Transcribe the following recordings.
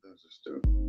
Those are stupid.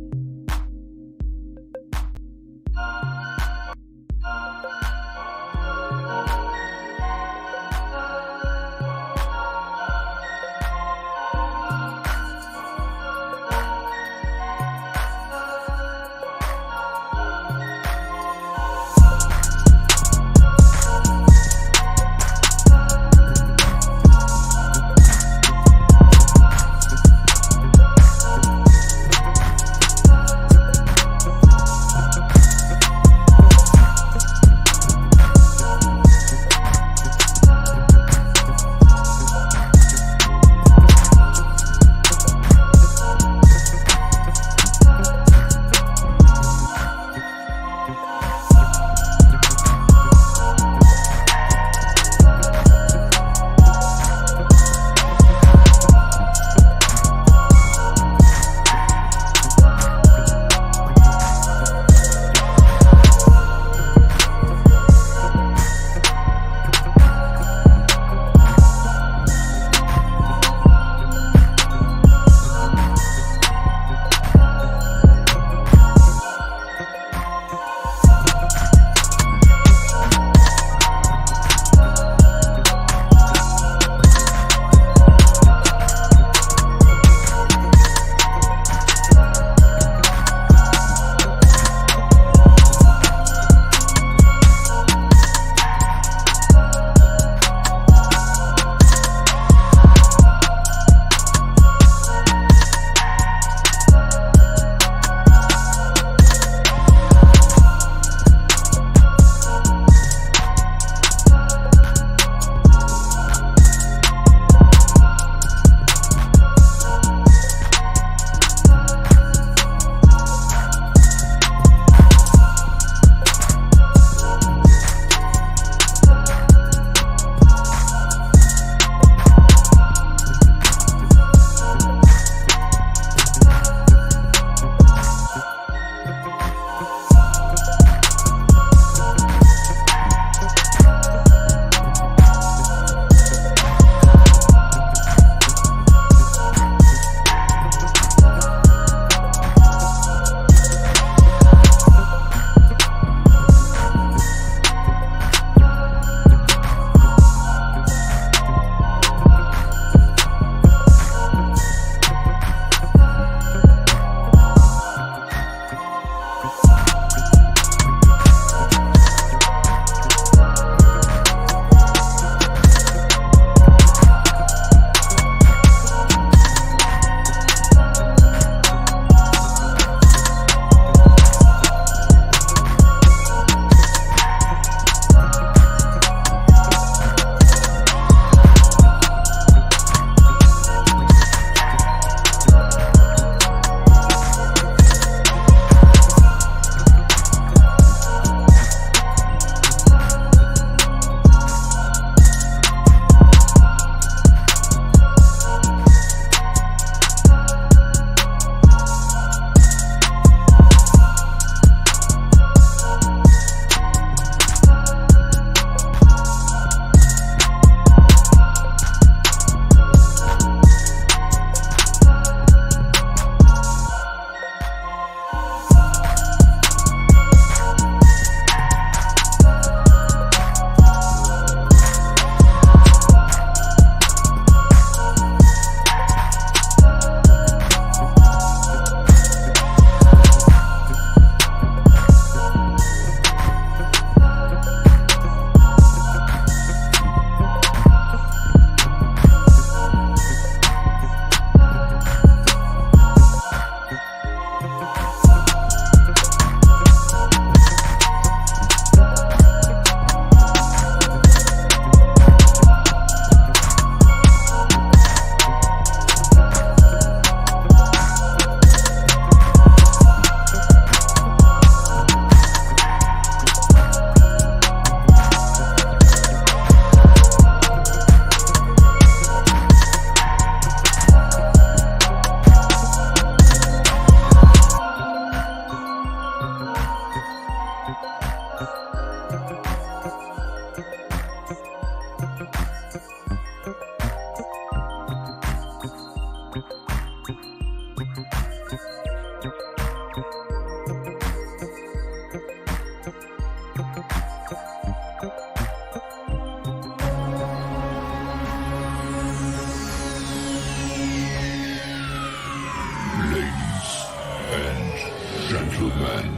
gentlemen,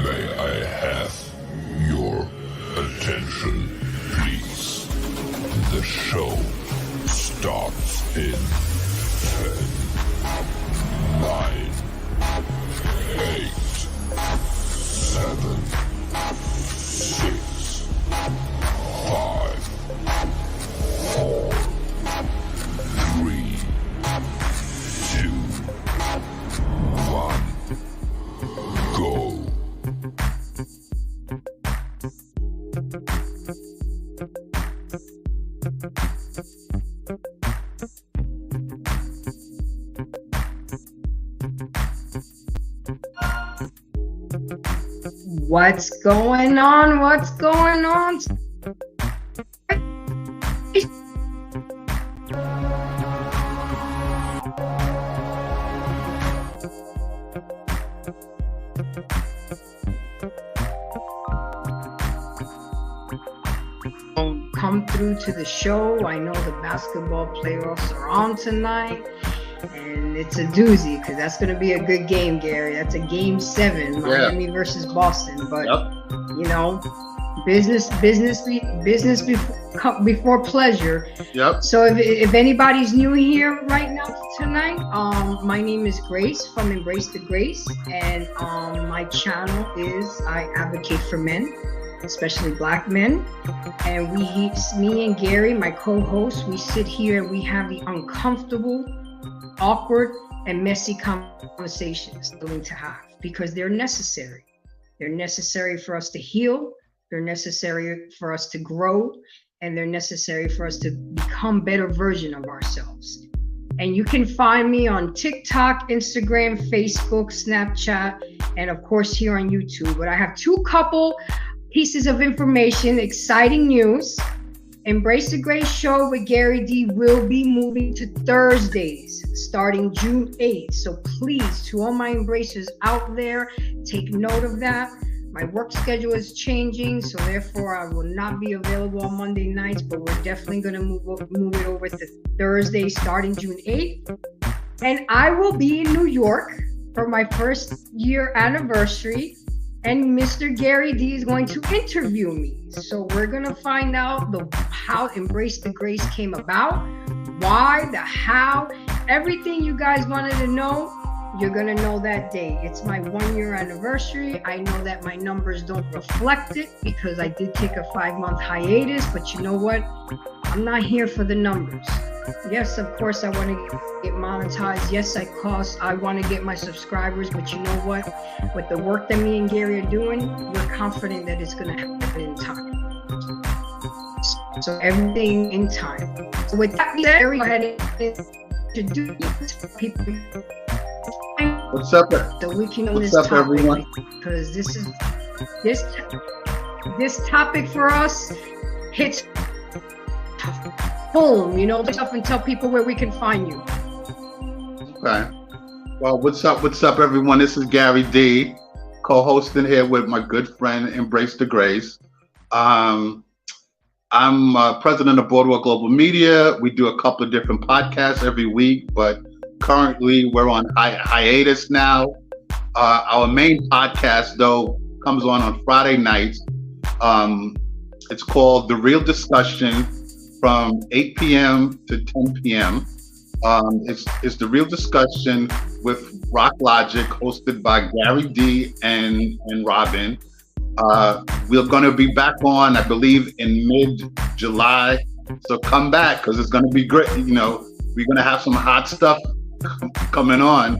may I have your attention, please? The show starts in 10, 9, 8, 7, 6, 5, 4, 3, 2, 1, go. What's going on? What's going on? Come through to the show. I know the basketball playoffs are on tonight, and it's a doozy because that's going to be a good game, Gary. That's a game 7, Miami versus Boston. But you know, business before pleasure. So if anybody's new here right now tonight, my name is Grace from Embrace the Grace, and my channel is I advocate for men, especially black men, and me and Gary, my co-host, we sit here and we have the uncomfortable, awkward, and messy conversations we're willing to have because they're necessary. They're necessary for us to heal, they're necessary for us to grow, and they're necessary for us to become better version of ourselves. And you can find me on TikTok, Instagram, Facebook, Snapchat, and of course here on YouTube. But I have two couple pieces of information, exciting news. Embrace the Grace show with Gary D will be moving to Thursdays starting June 8th. So please, to all my embracers out there, take note of that. My work schedule is changing, so therefore I will not be available on Monday nights, but we're definitely going to move it over to Thursday starting June 8th. And I will be in New York for my first year anniversary. And Mr. Gary D is going to interview me. So we're going to find out how Embrace the Grace came about, why, the how, everything you guys wanted to know, you're going to know that day. It's my 1-year anniversary. I know that my numbers don't reflect it because I did take a 5-month hiatus, but you know what? I'm not here for the numbers. Yes, of course, I want to get monetized. Yes, I want to get my subscribers, but you know what? With the work that me and Gary are doing, we're confident that it's going to happen in time. So everything in time. So with that said, Gary, go ahead and introduce people. What's up? So we can know What's this up, topic, everyone? because this topic for us hits home, you know, and tell people where we can find you. Okay. Well, what's up, everyone? This is Gary D, co-hosting here with my good friend Embrace the Grace. I'm president of Boardwalk Global Media. We do a couple of different podcasts every week, but currently we're on hiatus now. Our main podcast, though, comes on Friday nights. It's called The Real Discussion, from 8 p.m. to 10 p.m. It's The Real Discussion with Rock Logic, hosted by Gary D and Robin. We're going to be back on, I believe, in mid-July. So come back, because it's going to be great. You know, we're going to have some hot stuff coming on.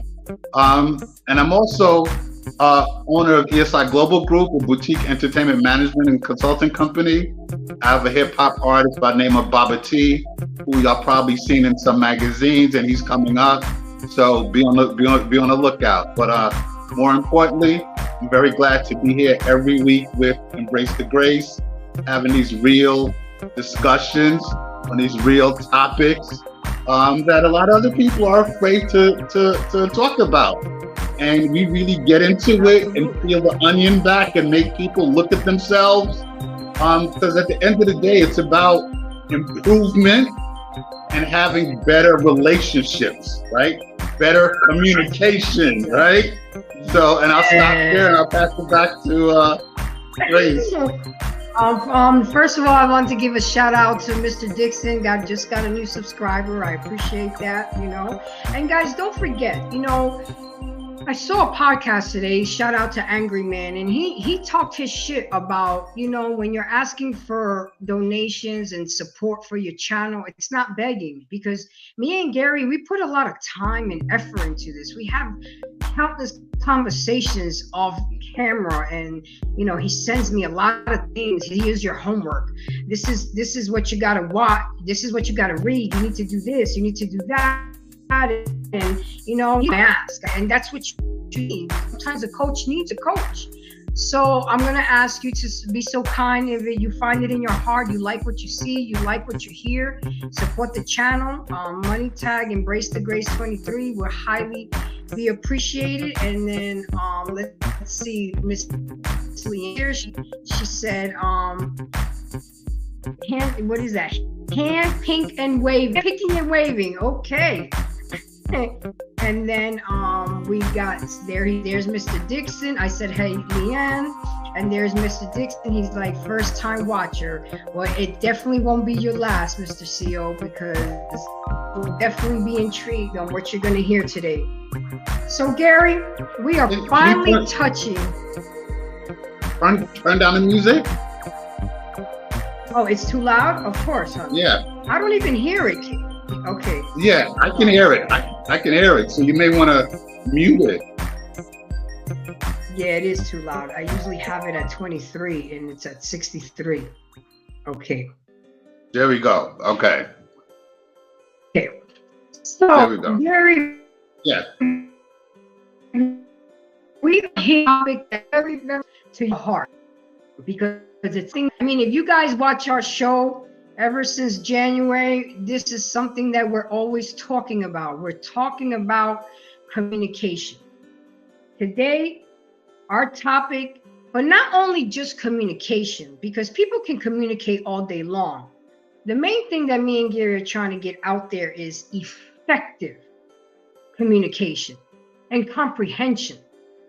And I'm also owner of ESI Global Group, a boutique entertainment management and consulting company. I have a hip-hop artist by the name of Baba T, who y'all probably seen in some magazines, and he's coming up. So be on the lookout. But more importantly, I'm very glad to be here every week with Embrace the Grace, having these real discussions on these real topics that a lot of other people are afraid to talk about. And we really get into it and peel the onion back and make people look at themselves. Because at the end of the day, it's about improvement and having better relationships, right? better communication, right? So, and I'll stop there and I'll pass it back to Grace. First of all, I want to give a shout out to Mr. Dixon. Just got a new subscriber. I appreciate that, And guys, don't forget, I saw a podcast today, shout out to Angry Man, and he talked his shit about, when you're asking for donations and support for your channel, it's not begging, because me and Gary, we put a lot of time and effort into this. We have countless conversations off camera, and he sends me a lot of things. Here's your homework. This is what you gotta watch. This is what you gotta read. You need to do this. You need to do that. And you ask, and that's what you need. Sometimes a coach needs a coach. So I'm gonna ask you to be so kind. If you find it in your heart, you like what you see, you like what you hear, support the channel. Money tag Embrace the Grace 23 will highly be appreciated. And then let's see, Miss Leanne here, she said what is that? Hand, pink, and waving. Picking and waving. Okay. And then we got there's Mr. Dixon. I said, hey, Leanne. And there's Mr. Dixon. He's like, first time watcher. Well, it definitely won't be your last, Mr. CO, because we'll definitely be intrigued on what you're going to hear today. So, Gary, we are finally touching. Turn down the music. Oh, it's too loud? Of course, huh? Yeah. I don't even hear it. Okay. Yeah, I can hear it. I can hear it. So you may want to mute it. Yeah, it is too loud. I usually have it at 23 and it's at 63. Okay. There we go. Okay. Okay. So, there we go. Gary, yeah. We topic that very, very to your heart, because it's thing. I mean, if you guys watch our show ever since January, this is something that we're always talking about. We're talking about communication. Today, our topic, but not only just communication, because people can communicate all day long. The main thing that me and Gary are trying to get out there is effective communication and comprehension.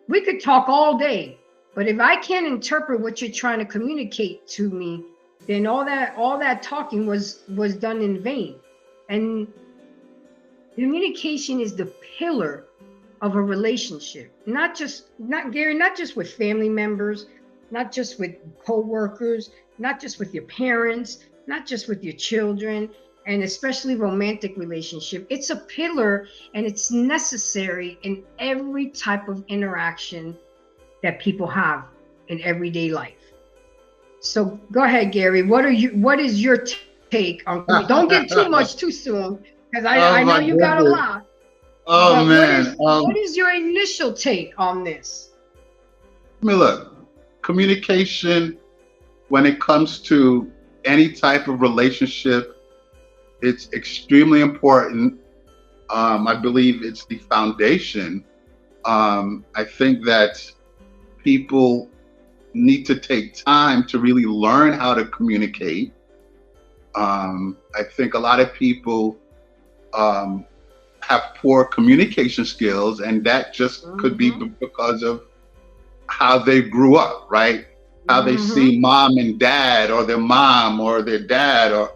We could talk all day, but if I can't interpret what you're trying to communicate to me, then all that talking was done in vain. And communication is the pillar of a relationship, not just with family members, not just with co-workers, not just with your parents, not just with your children, and especially romantic relationship. It's a pillar, and it's necessary in every type of interaction that people have in everyday life. So go ahead, Gary. What is your take on? Don't get too much too soon, because I know you got a lot. Oh, man. What is your initial take on this? I mean, look, communication, when it comes to any type of relationship, it's extremely important. I believe it's the foundation. I think that people need to take time to really learn how to communicate. I think a lot of people have poor communication skills, and that just could be because of how they grew up, right? How they see mom and dad, or their mom or their dad, or,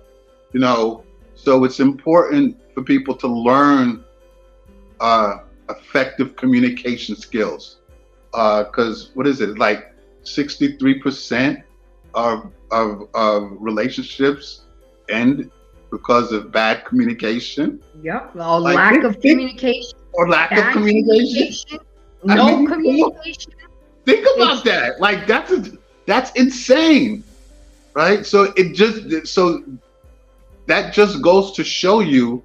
so it's important for people to learn effective communication skills. Because what is it, like 63% of relationships end because of bad communication. Yep, or lack of communication. Or lack of communication. No communication. Think about that. Like that's insane, right? So that just goes to show you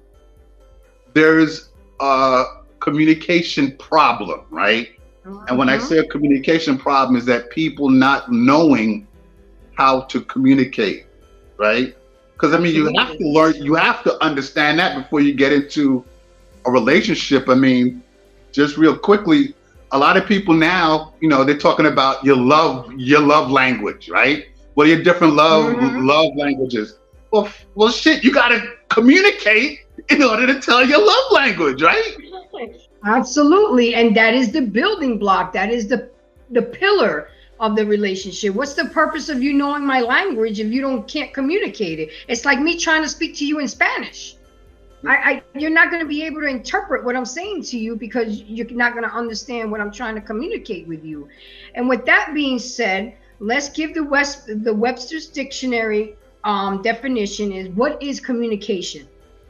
there's a communication problem, right? And when I say a communication problem, is that people not knowing how to communicate, right? Because I mean, you have to learn, you have to understand that before you get into a relationship. I mean, just real quickly, a lot of people now, they're talking about your love language, right? What are your different love languages? Well, shit, you got to communicate in order to tell your love language, right? Absolutely. And that is the building block. That is the pillar of the relationship. What's the purpose of you knowing my language if you can't communicate it? It's like me trying to speak to you in Spanish. You're not going to be able to interpret what I'm saying to you because you're not going to understand what I'm trying to communicate with you. And with that being said, let's give the Webster's Dictionary definition is what is communication?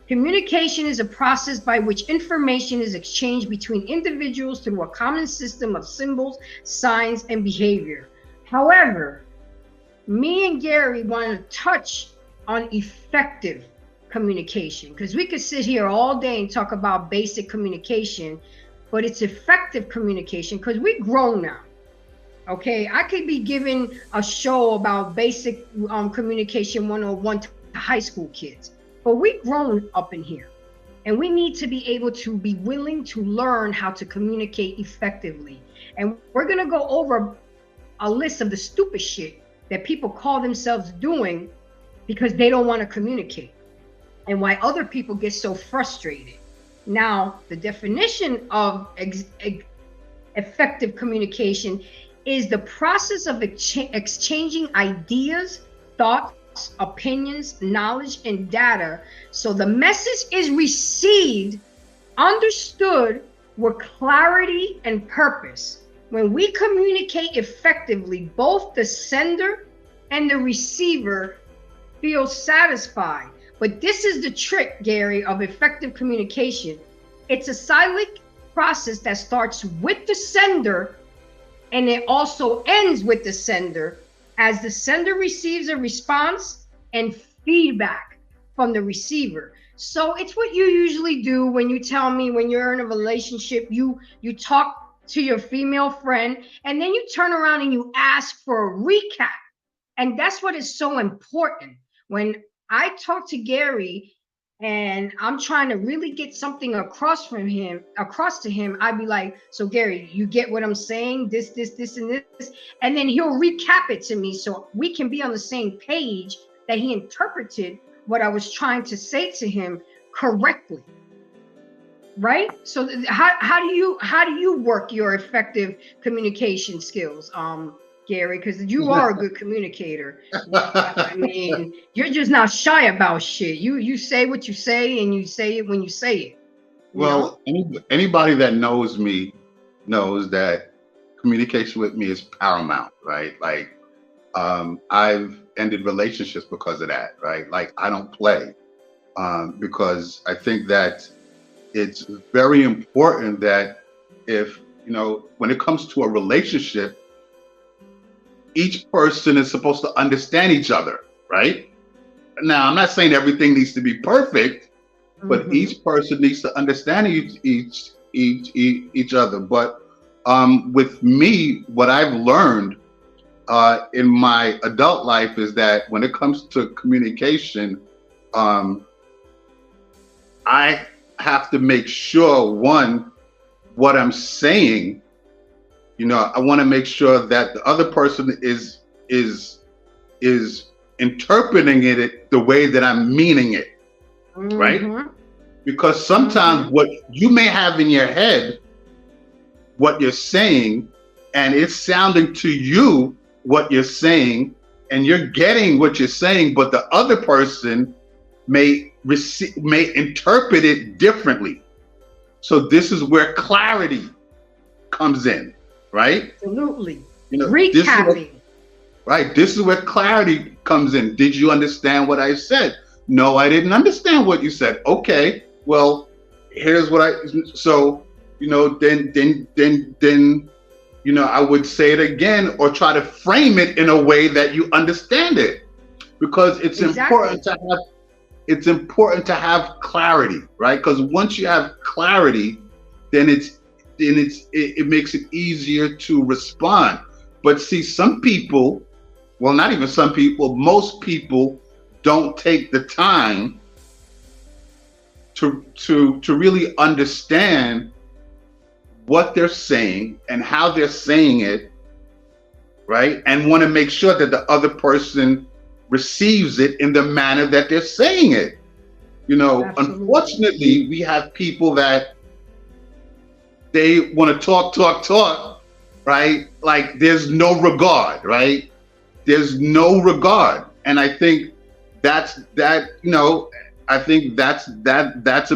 Communication is a process by which information is exchanged between individuals through a common system of symbols, signs, and behavior. However, me and Gary want to touch on effective communication because we could sit here all day and talk about basic communication, but it's effective communication because we grown now. Okay, I could be giving a show about basic communication 101 to high school kids. But we grown up in here and we need to be able to be willing to learn how to communicate effectively. And we're going to go over a list of the stupid shit that people call themselves doing because they don't want to communicate and why other people get so frustrated. Now, the definition of effective communication is the process of exchanging ideas, thoughts, opinions, knowledge, and data so the message is received, understood with clarity and purpose. When we communicate effectively, both the sender and the receiver feel satisfied. But this is the trick, Gary, of effective communication. It's a cyclic process that starts with the sender and it also ends with the sender, as the sender receives a response and feedback from the receiver. So it's what you usually do when you tell me when you're in a relationship, you talk to your female friend and then you turn around and you ask for a recap. And that's what is so important. When I talk to Gary and I'm trying to really get something across to him, I'd be like, so Gary, you get what I'm saying? This, and this. And then he'll recap it to me so we can be on the same page that he interpreted what I was trying to say to him correctly. Right? So how do you work your effective communication skills, Gary? Because you are a good communicator. I mean, you're just not shy about shit. You say what you say, and you say it when you say it. Well, anybody that knows me knows that communication with me is paramount, right? Like, I've ended relationships because of that, right? Like, I don't play, because I think that it's very important that if, when it comes to a relationship, each person is supposed to understand each other, right? Now, I'm not saying everything needs to be perfect, but each person needs to understand each other. But with me, what I've learned in my adult life is that when it comes to communication, I have to make sure, one, what I'm saying, I want to make sure that the other person is interpreting it the way that I'm meaning it, right? Because sometimes what you may have in your head, what you're saying, and it's sounding to you what you're saying, and you're getting what you're saying, but the other person may interpret it differently. So this is where clarity comes in. Right? Absolutely. Recapping. This is where clarity comes in. Did you understand what I said? No, I didn't understand what you said. Okay, well, here's what then I would say it again or try to frame it in a way that you understand it, because it's important to have clarity, right? Because once you have clarity, then it makes it easier to respond. But see, some people, well, not even some people, most people don't take the time to really understand what they're saying and how they're saying it, right? And want to make sure that the other person receives it in the manner that they're saying it. Absolutely. Unfortunately, we have people that they want to talk, right? Like there's no regard, right? There's no regard. And I think that's a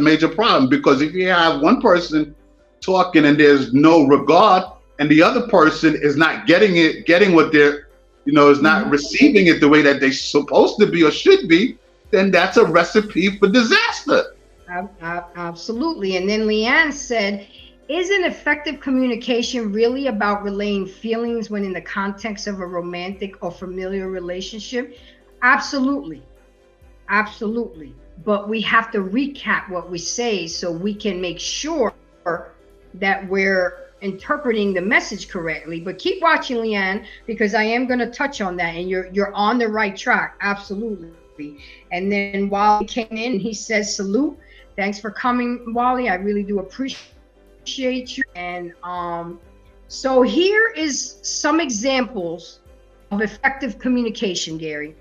major problem, because if you have one person talking and there's no regard, and the other person is not getting what they're, is not receiving it the way that they're supposed to be or should be, then that's a recipe for disaster. Absolutely. And then Leanne said, isn't effective communication really about relaying feelings when in the context of a romantic or familiar relationship? Absolutely. Absolutely. But we have to recap what we say so we can make sure that we're interpreting the message correctly. But keep watching, Leanne, because I am going to touch on that, and you're on the right track. Absolutely. And then Wally came in, he says, salute. Thanks for coming, Wally. I really do appreciate you. And so here is some examples of effective communication, Gary.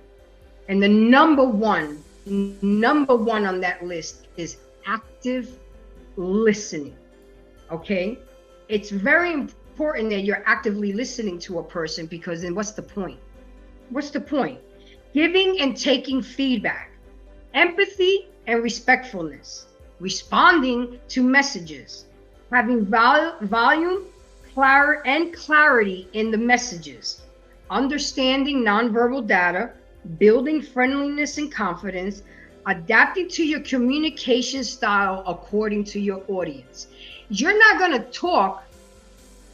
And the number one on that list is active listening. Okay? It's very important that you're actively listening to a person, because then what's the point? What's the point? Giving and taking feedback, empathy and respectfulness, responding to messages, having volume, clarity in the messages, understanding nonverbal data, building friendliness and confidence, adapting to your communication style according to your audience. You're not going to talk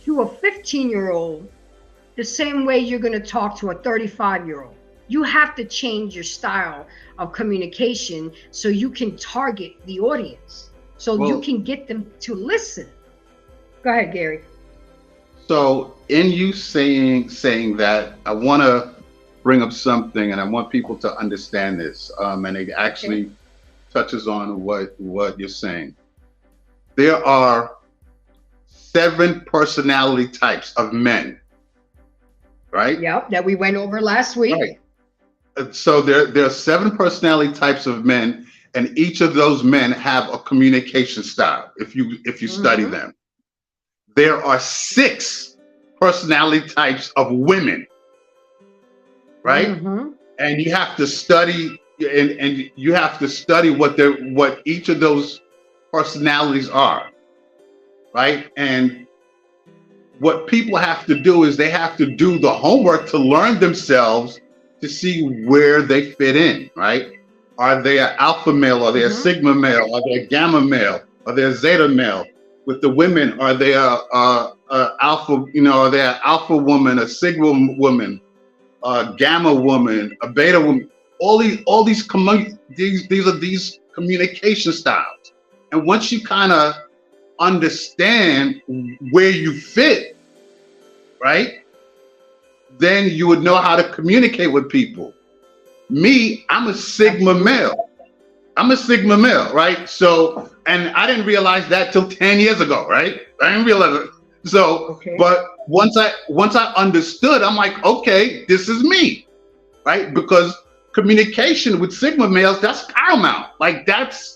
to a 15-year-old the same way you're going to talk to a 35-year-old. You have to change your style of communication so you can target the audience, so you can get them to listen. Go ahead, Gary. So in you saying that, I want to bring up something, and I want people to understand this, and it actually touches on what you're saying. There are 7 personality types of men, right? Yep, that we went over last week. Right. So there are 7 personality types of men, and each of those men have a communication style. If you study them, there are 6 personality types of women, right? And you have to study, and you have to study what each of those personalities are, right? And what people have to do is they have to do the homework to learn themselves, to see where they fit in, right? Are they an alpha male? Are they a sigma male? Are they a gamma male? Are they a zeta male? With the women, are they a alpha? Are they an alpha woman, a sigma woman, a gamma woman, a beta woman? These are these communication styles. And once you kind of understand where you fit, right, then you would know how to communicate with people. Me, I'm a sigma male. Right? So, and I didn't realize that till 10 years ago, right? I didn't realize it. So, but once I understood, I'm like, okay, this is me, right? Because communication with sigma males, that's paramount. Like that's,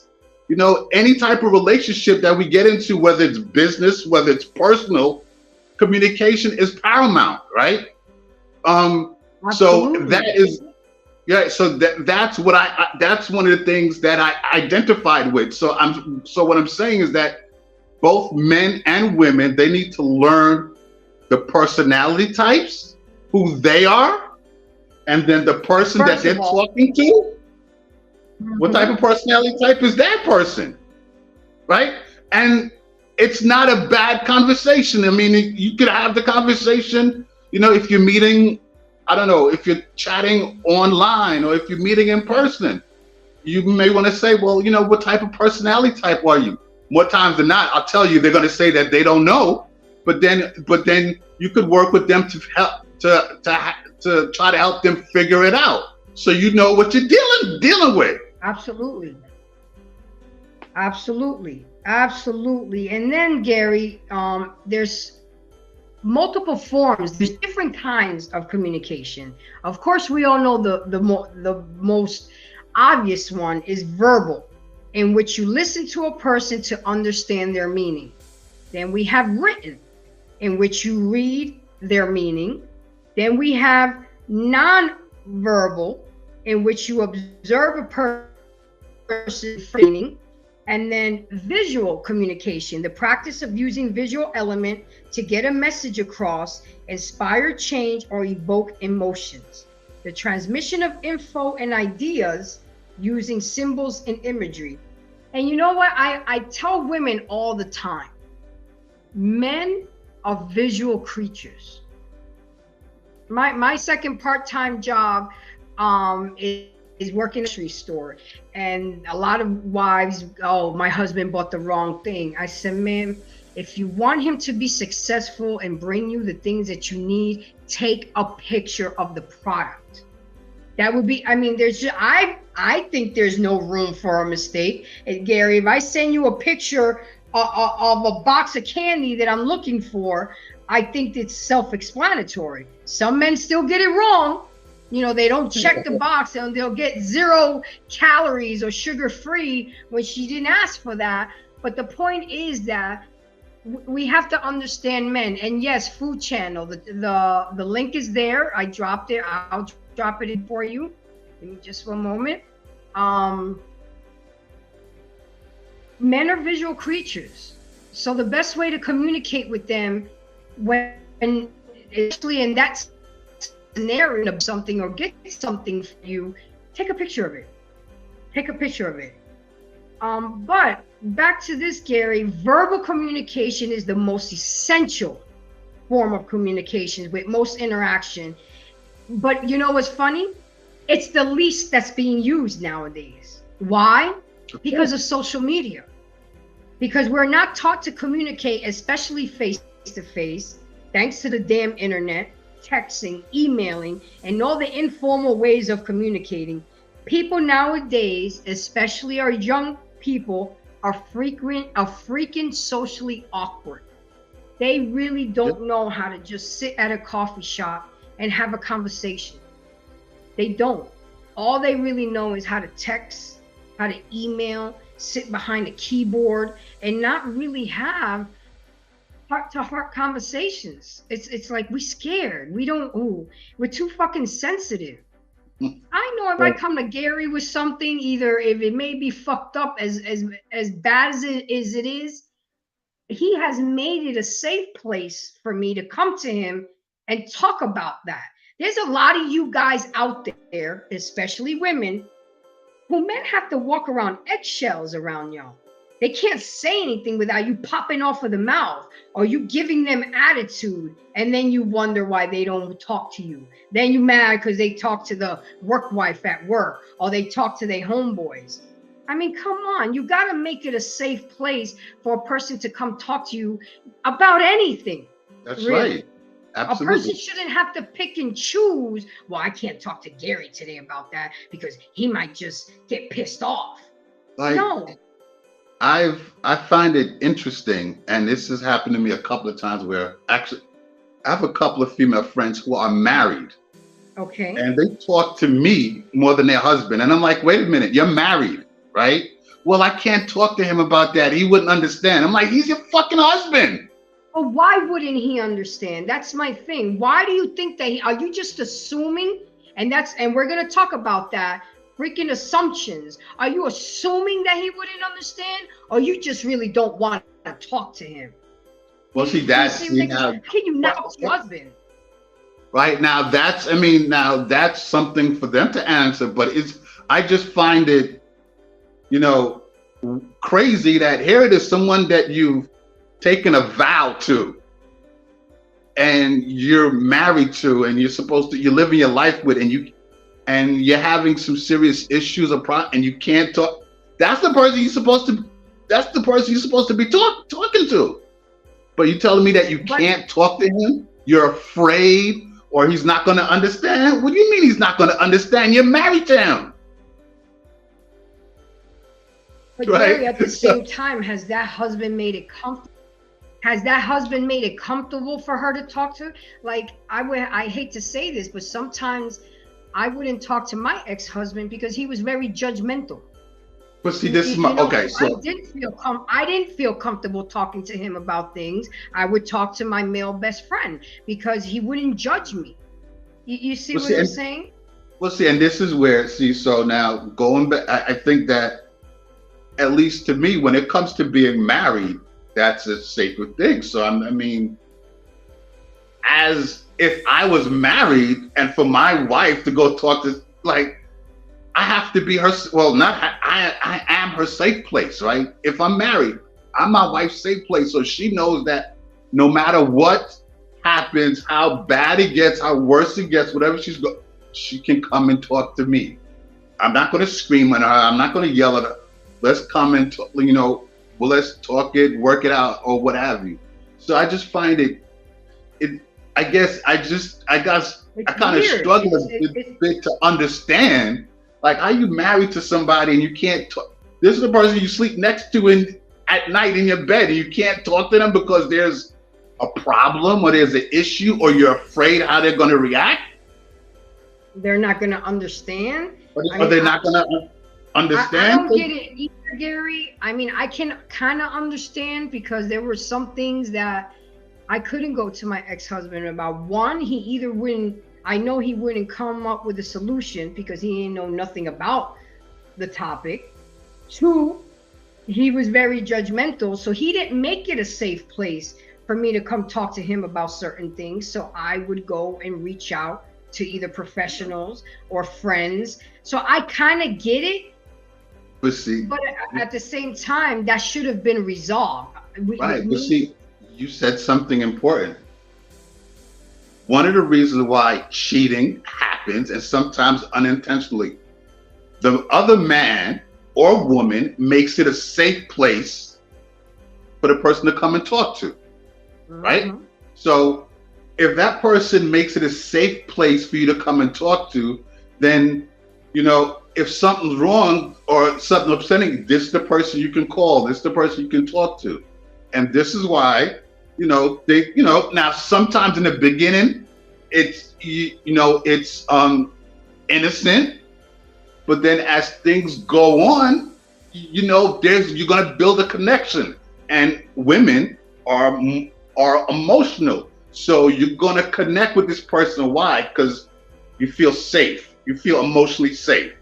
any type of relationship that we get into, whether it's business, whether it's personal, communication is paramount, right? So that is, so that's what that's one of the things that I identified with. So what I'm saying is that both men and women, they need to learn the personality types, who they are, and then the person that they're talking to. What type of personality type is that person, right? And it's not a bad conversation. I mean, you could have the conversation, if you're meeting, I don't know, if you're chatting online or if you're meeting in person, you may want to say, well, what type of personality type are you? More times than not, I'll tell you, they're going to say that they don't know, but then you could work with them to help, to try to help them figure it out, so you know what you're dealing with. Absolutely. And then, Gary, there's multiple forms. There's different kinds of communication. Of course, we all know the most obvious one is verbal, in which you listen to a person to understand their meaning. Then we have written, in which you read their meaning. Then we have non-verbal, in which you observe a person's meaning. And then visual communication, the practice of using visual element to get a message across, inspire change, or evoke emotions. The transmission of info and ideas using symbols and imagery. And you know what? I tell women all the time, men are visual creatures. My second part-time job is working in a grocery store, and a lot of wives, oh, my husband bought the wrong thing. I said, ma'am, if you want him to be successful and bring you the things that you need, take a picture of the product. That would be, I mean, there's just, I think there's no room for a mistake. And Gary, if I send you a picture of a box of candy that I'm looking for, I think it's self-explanatory. Some men still get it wrong. You know, they don't check the box and they'll get 0 calories or sugar-free when she didn't ask for that. But the point is that we have to understand men. And yes, Food Channel, the link is there. I dropped it. I'll drop it in for you. Give me just one moment. Men are visual creatures. So the best way to communicate with them, when especially in that scenario of something or get something for you, take a picture of it. Take a picture of it. But back to this, Gary, verbal communication is the most essential form of communication with most interaction. But you know what's funny? It's the least that's being used nowadays. Why? Because of social media. Because we're not taught to communicate, especially face to face, thanks to the damn internet, texting, emailing, and all the informal ways of communicating. People nowadays, especially our young people, are freaking socially awkward. They really don't know how to just sit at a coffee shop and have a conversation. They don't. All they really know is how to text, how to email, sit behind a keyboard, and not really have heart-to-heart conversations. It's like we scared. We don't. Ooh, we're too fucking sensitive. I know if I come to Gary with something, either if it may be fucked up as bad as it is, he has made it a safe place for me to come to him and talk about that. There's a lot of you guys out there, especially women, who men have to walk around eggshells around y'all. They can't say anything without you popping off of the mouth or you giving them attitude, and then you wonder why they don't talk to you. Then you mad because they talk to the work wife at work or they talk to their homeboys. I mean, come on, you got to make it a safe place for a person to come talk to you about anything. That's really right. Absolutely. A person shouldn't have to pick and choose. Well, I can't talk to Gary today about that because he might just get pissed off. Like, no. I find it interesting, and this has happened to me a couple of times where actually I have a couple of female friends who are married. Okay. And they talk to me more than their husband. And I'm like, wait a minute, you're married, right? Well, I can't talk to him about that. He wouldn't understand. I'm like, he's your fucking husband. Well, why wouldn't he understand? That's my thing. Why do you think that are you just assuming? And we're going to talk about that. Freaking assumptions. Are you assuming that he wouldn't understand, or you just really don't want to talk to him? Well, see, that's can you not talk to your husband? Right now, that's something for them to answer. But I just find it, crazy that here it is, someone that you've taken a vow to, and you're married to, and you're living your life with, and you're having some serious issues and you can't talk. That's the person you're supposed to be talking to. But you're telling me that you can't talk to him? You're afraid, or he's not going to understand? What do you mean he's not going to understand? You're married to him. But right? Gary, at the same time, has that husband made it comfortable? Has that husband made it comfortable for her to talk to? Like, I hate to say this, but sometimes I wouldn't talk to my ex-husband because he was very judgmental. But see, this is You my know, okay. So I didn't feel comfortable talking to him about things. I would talk to my male best friend because he wouldn't judge me. You see well, what see, I'm and, saying? well, see, and this is where see. So now going back, I think that at least to me, when it comes to being married, that's a sacred thing. So I mean, as if I was married and for my wife to go talk to like. I have to be her. Well, not I am her safe place, right? If I'm married, I'm my wife's safe place, so she knows that no matter what happens, how bad it gets, how worse it gets, whatever she can come and talk to me. I'm not going to scream at her. I'm not going to yell at her. Let's come and talk, well, let's talk it, work it out, or what have you. So I just find it. I guess I kind of struggle a bit to understand. Like, how you married to somebody and you can't talk? This is the person you sleep next to at night in your bed, and you can't talk to them because there's a problem or there's an issue or you're afraid how they're going to react. They're not going to understand. Are they not going to understand? I don't get it either, Gary. I mean, I can kind of understand because there were some things that I couldn't go to my ex-husband about. One, I know he wouldn't come up with a solution because he didn't know nothing about the topic. Two, he was very judgmental, so he didn't make it a safe place for me to come talk to him about certain things. So I would go and reach out to either professionals or friends. So I kind of get it. But at the same time, that should have been resolved. Right. But see, you said something important. One of the reasons why cheating happens, and sometimes unintentionally, the other man or woman makes it a safe place for the person to come and talk to, right? Mm-hmm. So if that person makes it a safe place for you to come and talk to, then, if something's wrong or something upsetting, this is the person you can call, this is the person you can talk to. And this is why, now sometimes in the beginning, it's innocent, but then as things go on, you're gonna build a connection, and women are emotional, so you're gonna connect with this person. Why? Because you feel safe, you feel emotionally safe.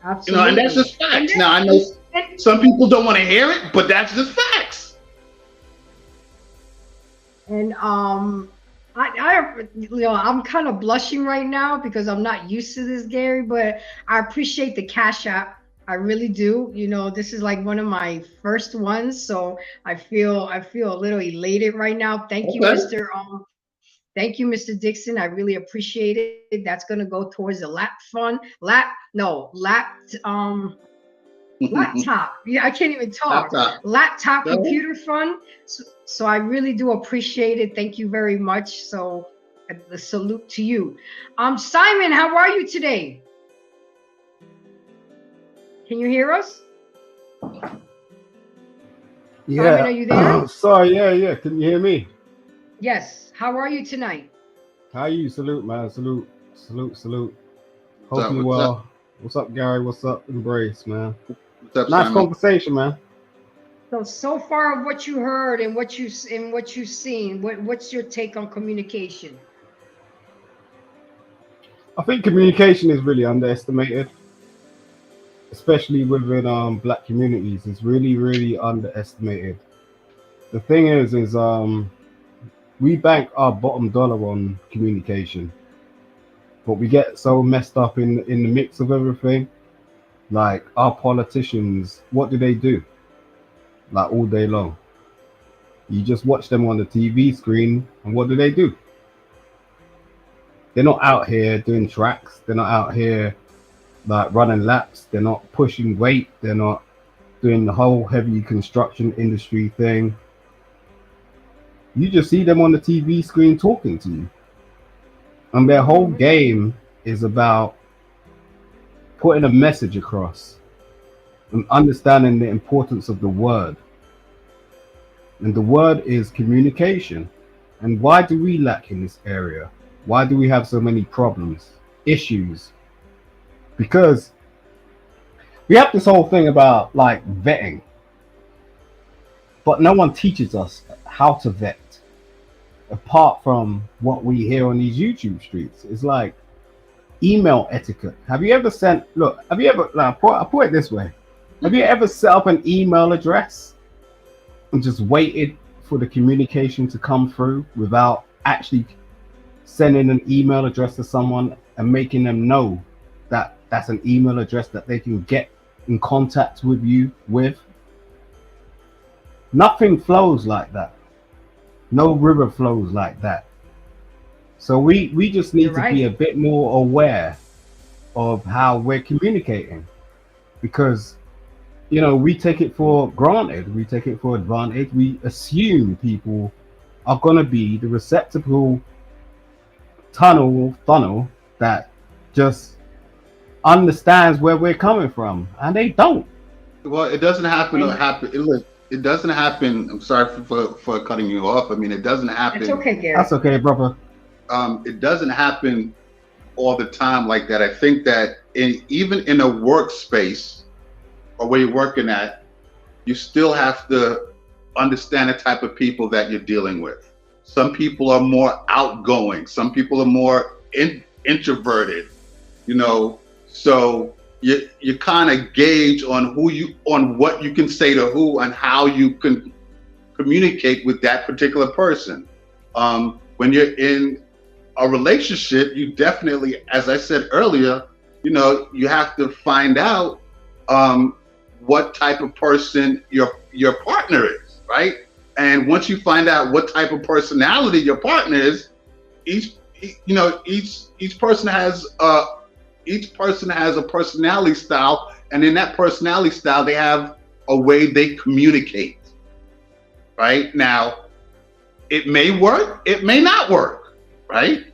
Absolutely. And that's just facts. Now I know some people don't want to hear it, but that's just facts. And I'm kind of blushing right now because I'm not used to this, Gary, but I appreciate the Cash App. I really do. This is like one of my first ones, so I feel a little elated right now. Thank you, Mr. Dixon. I really appreciate it. That's gonna go towards the laptop. Yeah, I can't even talk. Laptop computer fund. So I really do appreciate it. Thank you very much. So the salute to you. Simon, how are you today? Can you hear us? Yeah. Simon, are you there? Sorry, yeah. Can you hear me? Yes. How are you tonight? How are you? Salute, man. Salute. Hope you well. What's up, Gary? What's up, Embrace, man? What's up, nice Simon? Conversation, man. So far of what you heard and what you've seen, what's your take on communication? I think communication is really underestimated, especially within Black communities. It's really, really underestimated. The thing is we bank our bottom dollar on communication, but we get so messed up in the mix of everything. Like our politicians, what do? Like all day long. You just watch them on the TV screen, and what do? They're not out here doing tracks. They're not out here like running laps. They're not pushing weight. They're not doing the whole heavy construction industry thing. You just see them on the TV screen talking to you. And their whole game is about putting a message across and understanding the importance of the word. And the word is communication. And why do we lack in this area? Why do we have so many problems, issues? Because we have this whole thing about like vetting, but no one teaches us how to vet apart from what we hear on these YouTube streets. It's like email etiquette. Have you ever sent, look, have you ever, like, I'll put it this way. Have you ever set up an email address and just waited for the communication to come through without actually sending an email address to someone and making them know that that's an email address that they can get in contact with you with? Nothing flows like that. No river flows like that. So we just need to be a bit more aware of how we're communicating, because you know, we take it for granted, we take it for advantage, we assume people are gonna be the receptacle funnel that just understands where we're coming from, and they don't. Well, it doesn't happen. Look, it doesn't happen. I'm sorry for cutting you off. I mean, it doesn't happen. It's okay, Gary. That's okay, brother. It doesn't happen all the time like that. I think that even in a workspace or where you're working at, you still have to understand the type of people that you're dealing with. Some people are more outgoing. Some people are more introverted. You know, so you kind of gauge on what you can say to who and how you can communicate with that particular person. When you're in a relationship, you definitely, as I said earlier, you know, you have to find out what type of person your partner is, right? And once you find out what type of personality your partner is, each person has a personality style, and in that personality style, they have a way they communicate. Right? Now, it may work, it may not work, right?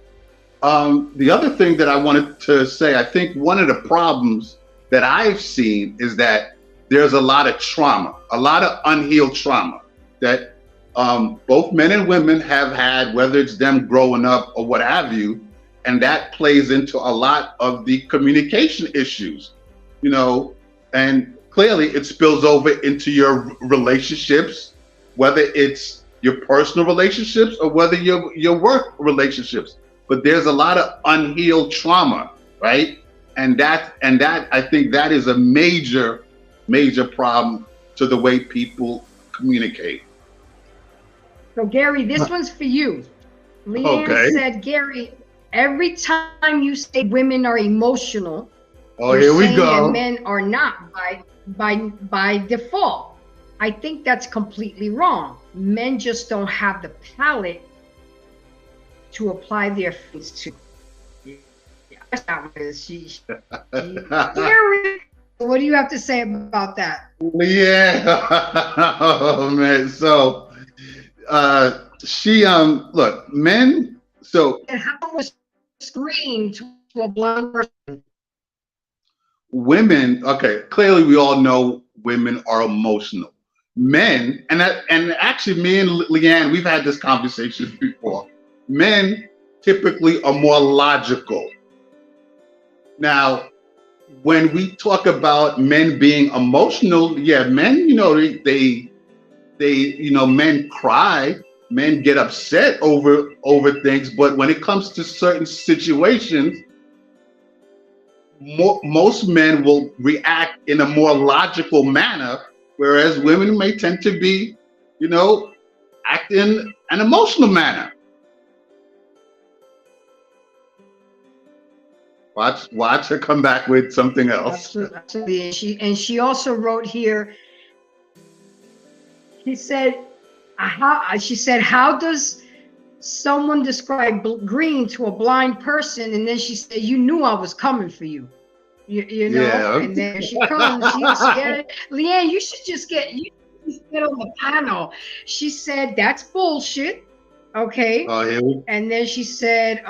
The other thing that I wanted to say, I think one of the problems that I've seen is that there's a lot of trauma, a lot of unhealed trauma that both men and women have had, whether it's them growing up or what have you, and that plays into a lot of the communication issues, you know, and clearly it spills over into your relationships, whether it's your personal relationships or whether your work relationships. But there's a lot of unhealed trauma, right? And that I think that is a major problem to the way people communicate. So Gary, this one's for you. Leanne said, Gary, every time you say women are emotional, here we go. And men are not by default. I think that's completely wrong. Men just don't have the palate to apply their feelings to. Gary, what do you have to say about that? Yeah. Oh man. So look, men, so and how was screen to a blind person? Women, okay, clearly we all know women are emotional. Men, and actually me and Leanne, we've had this conversation before. Men typically are more logical. Now, when we talk about men being emotional, yeah, men, you know, they men cry, men get upset over things, but when it comes to certain situations, most men will react in a more logical manner, whereas women may tend to be, you know, act in an emotional manner. Watch her come back with something else. Absolutely. And she also wrote here. She said, how does someone describe green to a blind person? And then she said, you knew I was coming for you. You know, yeah. And then she comes. Leanne, you should just get on the panel. She said, that's bullshit. Okay. And then she said,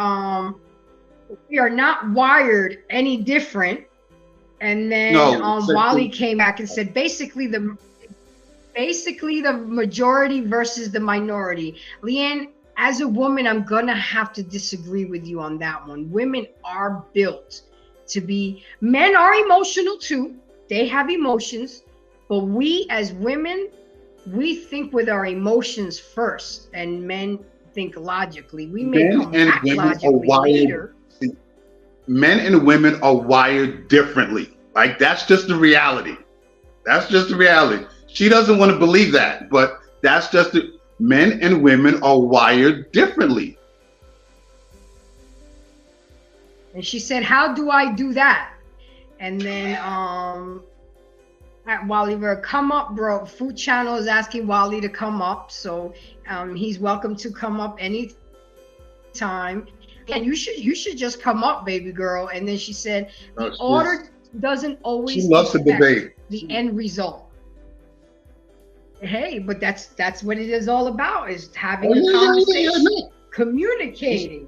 we are not wired any different. And then Wally came back and said, basically the majority versus the minority. Leanne, as a woman, I'm gonna have to disagree with you on that one. Women are built to be, men are emotional too, They have emotions, but we as women, we think with our emotions first, and men think logically. We may Men come and back women are logically wired. later. Men and women are wired differently. Like, that's just the reality. That's just the reality. She doesn't want to believe that, but that's just the men and women are wired differently. And she said, "How do I do that?" And then Wally, come up, bro. Food Channel is asking Wally to come up, so he's welcome to come up anytime. And you should just come up, baby girl. And then she said, the order doesn't always She loves to debate the end result. Hey, but that's what it is all about, is having a conversation, communicating.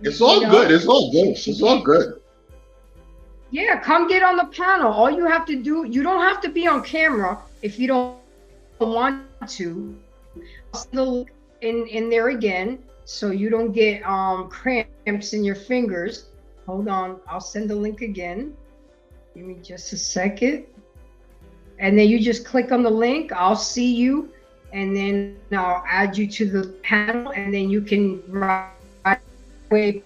It's all good. It's all good. It's all good. Yeah, come get on the panel. All you have to do, you don't have to be on camera if you don't want to. In there again, so you don't get cramps in your fingers. Hold on, I'll send the link again. Give me just a second. And then you just click on the link. I'll see you, and then I'll add you to the panel, and then you can right away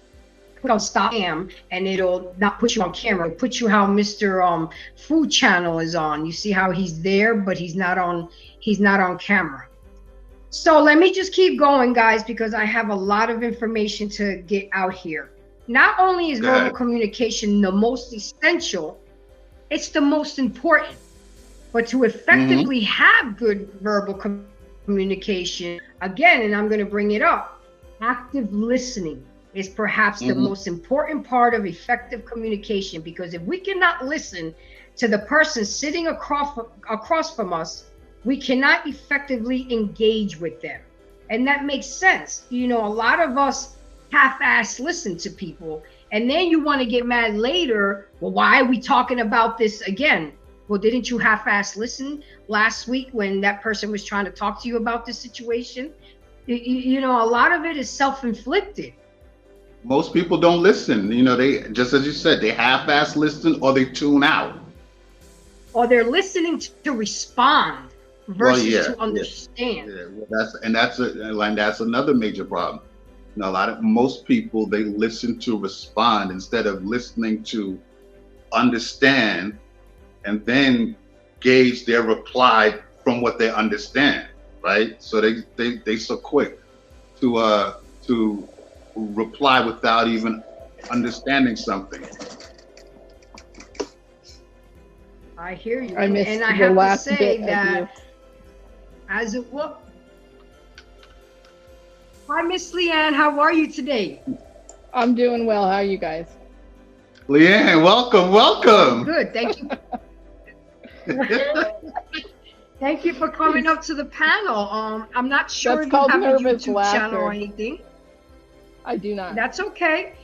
click on stop cam, and it'll not put you on camera. It'll put you how Mr. Food Channel is on. You see how he's there, but he's not on camera. So let me just keep going, guys, because I have a lot of information to get out here. Not only is verbal communication the most essential, it's the most important. But to effectively have good verbal communication, again, and I'm going to bring it up, active listening is perhaps the most important part of effective communication, because if we cannot listen to the person sitting across from us, we cannot effectively engage with them. And that makes sense. You know, a lot of us half-ass listen to people, and then you want to get mad later. Well, why are we talking about this again? Well, didn't you half-ass listen last week when that person was trying to talk to you about this situation? You know, a lot of it is self-inflicted. Most people don't listen. You know, they, just as you said, they half-ass listen or they tune out. Or they're listening to respond versus to understand. Yeah. Well, that's another major problem. You know, most people, they listen to respond instead of listening to understand, and then gauge their reply from what they understand, right? So they so quick to reply without even understanding something. I hear you, I missed and I the have to last say bit that as it was. Hi, Miss Leanne. How are you today? I'm doing well. How are you guys? Leanne, welcome. Good, thank you. Thank you for coming up to the panel. I'm not sure That's if you called have a nervous YouTube channel or laughter. anything. I do not. That's okay.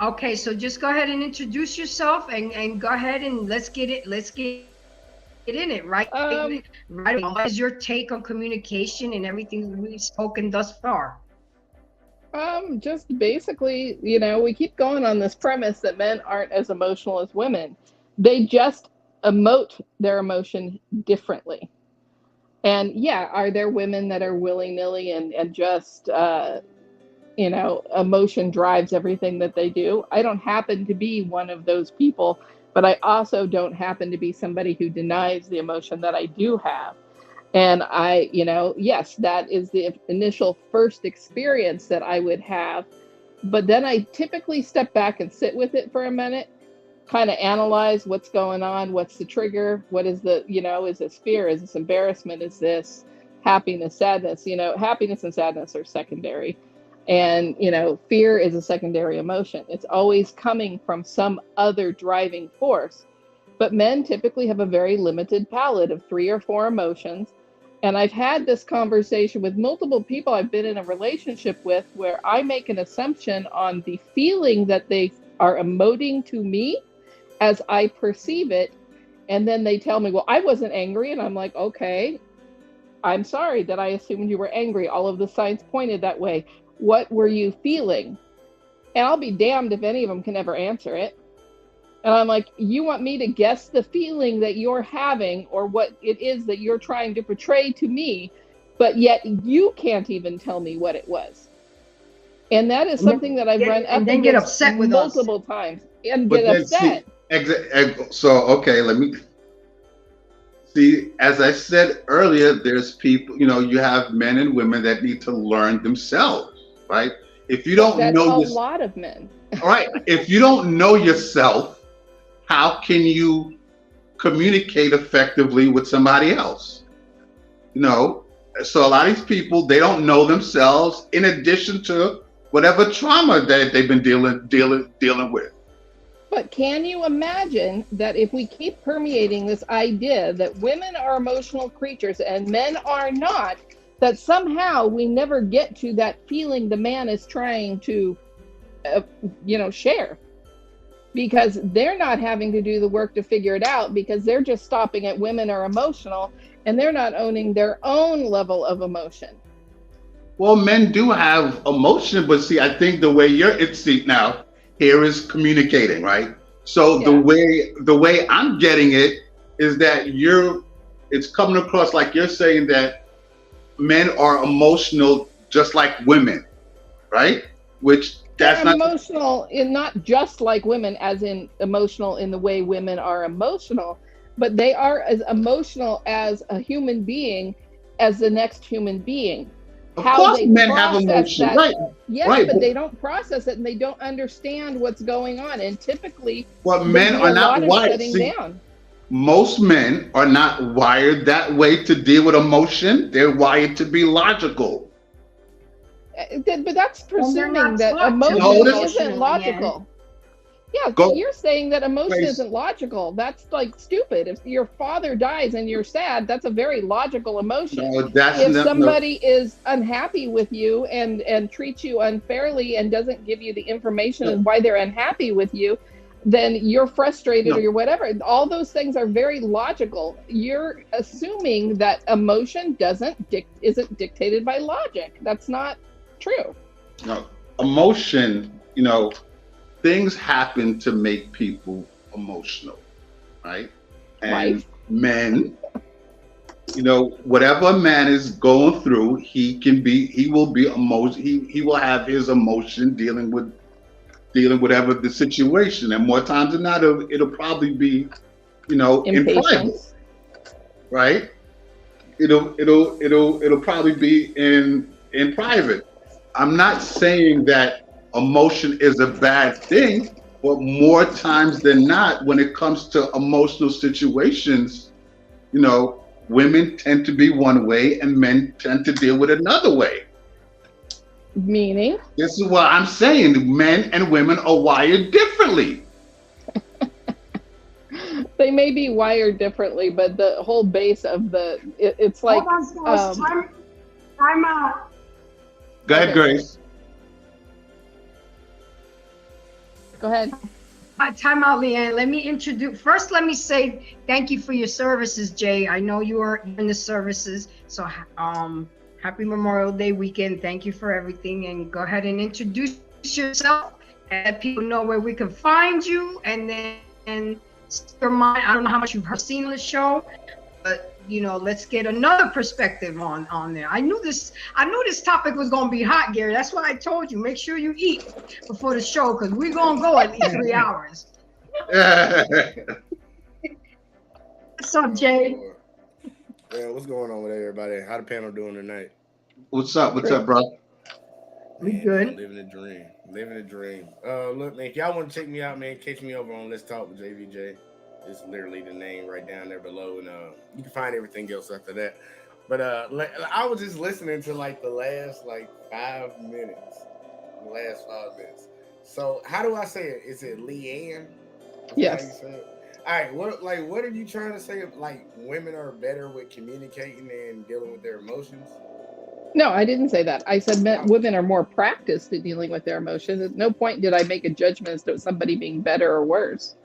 Okay, so just go ahead and introduce yourself and go ahead and let's get in it, right? Right. What is your take on communication and everything we've spoken thus far? Just basically, you know, we keep going on this premise that men aren't as emotional as women. They just emote their emotion differently. And yeah, are there women that are willy-nilly and just, you know, emotion drives everything that they do? I don't happen to be one of those people, but I also don't happen to be somebody who denies the emotion that I do have. And I, you know, yes, that is the initial first experience that I would have. But then I typically step back and sit with it for a minute, kind of analyze what's going on, what's the trigger, what is the, you know, is this fear, is this embarrassment, is this happiness, sadness? You know, happiness and sadness are secondary. And, you know, fear is a secondary emotion. It's always coming from some other driving force. But men typically have a very limited palette of 3 or 4 emotions. And I've had this conversation with multiple people I've been in a relationship with, where I make an assumption on the feeling that they are emoting to me as I perceive it. And then they tell me, well, I wasn't angry. And I'm like, okay, I'm sorry that I assumed you were angry. All of the signs pointed that way. What were you feeling? And I'll be damned if any of them can ever answer it. And I'm like, you want me to guess the feeling that you're having or what it is that you're trying to portray to me, but yet you can't even tell me what it was. And that is something that I've run up and get upset with multiple times and But get then upset. so okay, let me see. As I said earlier, there's people. You have men and women that need to learn themselves, right? If you don't That's know a lot of men. all right. If you don't know yourself, how can you communicate effectively with somebody else? So a lot of these people, they don't know themselves in addition to whatever trauma that they've been dealing with. But can you imagine that if we keep permeating this idea that women are emotional creatures and men are not, that somehow we never get to that feeling the man is trying to, share? Because they're not having to do the work to figure it out, because they're just stopping at women are emotional and they're not owning their own level of emotion. Well, men do have emotion, but see, I think the way now here is communicating, right? So the way I'm getting it is that it's coming across like you're saying that men are emotional just like women, right? Which that's they're not emotional in not just like women, as in emotional in the way women are emotional, but they are as emotional as a human being as the next human being. Of course, men have emotion, right? Yes, right. But they don't process it and they don't understand what's going on. And typically, men are not wired. Most men are not wired that way to deal with emotion. They're wired to be logical. But that's presuming that emotion isn't logical. Yeah, so you're saying that emotion isn't logical. That's like stupid. If your father dies and you're sad, that's a very logical emotion. If somebody is unhappy with you and treats you unfairly and doesn't give you the information and why they're unhappy with you, then you're frustrated or you're whatever. All those things are very logical. You're assuming that emotion isn't dictated by logic. That's not true. No, emotion, things happen to make people emotional, right? And men, whatever a man is going through, he will be emotional. He will have his emotion dealing with whatever the situation, and more times than not, it'll probably be, in private, right? It'll probably be in private. I'm not saying that emotion is a bad thing, but more times than not, when it comes to emotional situations, women tend to be one way and men tend to deal with another way. Meaning? This is what I'm saying. Men and women are wired differently. They may be wired differently, but the whole base of it's like... Hold on, time out. Go ahead, Grace. Go ahead. Time out, Leanne. Let me say thank you for your services, Jay. I know you are in the services, so happy Memorial Day weekend. Thank you for everything, and go ahead and introduce yourself and let people know where we can find you, and then your mind. I don't know how much you've seen the show, but let's get another perspective on there. I knew this topic was gonna be hot, Gary. That's why I told you, make sure you eat before the show, because we're gonna go at least 3 hours. What's up, Jay? Yeah, what's going on with everybody? How the panel doing tonight? What's up, bro? We good. Living a dream. Look, man, if y'all want to check me out, man, catch me over on Let's Talk with JVJ. It's literally the name right down there below, and you can find everything else after that. But I was just listening to like the last 5 minutes. So how do I say it? Is it Leanne? Yes. All right. What are you trying to say? Like women are better with communicating and dealing with their emotions? No, I didn't say that. I said women are more practiced at dealing with their emotions. At no point did I make a judgment as to somebody being better or worse.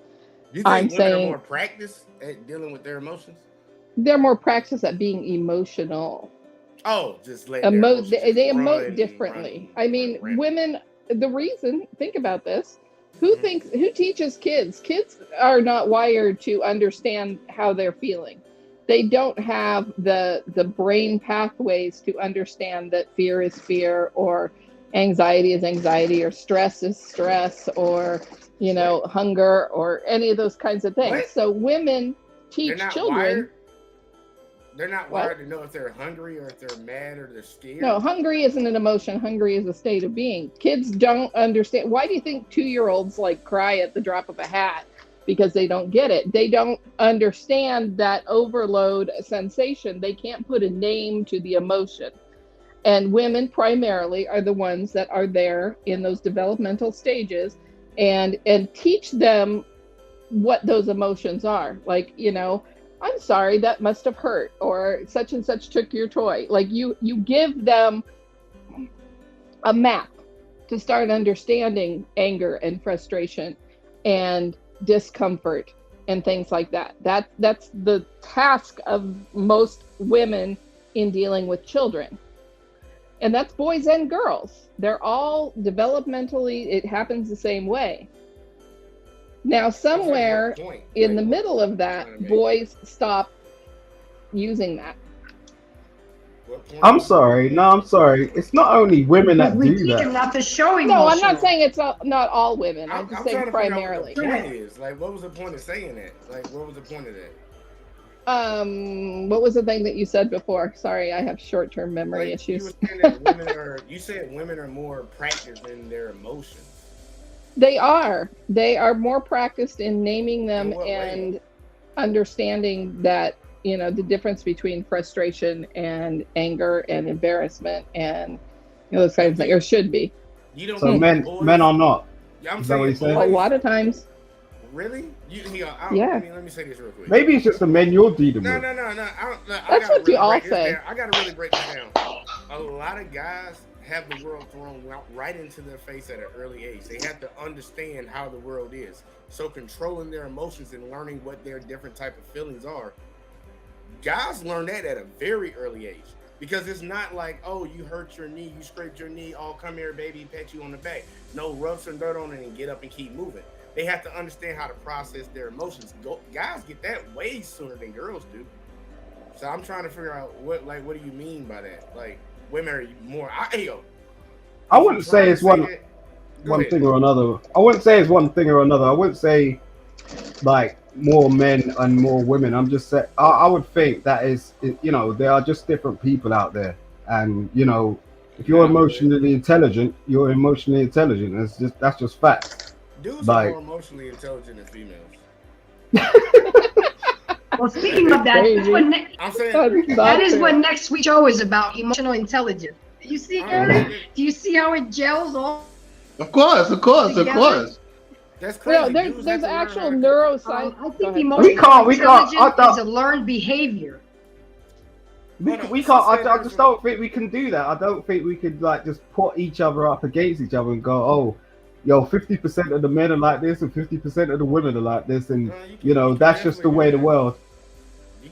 You think women are more practiced at dealing with their emotions? They're more practiced at being emotional. Oh, just let they emote differently. I mean, women, think about this. Who teaches kids? Kids are not wired to understand how they're feeling. They don't have the brain pathways to understand that fear is fear, or anxiety is anxiety, or stress is stress, or hunger, or any of those kinds of things. What? So women teach They're not children. wired. They're not What? wired to know if they're hungry or if they're mad or they're scared. No, hungry isn't an emotion. Hungry is a state of being. Kids don't understand. Why do you think 2-year-olds like cry at the drop of a hat? Because they don't get it. They don't understand that overload sensation. They can't put a name to the emotion. And women primarily are the ones that are there in those developmental stages and teach them what those emotions are. Like, I'm sorry, that must have hurt, or such and such took your toy. Like you give them a map to start understanding anger and frustration and discomfort and things like that. That's the task of most women in dealing with children. And that's boys and girls. They're all developmentally, it happens the same way. Now, somewhere in the middle of that, boys stop using that. I'm sorry. No, I'm sorry. It's not only women that We do teach them that. not to show emotion. No, I'm not saying it's not all women. I'm just saying trying to figure out primarily. what the point is. Like, what was the point of saying that? Like, what was the point of that? What was the thing that you said before? Sorry, I have short-term memory issues. You were saying that you said women are more practiced in their emotions. They are more practiced in naming them In what and way? understanding that, the difference between frustration and anger and embarrassment and those kinds of things, or should be. You don't So think men are not. Yeah, I'm Is that what saying you said? A lot of times. Really? Yeah. Let me say this real quick. Maybe it's just the men you're dealing No. with. That's what you all say. I gotta really break this down. A lot of guys have the world thrown right into their face at an early age. They have to understand how the world is. So controlling their emotions and learning what their different type of feelings are. Guys learn that at a very early age. Because it's not like, oh, you hurt your knee, you scraped your knee, oh, come here, baby, pat you on the back. No, rub some dirt on it and get up and keep moving. They have to understand how to process their emotions. Guys get that way sooner than girls do. So I'm trying to figure out what do you mean by that? Like, women are more. I wouldn't say it's one thing or another. I wouldn't say it's one thing or another. I wouldn't say like more men and more women. I'm just saying. I would think that there are just different people out there, and if you're emotionally intelligent, you're emotionally intelligent. That's just fact. Dudes are more emotionally intelligent than females. Well, speaking of that, that is what next week's show is about: emotional intelligence. You see, Gary? Do you see how it gels all? Of course. That's crazy. There's actual neuroscience. I think emotional intelligence is a learned behavior. We can't. I just don't think we can do that. I don't think we could just put each other up against each other and go, oh, 50% of the men are like this and 50% of the women are like this, and that's just the way the world.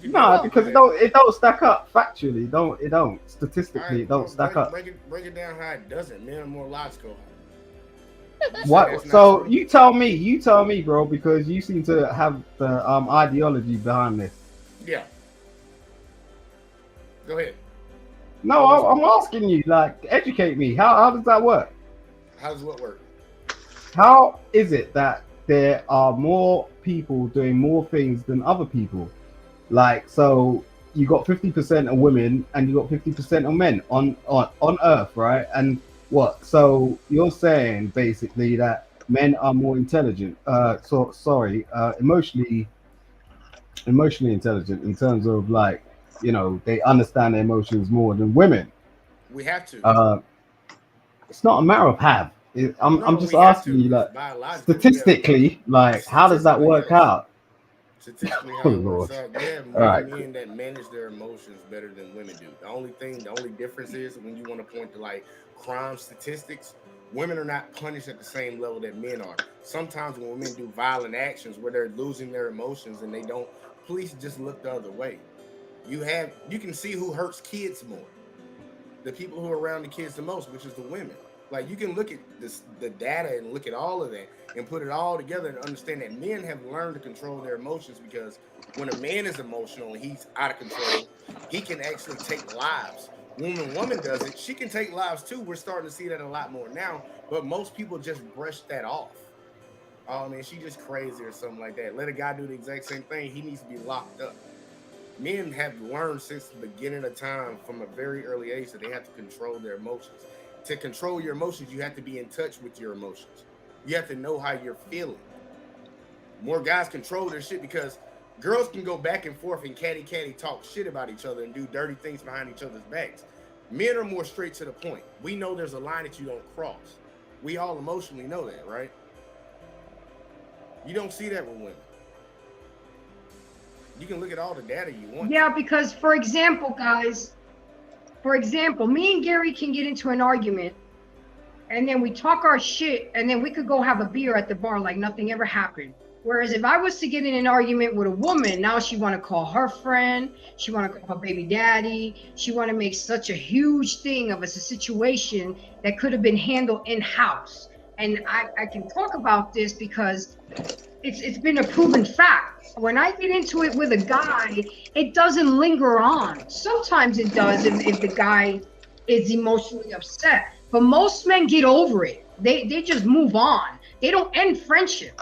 No, because it don't stack up factually. It don't statistically. It don't stack up. Break it down how it doesn't. Men are more logical. What? So you tell me, bro, because you seem to have the ideology behind this. Yeah. Go ahead. No, I'm asking you. Educate me. How does that work? How does what work? How is it that there are more people doing more things than other people? So you got 50% of women and you got 50% of men on Earth, right? And what? So you're saying basically that men are more intelligent. Emotionally intelligent in terms of they understand their emotions more than women. We have to. It's not a matter of have. I'm just asking you, statistically, how does that work out? Statistically, how it works out, they have more men that manage their emotions better than women do. The only difference is when you want to point to crime statistics, women are not punished at the same level that men are. Sometimes when women do violent actions where they're losing their emotions and police just look the other way. You can see who hurts kids more. The people who are around the kids the most, which is the women. Like you can look at the data and look at all of that and put it all together and understand that men have learned to control their emotions, because when a man is emotional and he's out of control, he can actually take lives. When a woman does it, she can take lives too. We're starting to see that a lot more now, but most people just brush that off. Oh man, she just crazy or something like that. Let a guy do the exact same thing, he needs to be locked up. Men have learned since the beginning of time, from a very early age, that they have to control their emotions. To control your emotions, you have to be in touch with your emotions. You have to know how you're feeling. More guys control their shit, because girls can go back and forth and catty talk shit about each other and do dirty things behind each other's backs. Men are more straight to the point. We know there's a line that you don't cross. We all emotionally know that, right? You don't see that with women. You can look at all the data you want. Yeah, because for example, guys, me and Gary can get into an argument, and then we talk our shit, and then we could go have a beer at the bar like nothing ever happened. Whereas if I was to get in an argument with a woman, now she want to call her friend, she want to call her baby daddy, she want to make such a huge thing of a situation that could have been handled in-house. And I can talk about this because it's been a proven fact. When I get into it with a guy, it doesn't linger on. Sometimes it does if the guy is emotionally upset. But most men get over it. They just move on. They don't end friendship.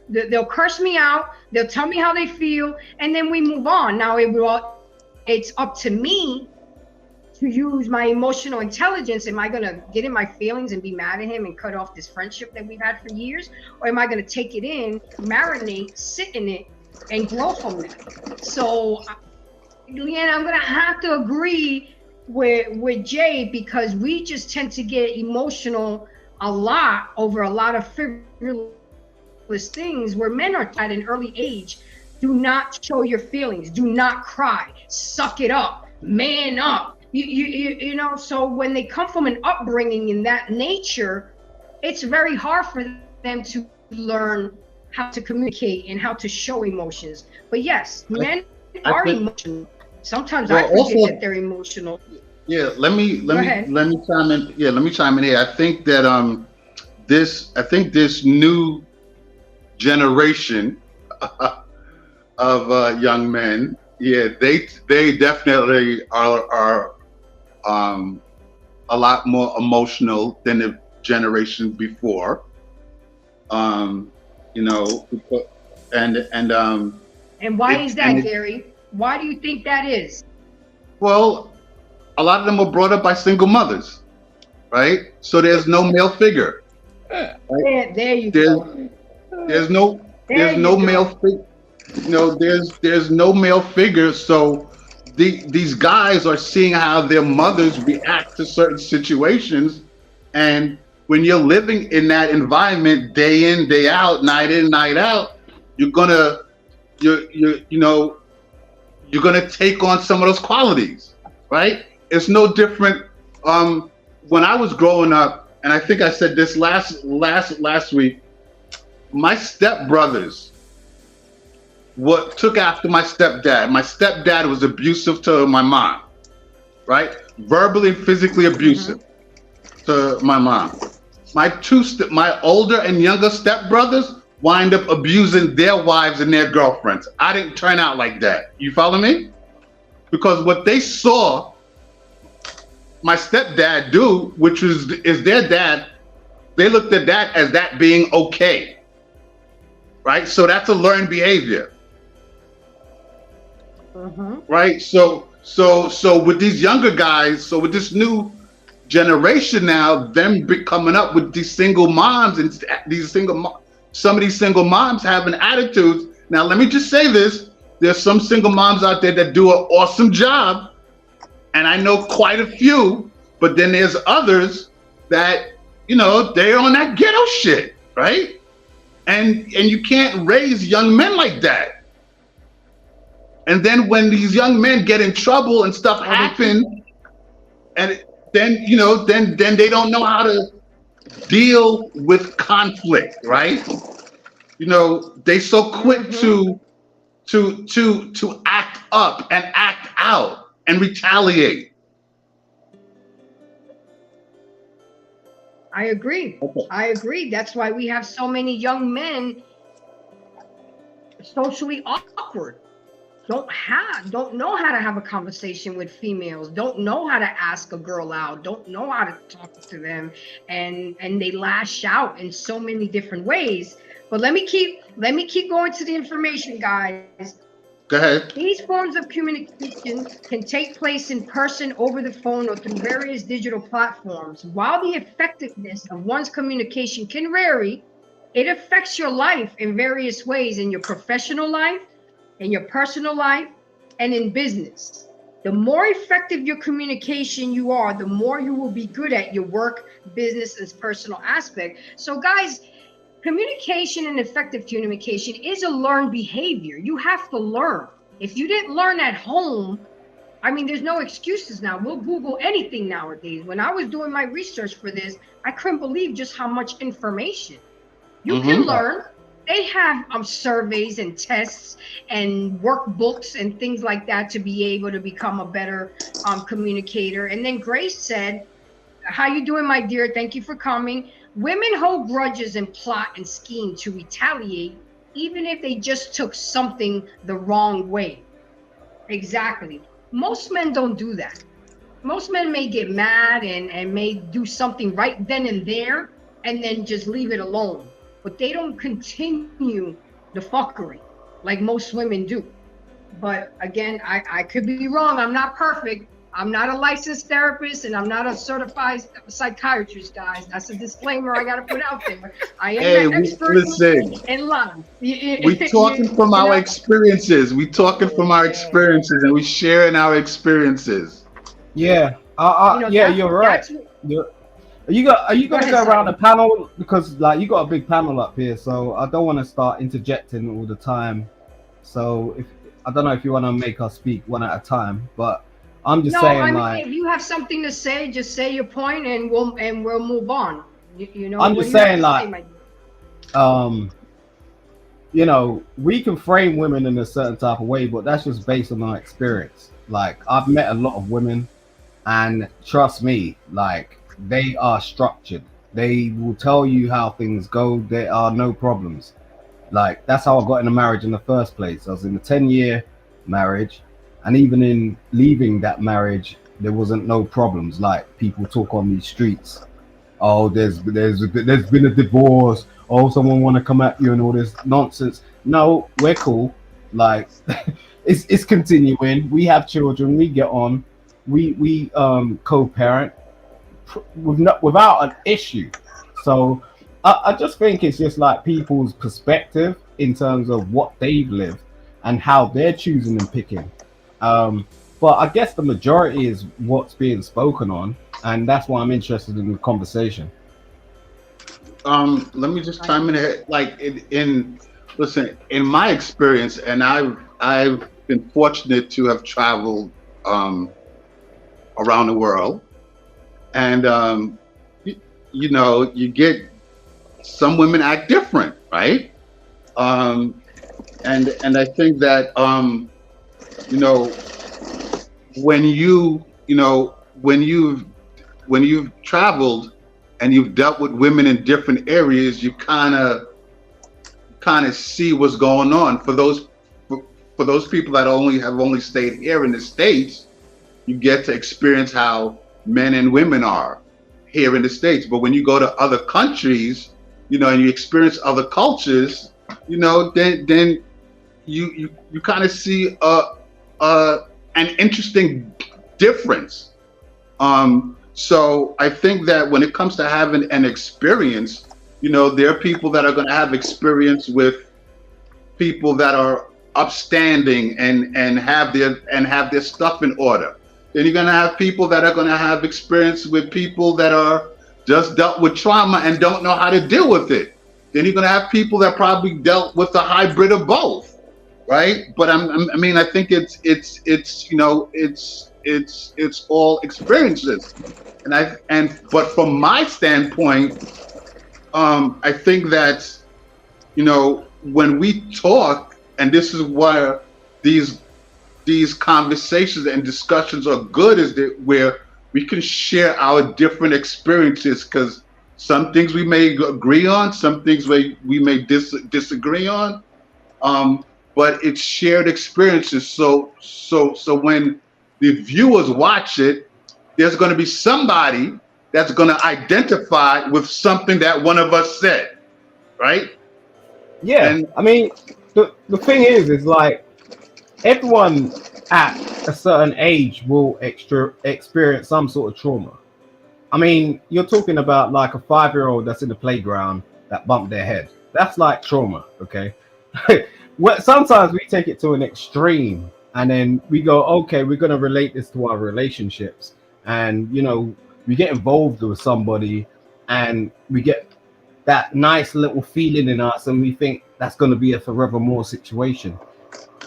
They'll curse me out. They'll tell me how they feel, and then we move on. Now it's up to me to use my emotional intelligence. Am I gonna get in my feelings and be mad at him and cut off this friendship that we've had for years, or am I gonna take it in, marinate, sit in it, and grow from that? So, Leanne, I'm gonna have to agree with Jay, because we just tend to get emotional a lot over a lot of frivolous things, where men are at an early age. Do not show your feelings. Do not cry. Suck it up. Man up. You know, so when they come from an upbringing in that nature, it's very hard for them to learn how to communicate and how to show emotions. But yes, men are emotional. Sometimes I forget that they're emotional. Yeah, let me chime in. Yeah, let me chime in here. I think that this new generation of young men, yeah, they definitely are a lot more emotional than the generation before. You know, and why is that, Gary? Why do you think that is? Well, a lot of them were brought up by single mothers, right? So there's no male figure. Right? There you go. There's no male figure. You know, there's no male figure. So these guys are seeing how their mothers react to certain situations, and when you're living in that environment day in, day out, night in, night out, you're gonna take on some of those qualities, right? It's no different. When I was growing up, and I think I said this last week, my stepbrothers took after my stepdad. My stepdad was abusive to my mom, right? Verbally and physically abusive to my mom. My older and younger stepbrothers wind up abusing their wives and their girlfriends. I didn't turn out like that. You follow me? Because what they saw my stepdad do, which is their dad, they looked at that as that being okay, right? So that's a learned behavior, right? So with these younger guys, so with this new generation now, them coming up with these single moms and some of these single moms having attitudes. Now, let me just say this: there's some single moms out there that do an awesome job, and I know quite a few. But then there's others that, you know, they're on that ghetto shit, right? And you can't raise young men like that. And then when these young men get in trouble and stuff happen, and then they don't know how to deal with conflict, right? You know, they so quick to act up and act out and retaliate. I agree. Okay. I agree. That's why we have so many young men socially awkward. Don't know how to have a conversation with females, don't know how to ask a girl out, don't know how to talk to them, and they lash out in so many different ways. But let me keep going to the information, guys. Go ahead. These forms of communication can take place in person, over the phone, or through various digital platforms. While the effectiveness of one's communication can vary, it affects your life in various ways, in your professional life, in your personal life, and in business. The more effective your communication you are, the more you will be good at your work, business, and personal aspect. So guys, communication and effective communication is a learned behavior. You have to learn. If you didn't learn at home, I mean, there's no excuses now. We'll Google anything nowadays. When I was doing my research for this, I couldn't believe just how much information you can learn. They have surveys and tests and workbooks and things like that to be able to become a better communicator. And then Grace said, how you doing, my dear? Thank you for coming. Women hold grudges and plot and scheme to retaliate, even if they just took something the wrong way. Exactly. Most men don't do that. Most men may get mad and may do something right then and there and then just leave it alone. But they don't continue the fuckery like most women do. But again, I could be wrong. I'm not perfect. I'm not a licensed therapist, and I'm not a certified psychiatrist, guys. That's a disclaimer I got to put out there. I am an expert in love. We're talking from our experiences. We're talking from our experiences, and we're sharing our experiences. Yeah. You're right. Are you gonna go around the panel, because like you got a big panel up here, so I don't want to start interjecting all the time. So I don't know if you want to make us speak one at a time, but I'm just saying, I mean, like, if you have something to say, just say your point, and we'll move on. You know, I'm just saying, like, you know, we can frame women in a certain type of way, but that's just based on our experience. Like, I've met a lot of women, and trust me, like, they are structured. They will tell you how things go. There are no problems. Like, that's how I got in a marriage in the first place. I was in a 10-year marriage. And even in leaving that marriage, there wasn't no problems. Like, people talk on these streets, oh, there's been a divorce, oh, someone want to come at you and all this nonsense. No, we're cool. Like, it's continuing. We have children. We get on. We co-parent without an issue. So I just think it's just like people's perspective in terms of what they've lived and how they're choosing and picking. But I guess the majority is what's being spoken on, and that's why I'm interested in the conversation. Let me just chime in here. Like, listen, in my experience, and I've been fortunate to have traveled around the world, and you know, you get some women act different, right? And I think that you know, when you've traveled and you've dealt with women in different areas, you kind of see what's going on. For those people that have only stayed here in the States, you get to experience how men and women are here in the States. But when you go to other countries, you know, and you experience other cultures, you know, then you kind of see an interesting difference. So I think that when it comes to having an experience, you know, there are people that are going to have experience with people that are upstanding and have their stuff in order. Then you're going to have people that are going to have experience with people that are just dealt with trauma and don't know how to deal with it. Then you're going to have people that probably dealt with a hybrid of both, right? But I mean, I think it's you know, it's all experiences, but from my standpoint, I think that, you know, when we talk, and this is where these conversations and discussions are good, is that where we can share our different experiences, because Some things we may agree on, some things we may disagree on. But it's shared experiences. So when the viewers watch it, there's going to be somebody that's going to identify with something that one of us said, right? Yeah, And I mean, the thing is like everyone at a certain age will experience some sort of trauma. I mean, you're talking about like a 5-year-old that's in the playground that bumped their head. That's like trauma, okay? Sometimes we take it to an extreme and then we go, okay, we're going to relate this to our relationships. And, you know, we get involved with somebody and we get that nice little feeling in us and we think that's going to be a forevermore situation.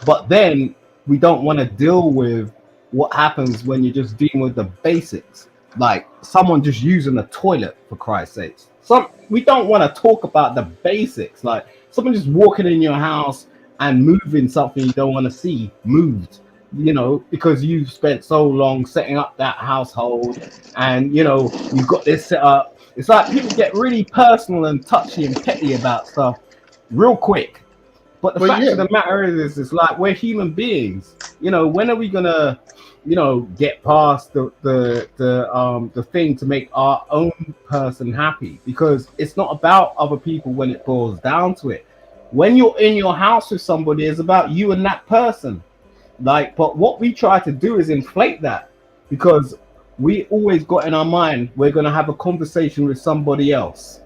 But then we don't want to deal with what happens when you're just dealing with the basics, like someone just using the toilet, for Christ's sakes. We don't want to talk about the basics, like someone just walking in your house and moving something you don't want to see moved, you know, because you've spent so long setting up that household and, you know, you've got this set up. It's like people get really personal and touchy and petty about stuff real quick. But the fact of the matter is, it's like we're human beings. You know, when are we gonna, you know, get past the thing to make our own person happy? Because it's not about other people when it boils down to it. When you're in your house with somebody, it's about you and that person. Like, but what we try to do is inflate that, because we always got in our mind we're gonna have a conversation with somebody else,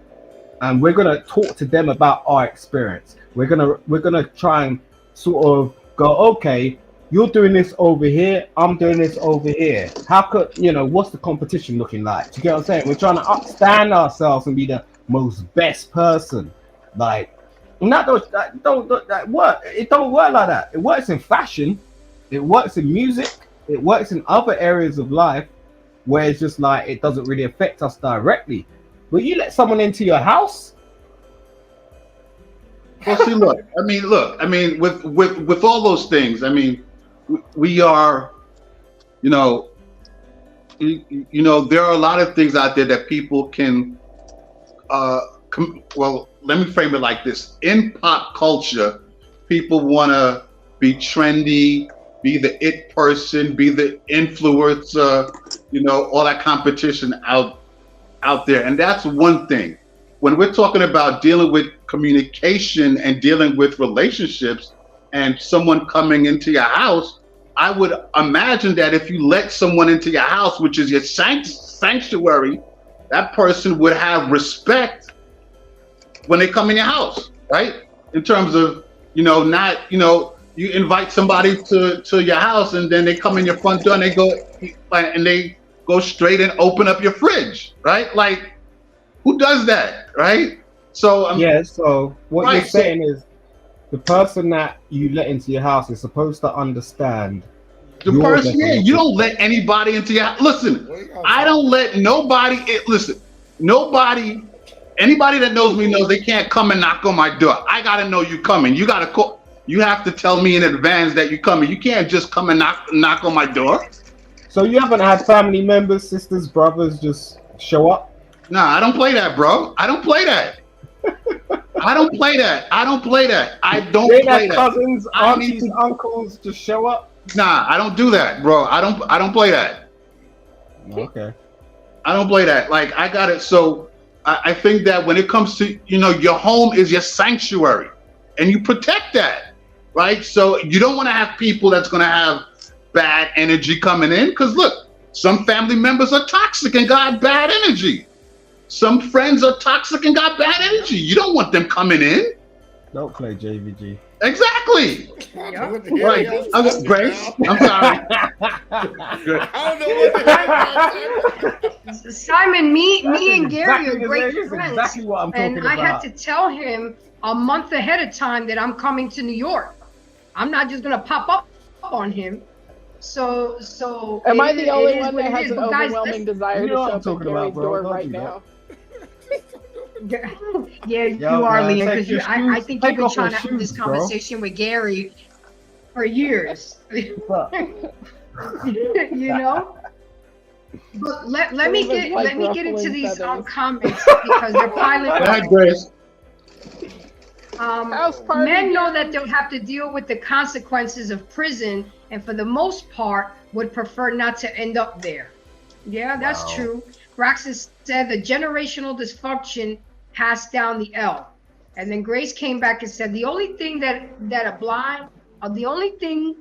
and we're gonna talk to them about our experience. We're gonna try and sort of go, okay, you're doing this over here, I'm doing this over here. How could, you know, what's the competition looking like? Do you get what I'm saying? We're trying to upstand ourselves and be the most best person. Like, and that work. It don't work like that. It works in fashion, it works in music, it works in other areas of life where it's just like it doesn't really affect us directly. But you let someone into your house. Well, see, look. I mean, with all those things, I mean, we are, you know, there are a lot of things out there that people can. Well, let me frame it like this: in pop culture, people want to be trendy, be the it person, be the influencer, you know, all that competition out there, and that's one thing. When we're talking about dealing with communication and dealing with relationships and someone coming into your house, I would imagine that if you let someone into your house, which is your sanctuary, that person would have respect when they come in your house, right? In terms of, you know, not, you know, you invite somebody to your house and then they come in your front door and they go straight and open up your fridge, right? Like, who does that, right? So so what you're saying is the person that you let into your house is supposed to understand the person. Yeah, you don't let anybody into your house. Listen, I don't let nobody. Anybody that knows me knows they can't come and knock on my door. I gotta know you coming. You gotta call. You have to tell me in advance that you're coming. You can't just come and knock on my door. So you haven't had family members, sisters, brothers just show up? Nah, I don't play that, bro. I don't play that. I don't play that. I don't play that. Cousins, aunties, uncles just show up? Nah, I don't do that, bro. I don't play that. Okay. I don't play that. Like, I got it. So I think that when it comes to, you know, your home is your sanctuary and you protect that, right? So you don't want to have people that's going to have bad energy coming in, because look, some family members are toxic and got bad energy. Some friends are toxic and got bad energy. You don't want them coming in. Don't play JVG. Exactly. Yep. Right. Grace, I'm sorry. I don't know what Simon, me and Gary are great That's friends. exactly what I'm talking and I about. had to tell him a month ahead of time that I'm coming to New York. I'm not just gonna pop up on him. So am I the only one that has an But guys, overwhelming desire to show up at Gary's door right now? Yeah, you are, man, Leah, because I think you've been off trying your to have this shoes, bro. conversation with Gary for years. You know? But let me get Like into ruffling these feathers. comments because they're piling Go ahead, on. Grace. House party, Men know Gary. that they'll have to deal with the consequences of prison, and for the most part, would prefer not to end up there. Yeah, that's Wow. true. Braxton said the generational dysfunction passed down the L. And then Grace came back and said the only thing that the only thing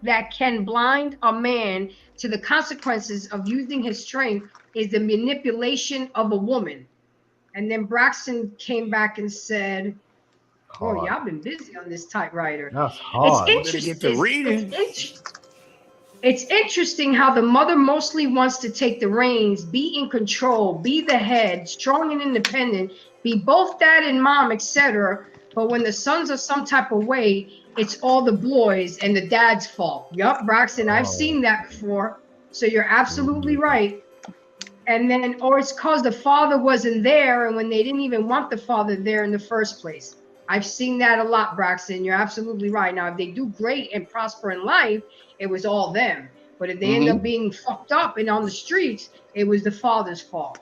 that can blind a man to the consequences of using his strength is the manipulation of a woman. And then Braxton came back and said, "Oh, Hard. y'all been busy on this typewriter." That's It's hard. Better get to reading. It's interesting how the mother mostly wants to take the reins, be in control, be the head, strong and independent, be both dad and mom, etc. But when the sons are some type of way, it's all the boys and the dad's fault. Yup, Braxton, I've seen that before. So you're absolutely right. And then, or it's because the father wasn't there, and when they didn't even want the father there in the first place. I've seen that a lot, Braxton. You're absolutely right. Now, if they do great and prosper in life, it was all them. But if they end up being fucked up and on the streets, it was the father's fault.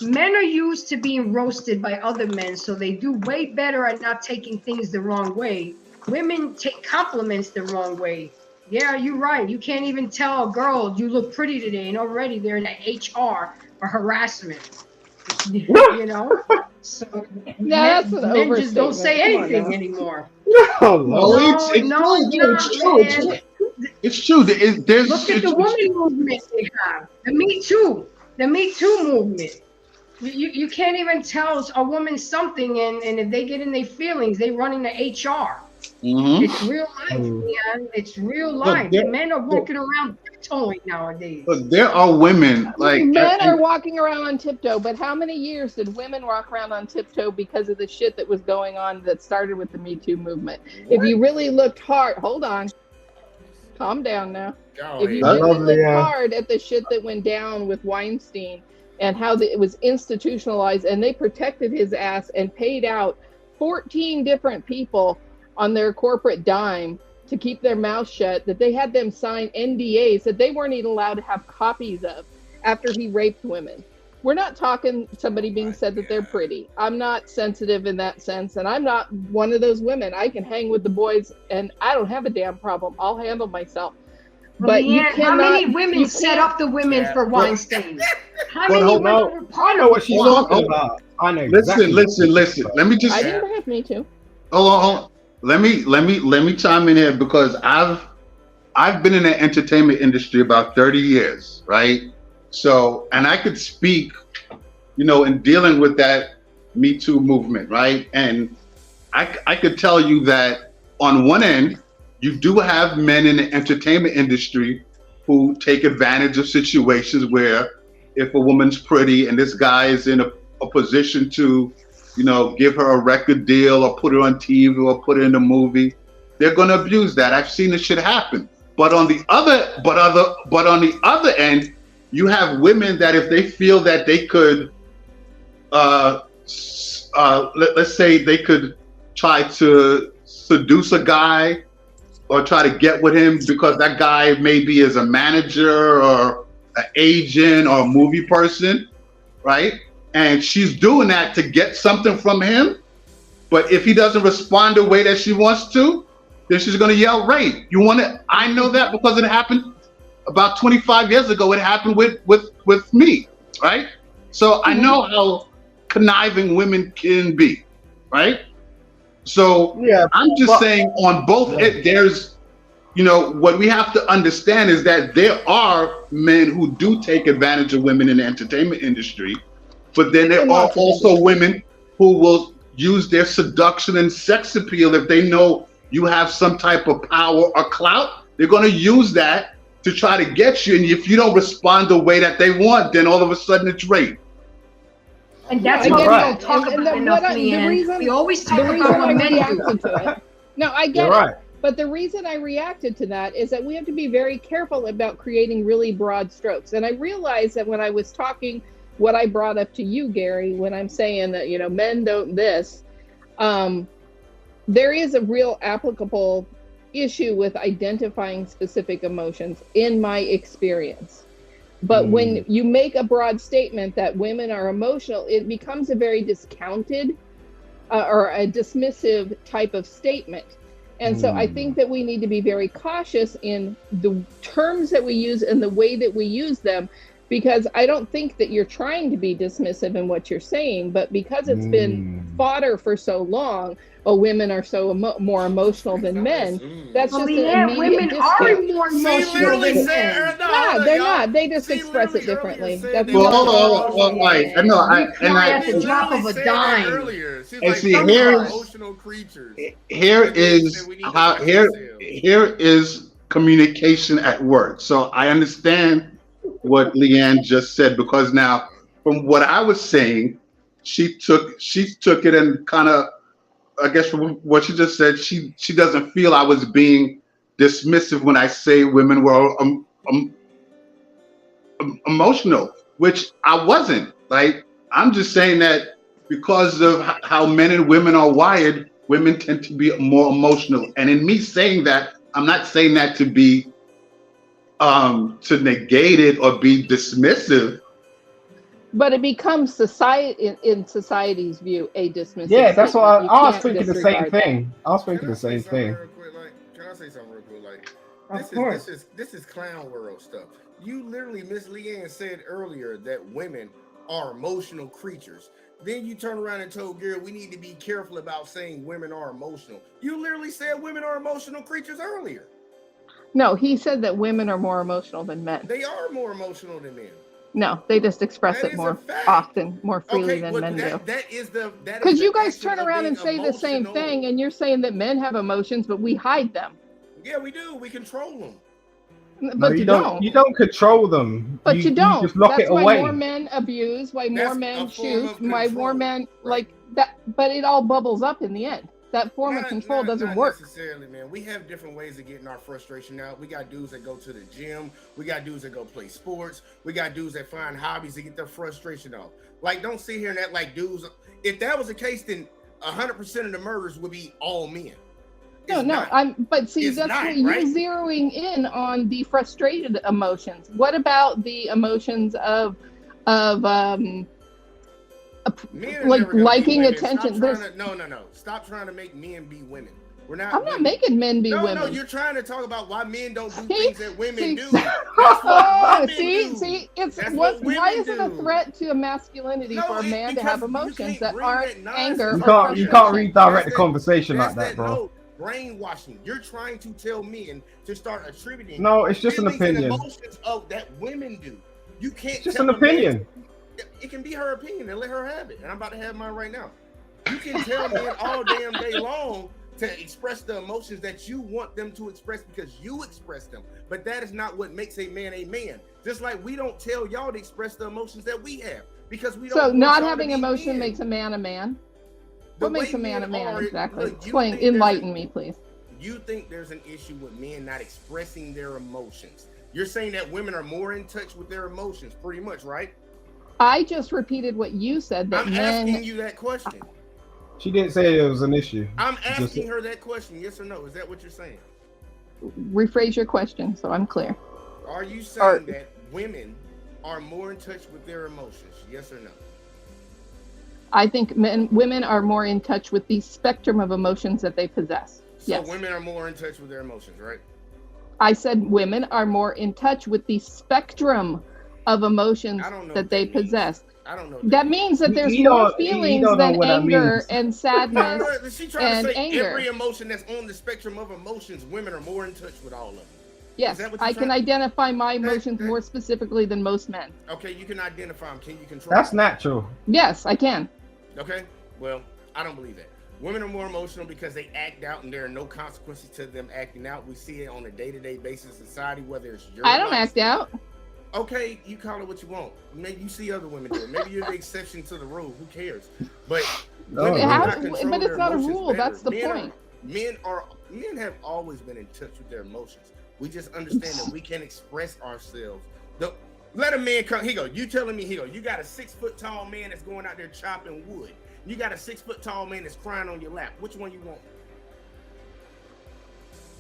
Men are used to being roasted by other men, so they do way better at not taking things the wrong way. Women take compliments the wrong way. Yeah, you're right. You can't even tell a girl you look pretty today, and already they're in the HR for harassment. You know? So Yeah, that's an men just don't overstatement. say Come on anything now. anymore. No, it's true. man. It's true. There's Look at the woman movement they have. The Me Too movement. You can't even tell a woman something, and if they get in their feelings, they run into HR. It's real life, man. It's real life. Men are walking around tiptoeing nowadays. But there are women like Men are walking around on tiptoe, but how many years did women walk around on tiptoe because of the shit that was going on that started with the Me Too movement? If you really looked hard, hold on, calm down now. If you really looked hard at the shit that went down with Weinstein and how it was institutionalized, and they protected his ass and paid out 14 different people on their corporate dime to keep their mouth shut, that they had them sign NDAs that they weren't even allowed to have copies of after he raped women. We're not talking somebody being said that they're pretty. I'm not sensitive in that sense, and I'm not one of those women. I can hang with the boys, and I don't have a damn problem. I'll handle myself. But you cannot, how many women set up the women for Weinstein? How many women were part I know what she's Hold on, talking about. I know. Listen. Let me just. I didn't have Me Too. Hold on. Let me chime in here because I've been in the entertainment industry about 30 years, right? So, and I could speak, in dealing with that Me Too movement, right? And I could tell you that on one end, you do have men in the entertainment industry who take advantage of situations where if a woman's pretty and this guy is in a position to, give her a record deal or put her on TV or put her in a movie, they're going to abuse that. I've seen this shit happen. But on the other end, you have women that if they feel that they could, let's say they could try to seduce a guy or try to get with him because that guy maybe is a manager or an agent or a movie person, right? And she's doing that to get something from him. But if he doesn't respond the way that she wants to, then she's going to yell rape. I know that because it happened about 25 years ago. It happened with me, right? So I know how conniving women can be, right? So I'm just saying on both, there's, what we have to understand is that there are men who do take advantage of women in the entertainment industry, but then there are also women who will use their seduction and sex appeal. If they know you have some type of power or clout, they're going to use that to try to get you. And if you don't respond the way that they want, then all of a sudden it's rape. And that's what we don't talk about enough, Leanne. We always talk about what men do. No, I get it. But the reason I reacted to that is that we have to be very careful about creating really broad strokes. And I realized that when I was talking, what I brought up to you, Gary, when I'm saying that, men don't this, there is a real applicable issue with identifying specific emotions in my experience. But when you make a broad statement that women are emotional, it becomes a very discounted or a dismissive type of statement. And so I think that we need to be very cautious in the terms that we use and the way that we use them, because I don't think that you're trying to be dismissive in what you're saying, but because it's been fodder for so long, women are so more emotional than men, that's just an immediate women discount. are more emotional than men. No, they're not. They just express it differently. That's well, right. I know. At the drop of a dime. And see, here is communication at work. So I understand what Leanne just said, because now from what I was saying, she took it and kind of, I guess from what she just said, she doesn't feel I was being dismissive when I say women were emotional, which I wasn't. Like, I'm just saying that because of how men and women are wired, women tend to be more emotional. And in me saying that, I'm not saying that to be to negate it or be dismissive. But it becomes in society's view a dismissive. Yeah, that's what I was thinking the same thing. I was thinking the same thing. Can I say something real quick? Like, Of course. this is clown world stuff. You literally, Miss Leanne said earlier that women are emotional creatures. Then you turn around and told Gary we need to be careful about saying women are emotional. You literally said women are emotional creatures earlier. No, he said that women are more emotional than men. They are more emotional than men. No, they just express it more often, more freely than men do. Because you guys turn around and say the same thing, and you're saying that men have emotions, but we hide them. Yeah, we do. We control them. But you don't. You don't control them. But you don't. You just lock That's it away. why more men abuse, why more men shoot, why more men like that. But it all bubbles up in the end. That form of control doesn't work. Necessarily, man. We have different ways of getting our frustration out. We got dudes that go to the gym. We got dudes that go play sports. We got dudes that find hobbies to get their frustration off. Like, don't sit here and act like dudes. If that was the case, then 100% of the murders would be all men. But see, that's what you're zeroing in on the frustrated emotions. What about the emotions of like liking attention? No. Stop trying to make men be women. We're not. I'm not making men be women. No, you're trying to talk about why men don't do things that women do. Why is it a threat to masculinity for a man to have emotions that aren't anger? You can't redirect the conversation like that, bro. Brainwashing. You're trying to tell men to start attributing. No, it's just an opinion. Emotions that women do. You can't. It's just an opinion. It can be her opinion, and let her have it. And I'm about to have mine right now. You can tell men all damn day long to express the emotions that you want them to express because you express them. But that is not what makes a man a man. Just like we don't tell y'all to express the emotions that we have because we don't. So not having emotion makes a man a man. What makes a man a man exactly? Explain, enlighten me, please. You think there's an issue with men not expressing their emotions? You're saying that women are more in touch with their emotions, pretty much, right? I just repeated what you said. That I'm asking you that question. She didn't say it was an issue. I'm asking her that question, yes or no? Is that what you're saying? Rephrase your question so I'm clear. Are you saying that women are more in touch with their emotions, yes or no? I think women are more in touch with the spectrum of emotions that they possess. So yes. Women are more in touch with their emotions, right? I said women are more in touch with the spectrum of emotions that they possess. I don't know. That means that there's more feelings than anger and sadness and anger. Every emotion that's on the spectrum of emotions, women are more in touch with all of them. Yes, I can identify my emotions more specifically than most men. Okay, you can identify them. Can you control That's them? natural. Yes, I can. Okay, well, I don't believe that. Women are more emotional because they act out and there are no consequences to them acting out. We see it on a day-to-day basis in society, whether it's your I don't act out. Okay, you call it what you want. Maybe you see other women do it. Maybe you're the exception to the rule. Who cares? But but it's not a rule. That's the point. Men have always been in touch with their emotions. We just understand that we can express ourselves. Let a man come. He go. You telling me? He go. You got a 6 foot tall man that's going out there chopping wood. You got a 6 foot tall man that's crying on your lap. Which one you want?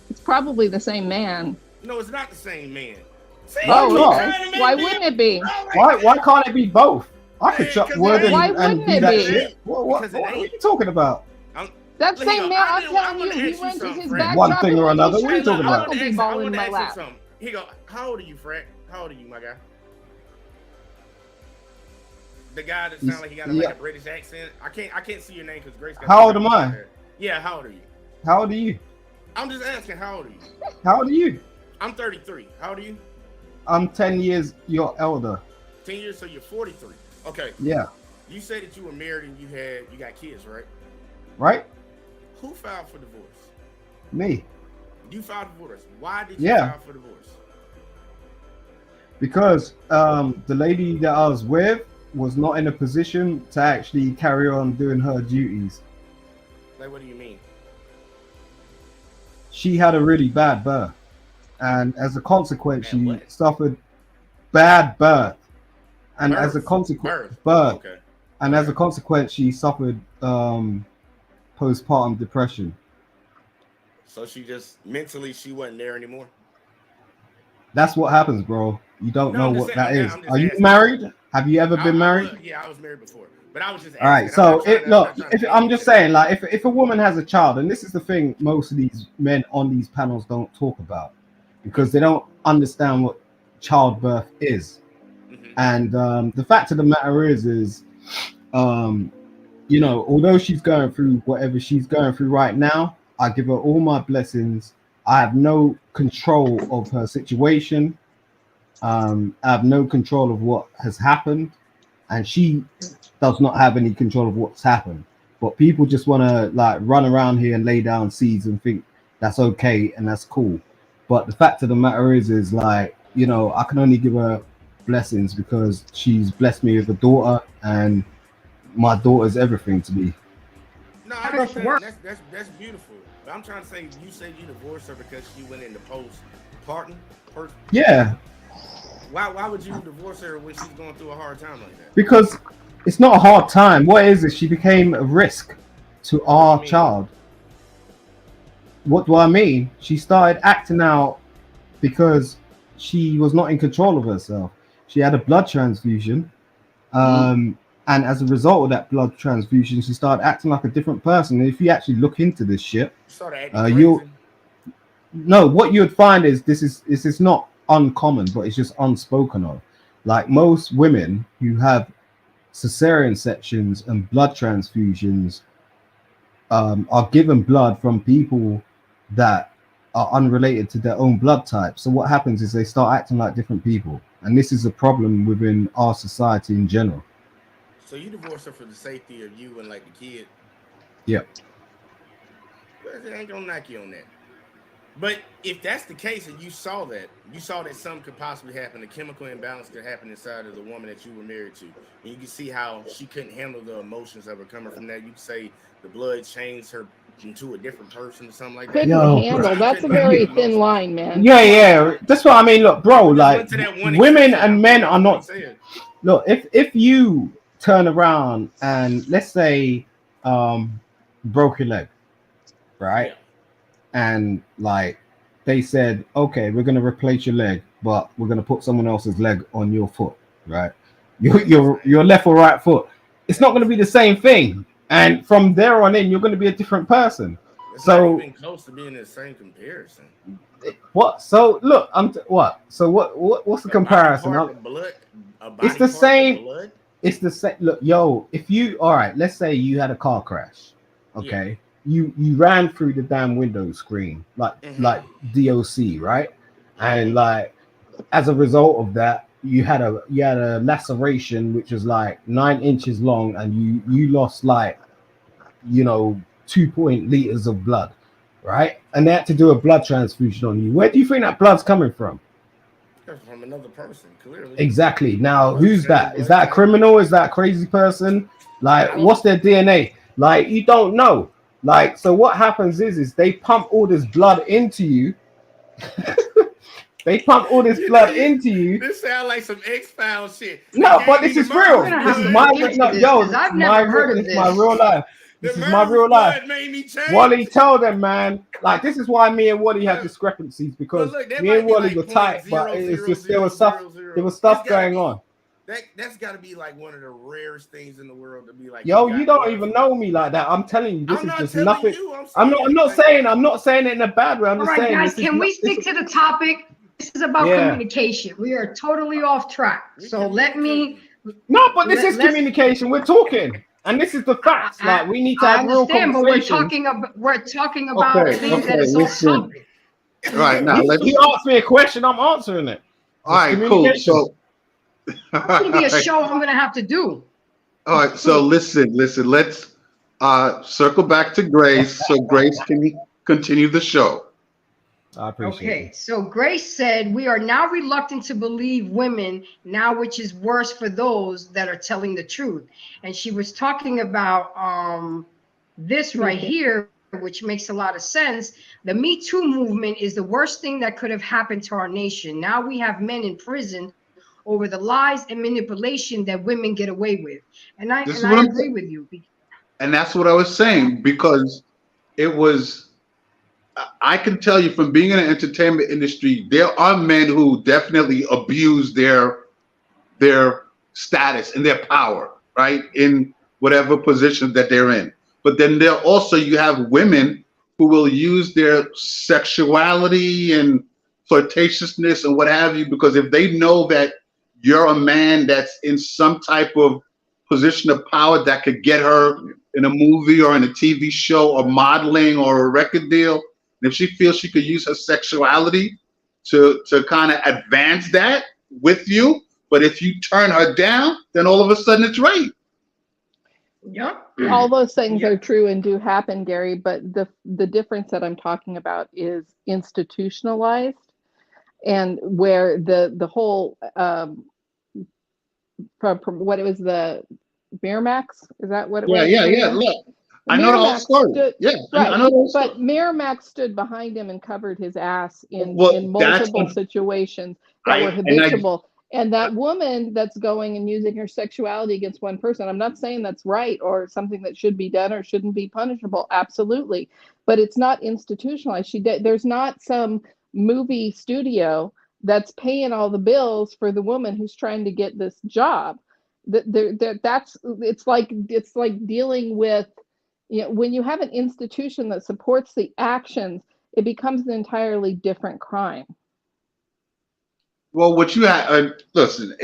It's probably the same man. No, it's not the same man. See, Why you not? trying to make Why me- wouldn't it be? Why can't it be both? I could Man, chop 'cause wood it Why and wouldn't do it that be? shit. What Because it are ain't. you talking about? That Look, same man, I'm I'm telling gonna you, he ask you wrenches something, his Fred. back One chopping thing or when another. he's What are you trying to talking about? Uncle be balling in my lap. Something. He go, how old are you, Fred? How old are you, my guy? The guy that sounds like he got like a British accent. I can't see your name because Grace got. How old am I? Yeah, how old are you? How old are you? I'm just asking, how old are you? How old are you? I'm 33. How old are you? I'm 10 years your elder. 10 years, so you're 43. Okay. Yeah. You said that you were married and you got kids, right? Right? Who filed for divorce? Me. You filed for divorce. Why did you Yeah. file for divorce? Because the lady that I was with was not in a position to actually carry on doing her duties. Like, what do you mean? She had a really bad birth, and as a consequence, Man, she what? suffered bad birth, and as a Birth. consequence, Birth. Okay. and as a consequence, she suffered postpartum depression. So she just mentally she wasn't there anymore. That's what happens, bro. You don't No, know I'm just what saying- that I'm is. just Are you asking. married? Have you ever been married? Yeah, I was married before, but I was just asking. All right, I'm so not trying it, to- look, I'm not trying to if make I'm it just today. saying, like, if a woman has a child, and this is the thing most of these men on these panels don't talk about, because they don't understand what childbirth is. Mhm. And the fact of the matter is, you know, although she's going through whatever she's going through right now, I give her all my blessings. I have no control of her situation. I have no control of what has happened, and she does not have any control of what's happened. But people just want to like run around here and lay down seeds and think that's okay and that's cool. But the fact of the matter is like, you know, I can only give her blessings because she's blessed me with a daughter, and my daughter's everything to me. No, I understand. That's beautiful. But I'm trying to say, you said you divorced her because she went into postpartum. Yeah, Why would you divorce her when she's going through a hard time like that? because it's not a hard time. What is it? She became a risk to our child. What do I mean? She started acting out because she was not in control of herself. She had a blood transfusion. And as a result of that blood transfusion, she started acting like a different person. And if you actually look into this shit, what you'd find is this is not uncommon, but it's just unspoken of. Like most women who have cesarean sections and blood transfusions are given blood from people that are unrelated to their own blood type. So what happens is they start acting like different people, and this is a problem within our society in general. So you divorced her for the safety of you and like the kid. Yeah. But it ain't gonna knock you on that. But if that's the case, and you saw that something could possibly happen, a chemical imbalance could happen inside of the woman that you were married to, and you can see how she couldn't handle the emotions that were coming from that. You could say the blood changed her into a different person or something like that. Couldn't handle. That's a very thin line, man. Yeah. That's what I mean. Look, bro, like women and men are not. Look, if you turn around and let's say broke your leg, right? Yeah. And like they said, okay, we're gonna replace your leg, but we're gonna put someone else's leg on your foot, right? Your left or right foot. It's not gonna be the same thing. And from there on in, you're gonna be a different person. It's so not even close to being the same comparison. What? So look, what? So what's the comparison? It's the same. It's the same. Look, yo, if you all right, let's say you had a car crash, okay? Yeah. You ran through the damn window screen like DOC, right? And like as a result of that, you had a laceration which was like 9 inches long, and you lost like 2 liters of blood, right? And they had to do a blood transfusion on you. Where do you think that blood's coming from? From another person, clearly. Exactly. Now, who's that? Is that a criminal? Is that a crazy person? Like, what's their DNA? Like, you don't know. Like, so what happens is they pump all this blood into you. They pump all this blood into you. This sounds like some X-Files shit. No, but this is real. This is my real life. This The is my murderer's real life. blood made me change. Wally told them, man. Like, this is why me and Wally have discrepancies, because But look, that me might and be Wally like were tight, but it's just there was stuff. 0.00000. There was stuff It's gotta going be- on. That's got to be like one of the rarest things in the world to be like. Yo, got you don't blood. even know me like that. I'm telling you, this I'm is not just telling nothing. you. I'm not saying it in a bad way. I'm All just right, saying. guys, this is can we not- stick this to the topic? This is about Yeah. communication. We are totally off track. We So can- let me. No, but this is let's- communication. We're talking, and this is the facts. Like, we need to I have real understand, but we're conversations. talking about Okay, things that okay, is off listen. topic. Right now, let's. He asked me a question. I'm answering it. All right, cool. So, That's gonna be a show I'm gonna have to do. all right. So listen. Let's circle back to Grace, so Grace can continue the show. I appreciate Okay, so Grace said, we are now reluctant to believe women now, which is worse for those that are telling the truth. And she was talking about this right here, which makes a lot of sense. The Me Too movement is the worst thing that could have happened to our nation. Now we have men in prison over the lies and manipulation that women get away with. And I agree with you. And that's what I was saying, because it was. I can tell you from being in the entertainment industry, there are men who definitely abuse their status and their power, right, in whatever position that they're in. But then there also you have women who will use their sexuality and flirtatiousness and what have you, because if they know that you're a man that's in some type of position of power that could get her in a movie or in a TV show or modeling or a record deal, and if she feels she could use her sexuality to kind of advance that with you, but if you turn her down, then all of a sudden it's rape. Yeah. All those things are true and do happen, Gary, but the difference that I'm talking about is institutionalized, and where the whole what it was, the Miramax, is that what it was? Yeah. Look, I know the whole story. Right. I know the whole story. But Miramax stood behind him and covered his ass in multiple situations that were habitual. And that woman that's going and using her sexuality against one person, I'm not saying that's right or something that should be done or shouldn't be punishable. Absolutely. But it's not institutionalized. There's not some movie studio that's paying all the bills for the woman who's trying to get this job. It's like dealing with, when you have an institution that supports the actions, it becomes an entirely different crime. Well, what you have, listen,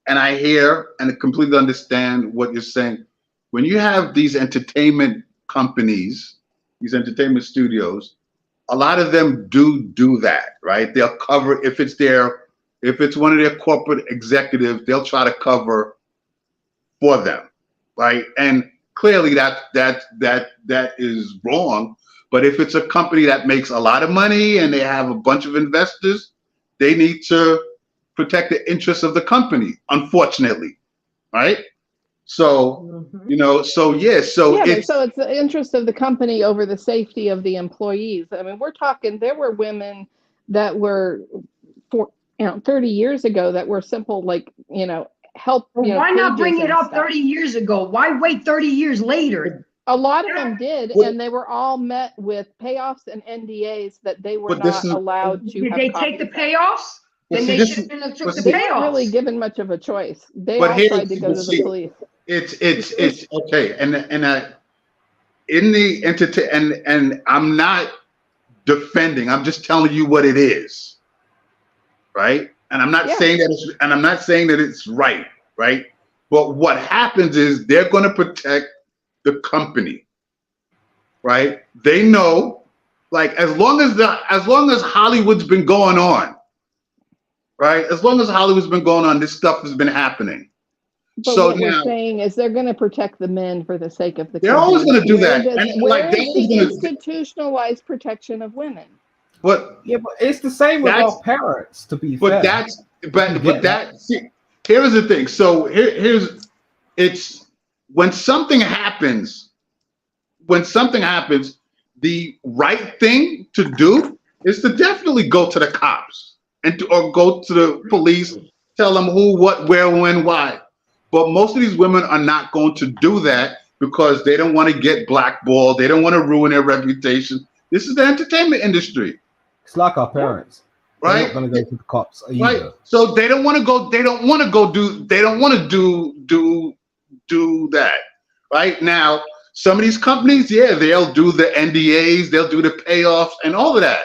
and I hear and completely understand what you're saying. When you have these entertainment companies, these entertainment studios, a lot of them do that, right? They'll cover, if it's one of their corporate executives, they'll try to cover for them, right? And clearly that is wrong. But if it's a company that makes a lot of money and they have a bunch of investors, they need to protect the interests of the company, unfortunately, right? So, so it's the interest of the company over the safety of the employees. I mean, we're talking, there were women that were 30 years ago that were simple, help. Why not bring it up 30 years ago? Why wait 30 years later? A lot of them did, and they were all met with payoffs and NDAs that they were not allowed to. Did they take the payoffs? Then they shouldn't have took the payoffs. They weren't really given much of a choice. They all tried to go to the police. It's okay, and in the entertainment, and I'm not defending. I'm just telling you what it is, right? And I'm not saying that it's right, right? But what happens is they're going to protect the company, right? They know, as long as Hollywood's been going on, right? As long as Hollywood's been going on, this stuff has been happening. But so what now, we're saying is they're going to protect the men for the sake of the they're company. always going to do that. Where is the institutionalized protection of women? But it's the same with our parents, to be fair. Here's the thing. So it's when something happens, the right thing to do is to definitely go to the cops or go to the police, tell them who, what, where, when, why. But most of these women are not going to do that because they don't want to get blackballed. They don't want to ruin their reputation. This is the entertainment industry. It's like our parents. Right? They're not going to go to the cops either. Right. So they don't want to go. They don't want to go do. They don't want to do that. Right now, some of these companies, yeah, they'll do the NDAs, they'll do the payoffs, and all of that.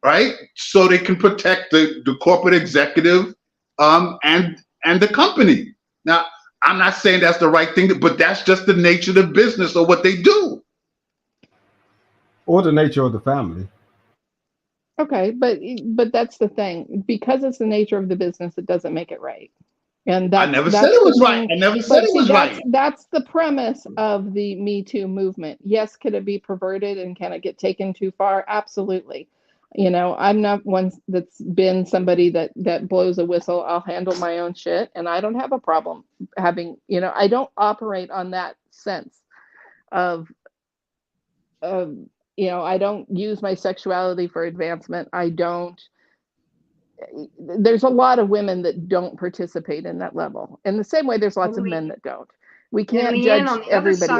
Right. So they can protect the corporate executive, and the company. Now, I'm not saying that's the right thing, but that's just the nature of the business or what they do. Or the nature of the family. Okay, but that's the thing. Because it's the nature of the business, it doesn't make it right. And I never said it was right. I never said it was right. That's the premise of the Me Too movement. Yes, could it be perverted and can it get taken too far? Absolutely. You know, I'm not one that's been somebody that blows a whistle. I'll handle my own shit, and I don't have a problem having, you know, I don't operate on that sense of you know, I don't use my sexuality for advancement. There's a lot of women that don't participate in that level. In the same way, there's lots of men that don't. We can't judge everybody.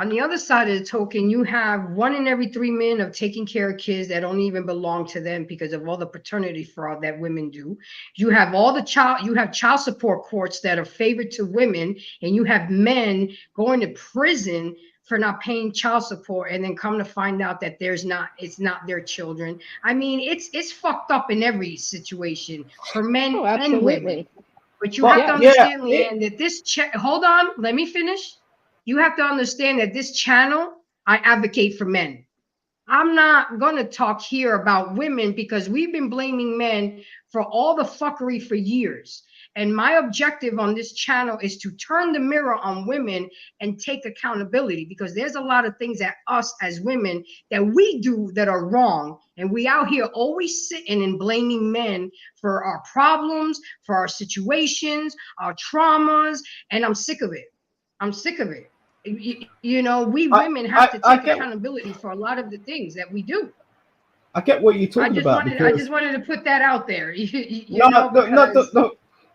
On the other side of the token, you have 1 in every 3 men of taking care of kids that don't even belong to them because of all the paternity fraud that women do. You have child support courts that are favored to women, and you have men going to prison for not paying child support, and then come to find out that it's not their children. I mean, it's fucked up in every situation for men and women. But you have to understand, Leanne, that hold on, let me finish. You have to understand that this channel, I advocate for men. I'm not going to talk here about women because we've been blaming men for all the fuckery for years. And my objective on this channel is to turn the mirror on women and take accountability, because there's a lot of things that us as women that we do that are wrong. And we out here always sitting and blaming men for our problems, for our situations, our traumas. And I'm sick of it. I'm sick of it. You know, we women have to take accountability for a lot of the things that we do. I get what you're talking about. I just wanted to put that out there.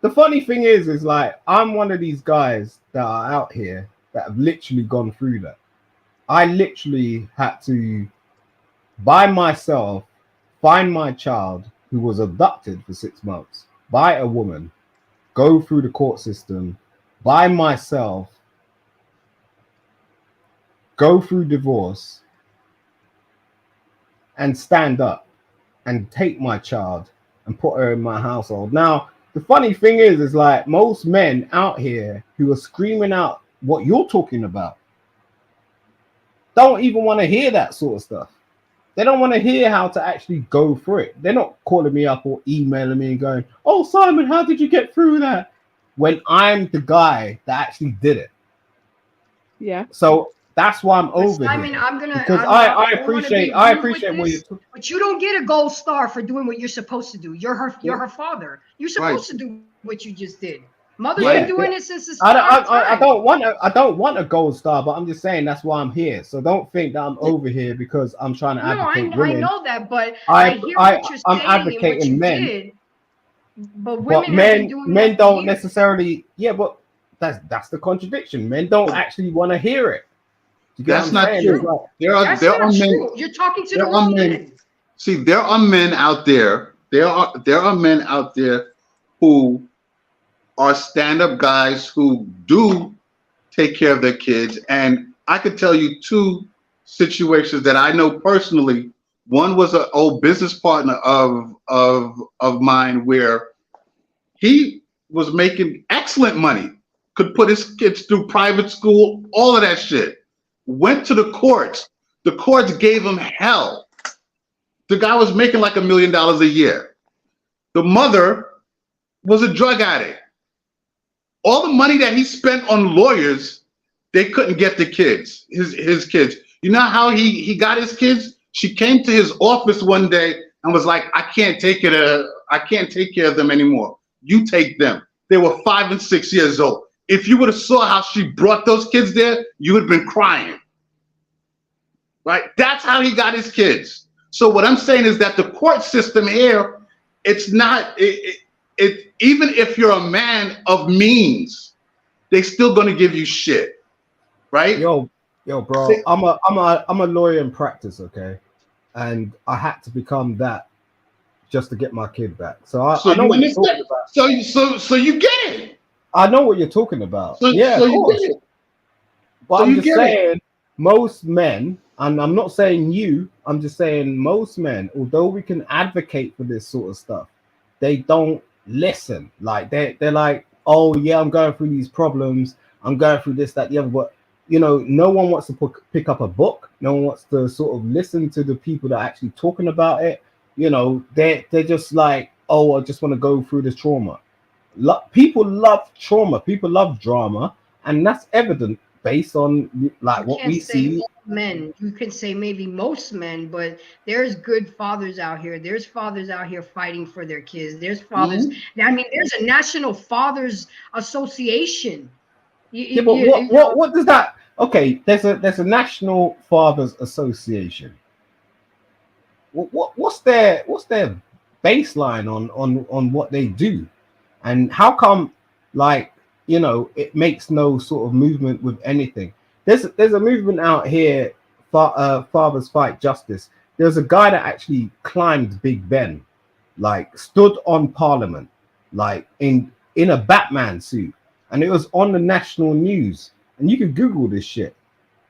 The funny thing is like, I'm one of these guys that are out here that have literally gone through that. I literally had to, by myself, find my child who was abducted for 6 months by a woman, go through the court system by myself, go through divorce, and stand up and take my child and put her in my household. Now, the funny thing is like, most men out here who are screaming out what you're talking about don't even want to hear that sort of stuff. They don't want to hear how to actually go through it. They're not calling me up or emailing me and going, "Oh, Simon, how did you get through that?" When I'm the guy that actually did it. Yeah. So that's why I'm over Simon, here. I appreciate what you're talking. But you don't get a gold star for doing what you're supposed to do. You're her father. You're supposed to do what you just did. Mother's been doing it since the start. I don't want a gold star, but I'm just saying that's why I'm here. So don't think that I'm over here because I'm trying to advocate women. I know that, but I hear what you're saying. I'm advocating men. Did, but women men don't necessarily. Yeah, but that's the contradiction. Men don't actually want to hear it. That's not true. There are men. You're talking to the wrong men. See, there are men out there. There are men out there who are stand-up guys who do take care of their kids. And I could tell you 2 situations that I know personally. One was an old business partner of mine where he was making excellent money, could put his kids through private school, all of that shit. Went to the courts. The courts gave him hell. The guy was making like $1 million a year. The mother was a drug addict. All the money that he spent on lawyers, they couldn't get the kids, his kids. You know how he got his kids? She came to his office one day and was like, I can't take care of them anymore. You take them. They were 5 and 6 years old. If you would have saw how she brought those kids there, you would have been crying. Right? That's how he got his kids. So what I'm saying is that the court system here, it's not, even if you're a man of means, they still gonna give you shit, right? Yo, bro, I'm a lawyer in practice, okay, and I had to become that just to get my kid back. So I know what you're talking about. So you get it. I know what you're talking about. So Yeah, so of you course. get it. But So I'm you just get saying, most men, and I'm not saying you, I'm just saying most men, although we can advocate for this sort of stuff, they don't listen. Like they're like, oh yeah, I'm going through these problems, I'm going through this, that, the other. But no one wants to pick up a book. No one wants to sort of listen to the people that are actually talking about it. They're just like, oh, I just want to go through this trauma. People love trauma. People love drama, and that's evident based on like You what can't we say see. all men. You can say maybe most men, but there's good fathers out here. There's fathers out here fighting for their kids. There's fathers. I mean, there's a National Fathers Association. Yeah, but You know, what does that? Okay, there's a National Fathers Association. What's their baseline on what they do, and how come like it makes no sort of movement with anything? There's a movement out here, Fathers Fight Justice. There's a guy that actually climbed Big Ben, like stood on Parliament, like in a Batman suit, and it was on the national news, and you can Google this shit.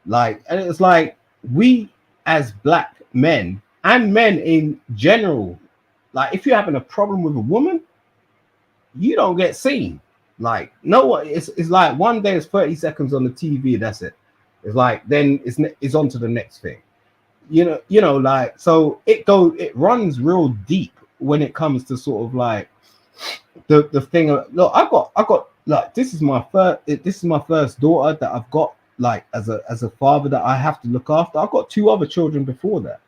Like, and it's like we as black men and men in general, like if you're having a problem with a woman, you don't get seen. Like, no one, it's like one day it's 30 seconds on the TV, that's it. It's like then it's on to the next thing. Like, so it runs real deep when it comes to sort of like the thing of, look, I got like this is my first daughter that I've got, like as a father that I have to look after. I've got 2 other children before that,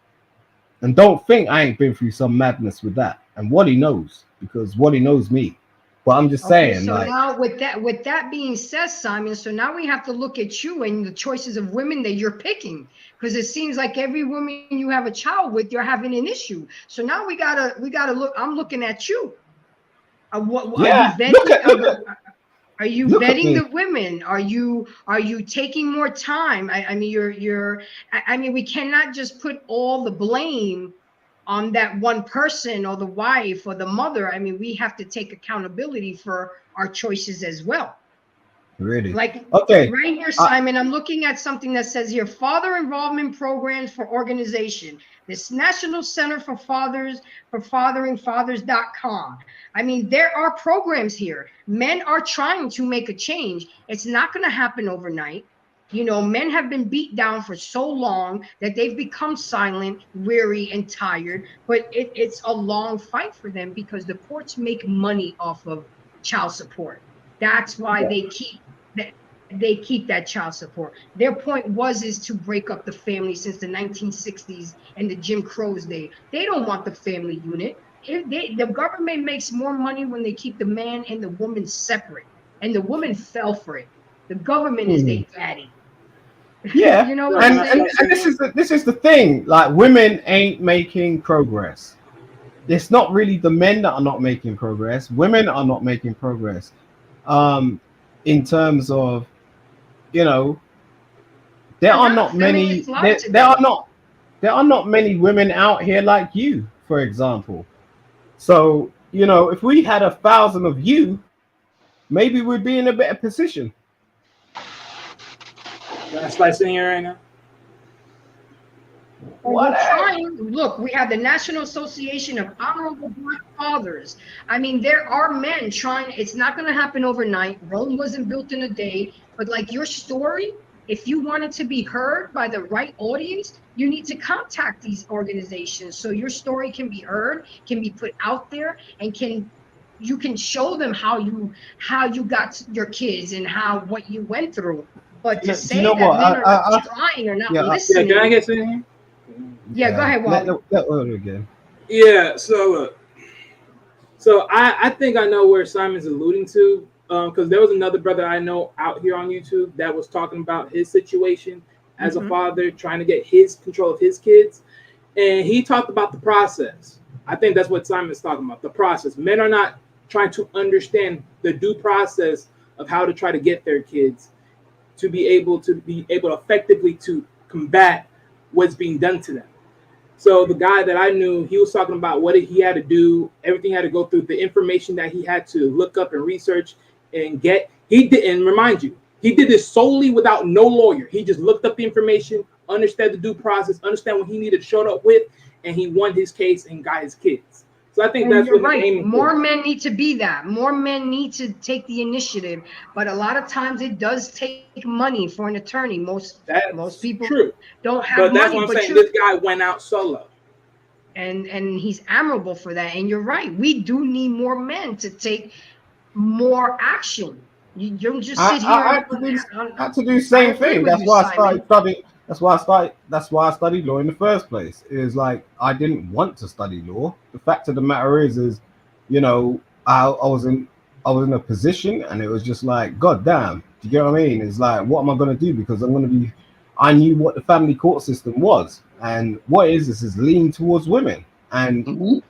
and don't think I ain't been through some madness with that. And Wally knows, because Wally knows me. But I'm just saying, so like, now with that being said, Simon, so now we have to look at you and the choices of women that you're picking, because it seems like every woman you have a child with, you're having an issue. So now we gotta look. I'm looking at you. What are you vetting? Are you vetting the women? Are you taking more time? I mean, we cannot just put all the blame on that one person or the wife or the mother. I mean, we have to take accountability for our choices as well. really? Like, Okay. right here, Simon, I'm looking at something that says here, father involvement programs for organization. This National Center for Fathers, for Fathering, fathers.com. I mean, there are programs here. Men are trying to make a change. It's not going to happen overnight. Men have been beat down for so long that they've become silent, weary, and tired. But it's a long fight for them, because the courts make money off of child support. That's why they keep that child support. Their point is to break up the family since the 1960s and the Jim Crow's day. They don't want the family unit. The government makes more money when they keep the man and the woman separate, and the woman fell for it. The government is their daddy. Yeah, You know what I'm saying? and this is the thing. Like, women ain't making progress. It's not really the men that are not making progress. Women are not making progress. In terms of, there are not many. There are not many women out here like you, for example. So if we had 1,000 of you, maybe we'd be in a better position. Can I slice in here right now? We're trying. Look, we have the National Association of Honorable Black Fathers. I mean, there are men trying. It's not going to happen overnight. Rome wasn't built in a day. But like your story, if you want it to be heard by the right audience, you need to contact these organizations so your story can be heard, can be put out there, and you can show them how you got your kids and what you went through. But to say that men are not trying or not listening. Can I get in here? Yeah, go ahead, Wally. Again. Yeah, so I think I know where Simon's alluding to, because there was another brother I know out here on YouTube that was talking about his situation as a father, trying to get his control of his kids, and he talked about the process. I think that's what Simon's talking about, the process. Men are not trying to understand the due process of how to try to get their kids to be able to effectively to combat what's being done to them. So the guy that I knew, he was talking about what he had to do, everything had to go through, the information that he had to look up and research and get. He did, and remind you, he did this solely without no lawyer. He just looked up the information, understood the due process, understand what he needed to show up with, and he won his case and got his kids. So I think And that's you're what right. he's aiming More for. men need to be that. More men need to take the initiative. But a lot of times it does take money for an attorney. Most people true. don't have But that's money. what I'm saying. This guy went out solo. And he's admirable for that. And you're right. We do need more men to take more action. You don't just sit here. I had to do the same thing. That's why I started studying. That's why I studied law in the first place. Is like I didn't want to study law. The fact of the matter is, you know, I was in a position, and it was just like, God damn. Do you get what I mean? It's like, what am I going to do? Because I knew what the family court system was, and what this is lean towards women. And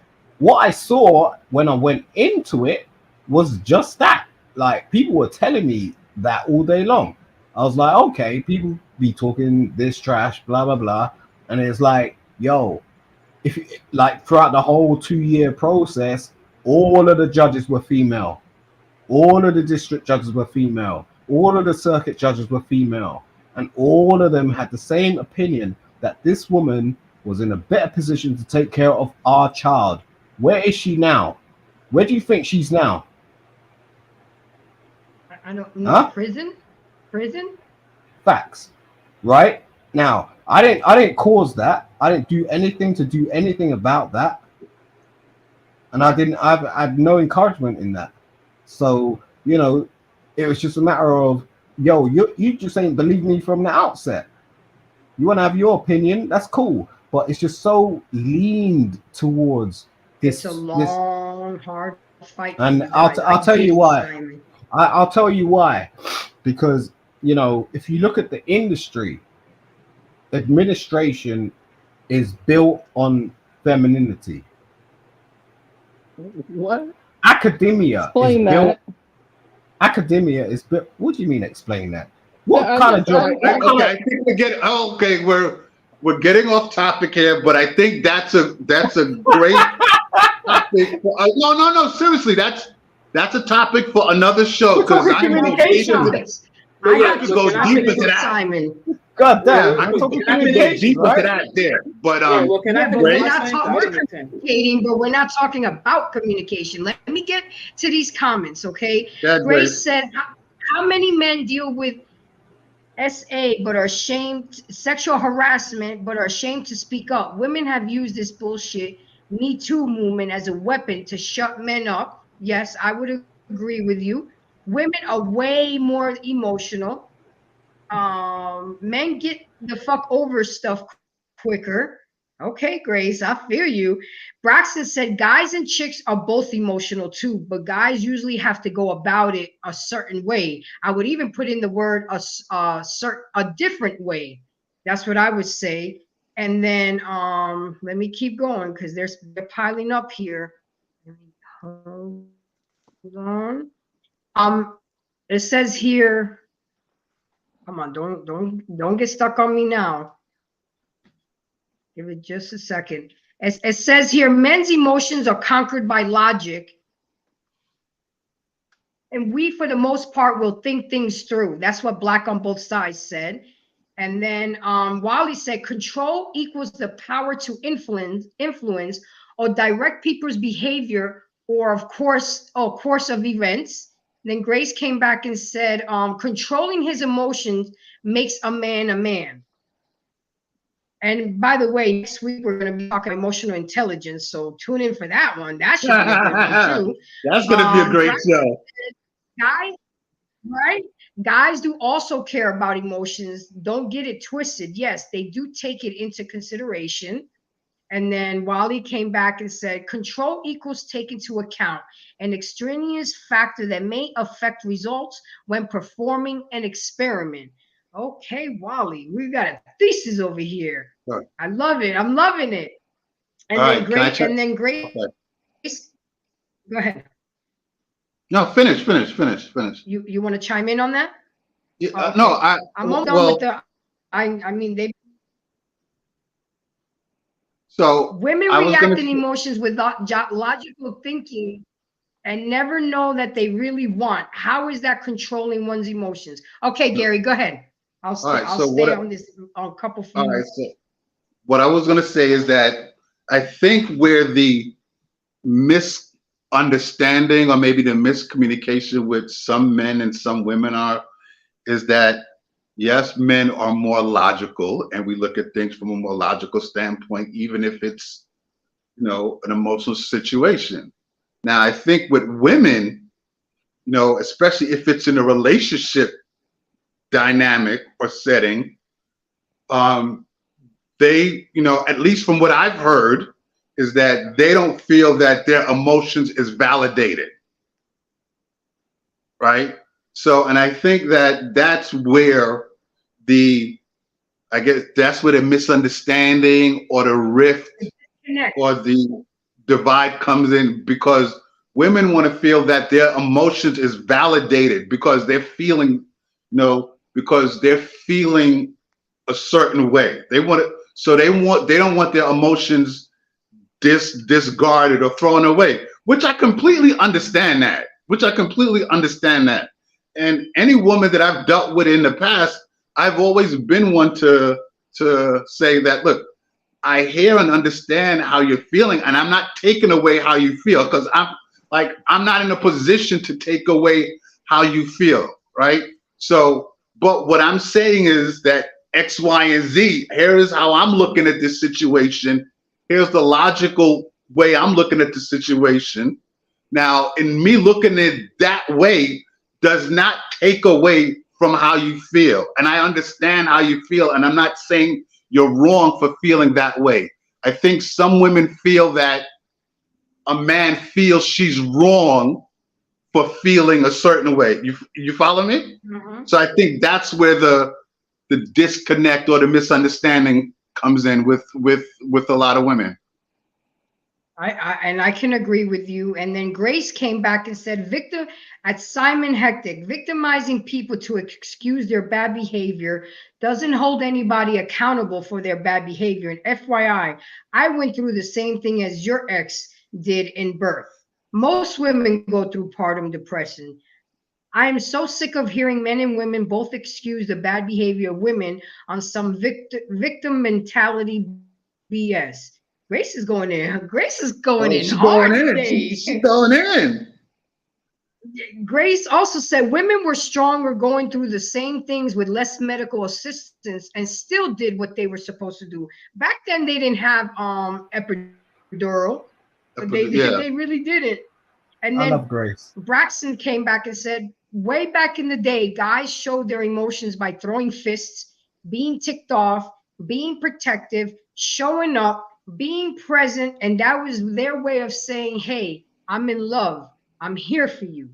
what I saw when I went into it was just that. Like, people were telling me that all day long. I was like, okay, people be talking this trash, blah blah blah, and it's like, yo, if like throughout the whole 2-year process, all of the judges were female, all of the district judges were female, all of the circuit judges were female, and all of them had the same opinion that this woman was in a better position to take care of our child. Where is she now? Where do you think she's now? I don't know. Prison. Facts. Right now, I didn't cause that. I didn't do anything to do anything about that, and I had no encouragement in that. So, you know, it was just a matter of, yo, you just ain't believe me from the outset. You want to have your opinion, that's cool, but it's just so leaned towards this. It's a long, hard fight. And I'll tell you why. I'll tell you why. Because, you know, if you look at the industry, administration is built on femininity. What? Academia Explain is that. built. Academia is built. What do you mean? Explain that. What Yeah, kind of job? Okay, I think we're getting off topic here, but I think that's a great topic. No, seriously, that's a topic for another show, because I can go deep into that. Simon. God damn, I I'm can talking go deep into that there. But we're communicating, but we're not talking about communication. Let me get to these comments, okay? Grace said, how many men deal with SA but are ashamed, sexual harassment but are ashamed to speak up? Women have used this bullshit Me Too movement as a weapon to shut men up. Yes, I would agree with you. Women are way more emotional. Men get the fuck over stuff quicker. Okay, Grace, I feel you. Braxton said guys and chicks are both emotional too, but guys usually have to go about it a certain way. I would even put in the word a different way. That's what I would say. And then let me keep going because they're piling up here. Hold on. It says here. Come on, don't get stuck on me now. Give it just a second. It says here, men's emotions are conquered by logic. And we, for the most part, will think things through. That's what Black on Both Sides said. And then Wally said, control equals the power to influence or direct people's behavior or course of events. Then Grace came back and said, controlling his emotions makes a man a man. And by the way, next week we're going to be talking emotional intelligence, so tune in for that one. That should be a good one too. That's going to be a great show. Guys, right? Guys do also care about emotions. Don't get it twisted. Yes, they do take it into consideration. And then Wally came back and said, control equals take into account an extraneous factor that may affect results when performing an experiment. Okay, Wally, we got a thesis over here. Sure. I love it. I'm loving it. And then Grace. Go ahead. No, finish. You want to chime in on that? Yeah, Okay. no, I'm all done with the. I mean they. So Women I was gonna. react in emotions with logical thinking and never know that they really want. How is that controlling one's emotions? Okay, Gary, go ahead. I'll stay. All right. I'll So stay what? on this on a couple All few. right. So what I was gonna say is that I think where the misunderstanding or maybe the miscommunication with some men and some women are is that yes, men are more logical and we look at things from a more logical standpoint, even if it's, an emotional situation. Now, I think with women, especially if it's in a relationship dynamic or setting, um, they, at least from what I've heard, is that they don't feel that their emotions is validated, right? So, and I think that that's where I guess that's where the misunderstanding or the rift Connect. or the divide comes in, because women want to feel that their emotions is validated because they're feeling, because they're feeling a certain way. They want it, so they don't want their emotions discarded or thrown away, which I completely understand that. And any woman that I've dealt with in the past, I've always been one to say that, look, I hear and understand how you're feeling, and I'm not taking away how you feel, because I'm not in a position to take away how you feel, right? So, but what I'm saying is that X, Y, and Z, here is how I'm looking at this situation. Here's the logical way I'm looking at the situation. Now, in me looking at it that way does not take away from how you feel. And I understand how you feel, and I'm not saying you're wrong for feeling that way. I think some women feel that a man feels she's wrong for feeling a certain way. You follow me? Mm-hmm. So I think that's where the disconnect or the misunderstanding comes in with a lot of women. I can agree with you. And then Grace came back and said, Victor, at Simon Hectic, victimizing people to excuse their bad behavior doesn't hold anybody accountable for their bad behavior. And FYI, I went through the same thing as your ex did in birth. Most women go through postpartum depression. I am so sick of hearing men and women both excuse the bad behavior of women on some victim mentality BS. Grace is going in. Grace is going in She's hard going in. today. She's going in. Grace also said women were stronger going through the same things with less medical assistance and still did what they were supposed to do. Back then, they didn't have epidural. They really didn't. And I then love Grace. Braxton came back and said, way back in the day, guys showed their emotions by throwing fists, being ticked off, being protective, showing up, being present, and that was their way of saying, hey, I'm in love. I'm here for you.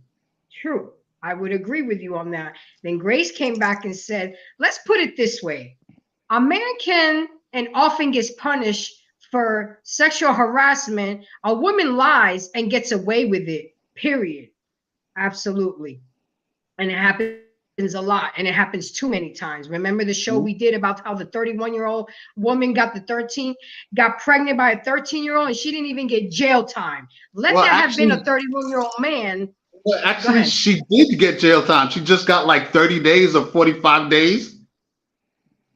True. I would agree with you on that. Then Grace came back and said, let's put it this way. A man can and often gets punished for sexual harassment. A woman lies and gets away with it, period. Absolutely. And it happens a lot, and it happens too many times. Remember the show we did about how the 31-year-old woman got pregnant by a 13-year-old, and she didn't even get jail time. Let that have been a 31-year-old man. Well, actually, she did get jail time. She just got like 30 days or 45 days.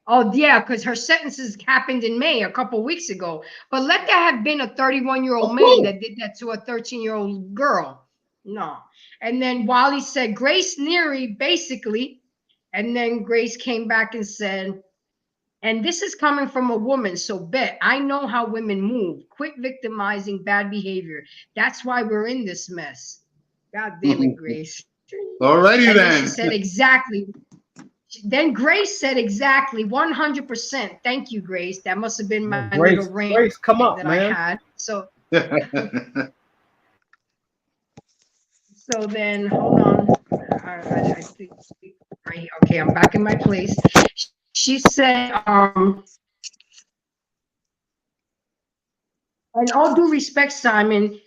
Oh, yeah, because her sentences happened in May a couple weeks ago. But let that have been a 31-year-old man that did that to a 13-year-old girl. No. And then Wally said, Grace Neary, basically. And then Grace came back and said, and this is coming from a woman, so bet I know how women move. Quit victimizing bad behavior. That's why we're in this mess. God damn it, Grace. Alrighty then. She said exactly. Then Grace said exactly 100%. Thank you, Grace. That must have been my little rant Grace, come up, that man. I had. So then hold on. I think right here. Okay, I'm back in my place. She said, in all due respect, Simon,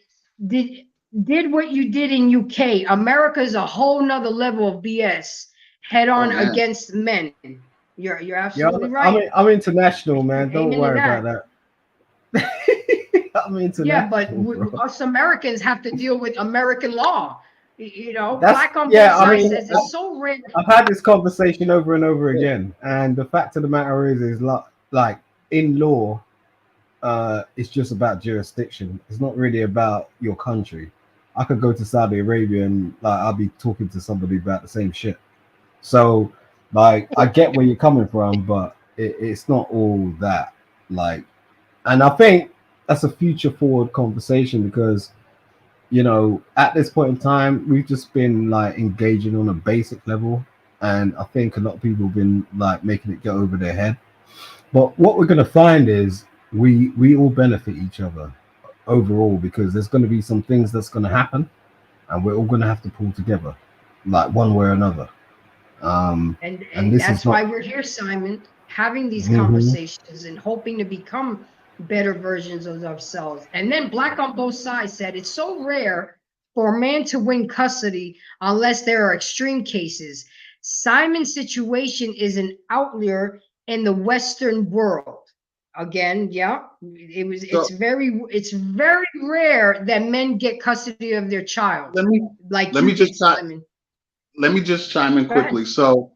did what you did in UK, America is a whole nother level of BS. Head Oh on man. against men. You're Yeah, absolutely right. I'm international, man. Don't Amen to worry about that. that. I'm Yeah, but international, bro. us Americans have to deal with American law. That's Black on both yeah. I sides mean, says it's so rare. I've had this conversation over and over Yeah. again, and the fact of the matter is like in law, it's just about jurisdiction. It's not really about your country. I could go to Saudi Arabia and like I'll be talking to somebody about the same shit. So, like, I get where you're coming from, but it's not all that. Like, and I think that's a future forward conversation because at this point in time, we've just been like engaging on a basic level, and I think a lot of people have been like making it get over their head. But what we're gonna find is we all benefit each other overall because there's going to be some things that's going to happen, and we're all going to have to pull together, like one way or another. And And this is that's why not. we're here, Simon, having these Mhm. conversations and hoping to become better versions of ourselves. And then Black on both sides said it's so rare for a man to win custody unless there are extreme cases. Simon's situation is an outlier in the Western world. Again, yeah, So it's very rare that men get custody of their child let me like let you me did, just try, Simon. let me just chime in Go ahead. quickly. So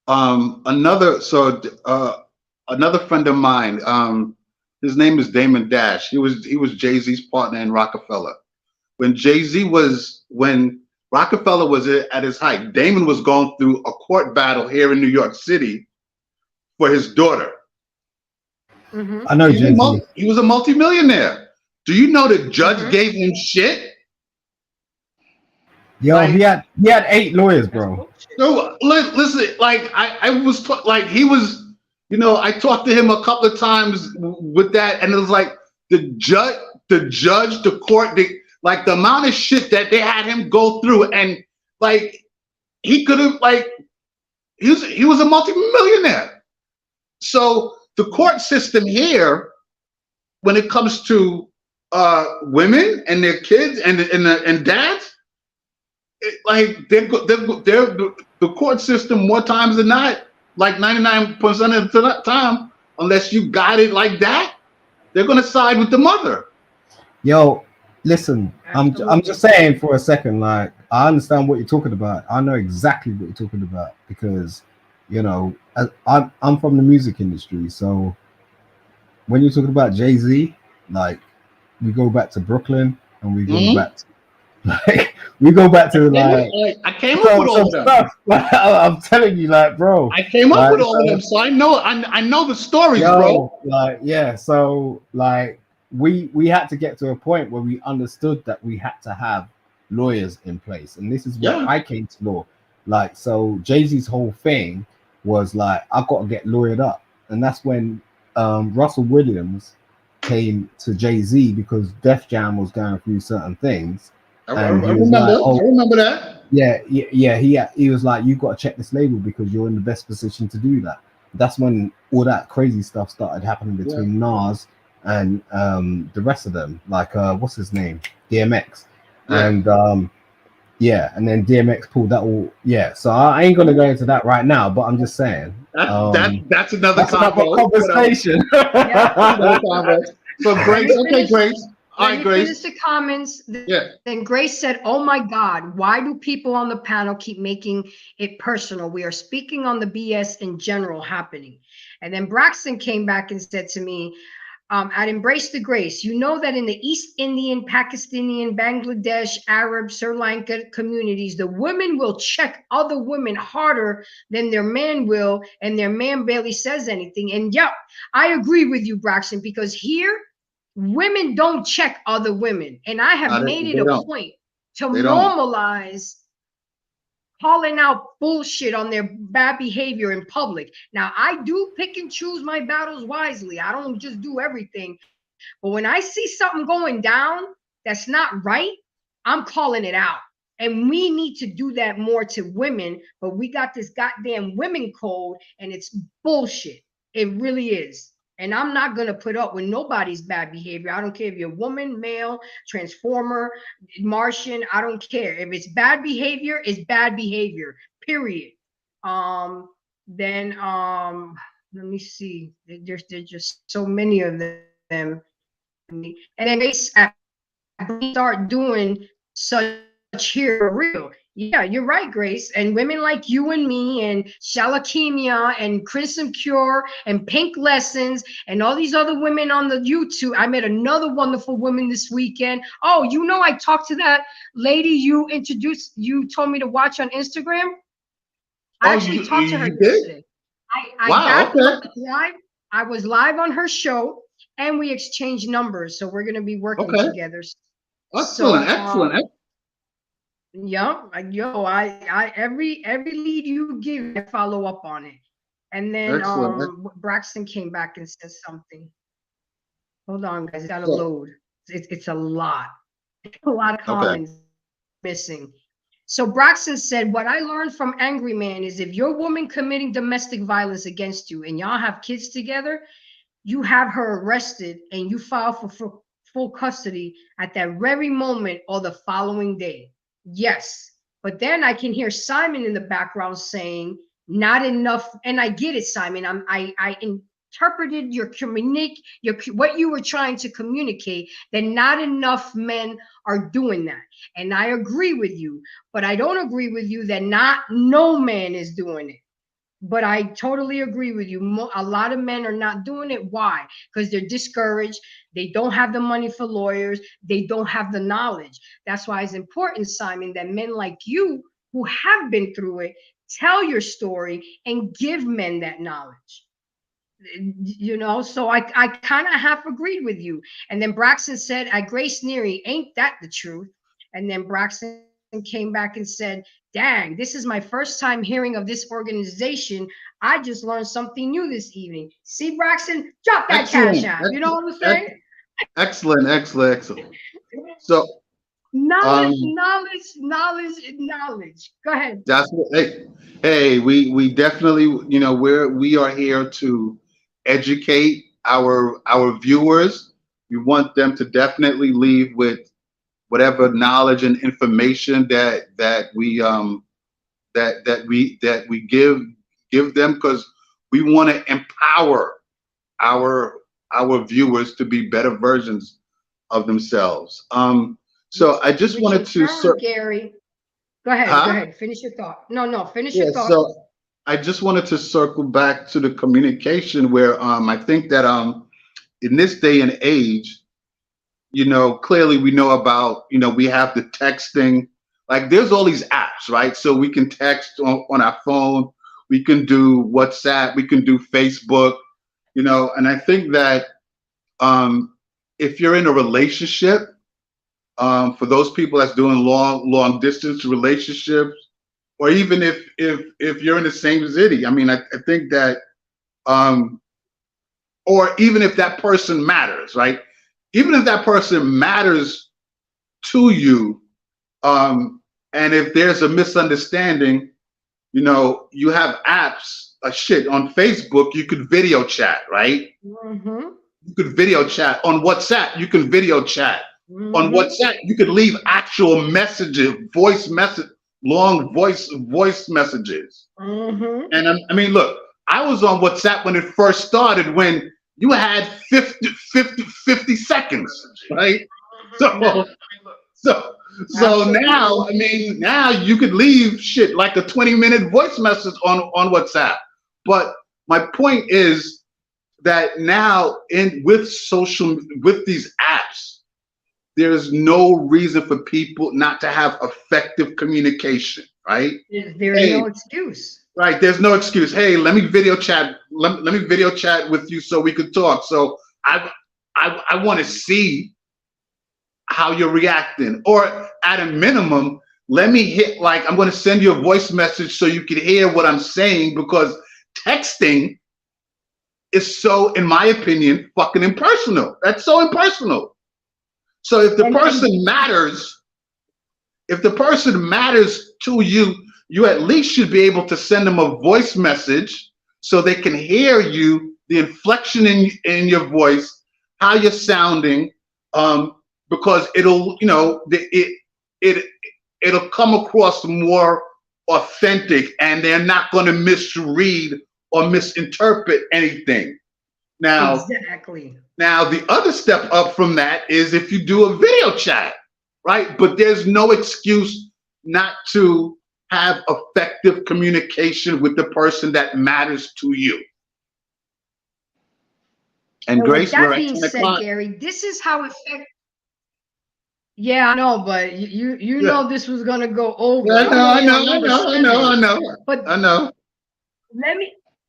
another friend of mine, his name is Damon Dash. He was Jay-Z's partner in Rockefeller. When Rockefeller was at his height, Damon was going through a court battle here in New York City for his daughter. Mm-hmm. I know Jay Z. He was a multimillionaire. Do you know the judge Mm-hmm. gave him shit? Yo, he Like, had 8 lawyers, That's bro. bullshit. no, listen, like I was like he was, I talked to him a couple of times with that, and it was like the court, like the amount of shit that they had him go through, and like he could have, like, he was a multimillionaire. So the court system here, when it comes to women and their kids and dads, like the court system more times than not, like 99% of the time, unless you got it like that, they're gonna side with the mother. Yo, listen, I'm just Absolutely. saying for a second, like I understand what you're talking about. I know exactly what you're talking about because, I'm from the music industry, so when you're talking about Jay Z, like we go back to Brooklyn and we go Mhm. back to like we go back to like I came up with all some of them. stuff. Like, I'm telling you, like, bro, I came up with like all of them, so I know the stories, bro. yo, like yeah, so like we had to get to a point where we understood that we had to have lawyers in place, and this is where Yeah. I came to law. Like, so Jay-Z's whole thing was like, I've got to get lawyered up, and that's when Russell Williams came to Jay-Z because Def Jam was going through certain things, and I he was remember. like, I oh remember that. yeah, he was like, you've got to check this label because you're in the best position to do that. That's when all that crazy stuff started happening Yeah. between Nas and the rest of them, like what's his name, DMX, Yeah. and yeah, and then DMX pulled that all. Yeah, so I ain't gonna go into that right now, but I'm just saying That's another that's another combo. Whatever. conversation. Yeah. Another combo. So Let Grace, me okay, finish. Grace. All Let right, me Grace. finish the comments. Yeah. Then Grace said, "Oh my God, why do people on the panel keep making it personal? We are speaking on the BS in general happening." And then Braxton came back and said to me, "I'd embrace the grace. You know that in the East Indian, Pakistani, Bangladesh, Arab, Sri Lanka communities, the women will check other women harder than their man will, and their man barely says anything." And yeah, I agree with you, Braxton, because here women don't check other women. And I have No, made it they a don't. point to They don't. normalize calling out bullshit on their bad behavior in public. Now, I do pick and choose my battles wisely. I don't just do everything. But when I see something going down that's not right, I'm calling it out. And we need to do that more to women. But we got this goddamn women code, and it's bullshit. It really is. And I'm not going to put up with nobody's bad behavior. I don't care if you're woman, male, transformer, Martian. I don't care. If it's bad behavior, it's bad behavior, period. Then let me see. There's just so many of them. And then they start doing such here for real. Yeah, you're right, Grace. And women like you and me and Shalakemia and Crimson Cure and Pink Lessons and all these other women on the YouTube. I met another wonderful woman this weekend. Oh, you know, I talked to that lady you told me to watch on Instagram. I actually talked to her yesterday. I got live. I was live on her show and we exchanged numbers. So we're going to be working together. Excellent. Yeah, every lead you give, I follow up on it. And then Braxton came back and said something. Hold on, guys, it's gotta load. It's a lot. A lot of comments missing. So Braxton said, what I learned from Angry Man is if your woman committing domestic violence against you and y'all have kids together, you have her arrested and you file for full custody at that very moment or the following day. Yes, but then I can hear Simon in the background saying not enough, and I get it, Simon. I interpreted what you were trying to communicate, that not enough men are doing that, and I agree with you. But I don't agree with you that no man is doing it. But I totally agree with you. A lot of men are not doing it. Why? Because they're discouraged. They don't have the money for lawyers. They don't have the knowledge. That's why it's important, Simon, that men like you who have been through it, tell your story and give men that knowledge. You know, so I kind of half agreed with you. And then Braxton said, at Grace Neary, ain't that the truth? And then Braxton came back and said, dang, this is my first time hearing of this organization. I just learned something new this evening. See, Braxton, drop that cash out. You know what I'm saying? Excellent. So knowledge. Go ahead. That's what. Hey, we definitely, you know, we are here to educate our viewers. We want them to definitely leave with whatever knowledge and information that we give them, because we want to empower our viewers to be better versions of themselves. So I just wanted to Gary, go ahead, finish your thought. No, finish your thought. So I just wanted to circle back to the communication where I think that in this day and age, you know, clearly we know about, you know, we have the texting, like there's all these apps, right? So we can text on our phone, we can do WhatsApp, we can do Facebook, you know, and I think that if you're in a relationship, for those people that's doing long distance relationships, or even if you're in the same city, I mean, I think that, or even if that person matters, right? Even if that person matters to you, and if there's a misunderstanding, you know, you have apps, on Facebook, you could video chat, right? Mm-hmm. You could video chat. On WhatsApp, you can video chat. Mm-hmm. On WhatsApp, you could leave actual messages, long voice messages. Mm-hmm. And I mean, look, I was on WhatsApp when it first started, when you had 50 seconds, right? So now, I mean, now you could leave shit like a 20-minute voice message on WhatsApp. But my point is that now with these apps, there's no reason for people not to have effective communication, right? There's no excuse. Right, there's no excuse. Hey, let me video chat. Let me video chat with you so we could talk. So I want to see how you're reacting, or at a minimum, let me hit, like, I'm going to send you a voice message so you can hear what I'm saying, because texting is so, in my opinion, fucking impersonal. That's so impersonal. So if the person matters to you, you at least should be able to send them a voice message so they can hear you the inflection in your voice, how you're sounding, because it'll, you know, it'll come across more authentic, and they're not going to misread or misinterpret anything. Now, exactly. Now, the other step up from that is if you do a video chat, right? But there's no excuse not to have effective communication with the person that matters to you. And Grace, with that we're at being 10 said, o'clock. Gary, this is how effective. Yeah, I know, but you Yeah. know this was gonna go over. I know, I I'm know, only I on know, I number know, I 7. know, But I know.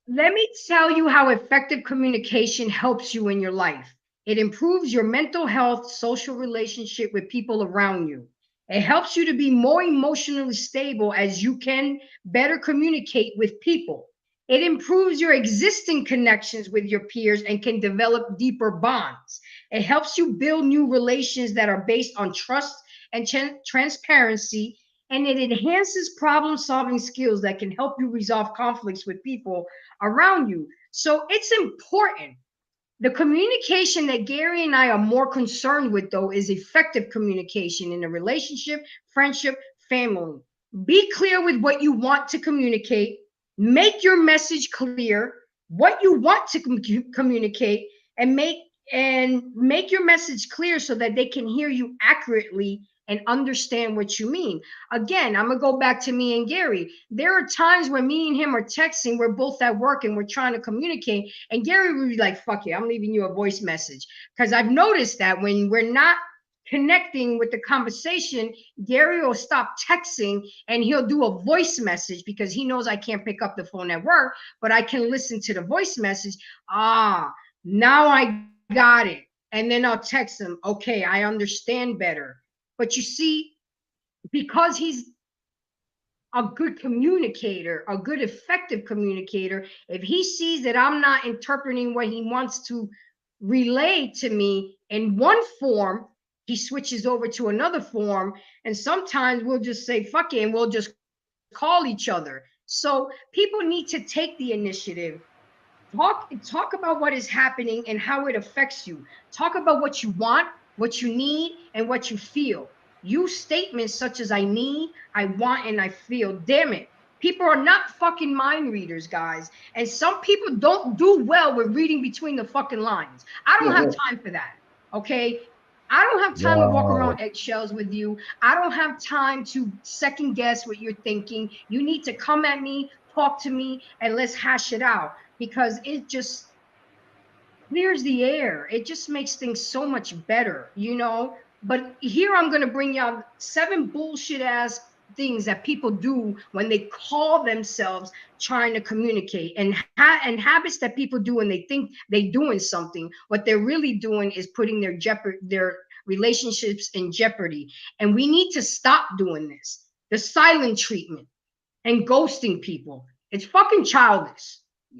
let me tell you how effective communication helps you in your life. It improves your mental health, social relationship with people around you. It helps you to be more emotionally stable as you can better communicate with people. It improves your existing connections with your peers and can develop deeper bonds. It helps you build new relations that are based on trust and transparency, and it enhances problem solving skills that can help you resolve conflicts with people around you. So it's important. The communication that Gary and I are more concerned with, though, is effective communication in a relationship, friendship, family. Be clear with what you want to communicate. Make your message clear, what you want to communicate, and make your message clear so that they can hear you accurately and understand what you mean. Again, I'm gonna go back to me and Gary. There are times when me and him are texting, we're both at work and we're trying to communicate, and Gary would be like, fuck it, I'm leaving you a voice message. Because I've noticed that when we're not connecting with the conversation, Gary will stop texting and he'll do a voice message because he knows I can't pick up the phone at work, but I can listen to the voice message. Now I got it. And then I'll text him, okay, I understand better. But you see, because he's a good communicator, a good effective communicator, if he sees that I'm not interpreting what he wants to relay to me in one form, he switches over to another form. And sometimes we'll just say, fuck it, and we'll just call each other. So people need to take the initiative. Talk about what is happening and how it affects you. Talk about what you want, what you need, and what you feel. Use statements such as I need, I want, and I feel. Damn it. People are not fucking mind readers, guys. And some people don't do well with reading between the fucking lines. I don't have time for that. Okay. I don't have time to walk around eggshells with you. I don't have time to second guess what you're thinking. You need to come at me, talk to me, and let's hash it out, because it just clears the air. It just makes things so much better, you know? But here I'm going to bring y'all 7 bullshit ass things that people do when they call themselves trying to communicate, and habits that people do when they think they're doing something. What they're really doing is putting their relationships in jeopardy. And we need to stop doing this. The silent treatment and ghosting people. It's fucking childish.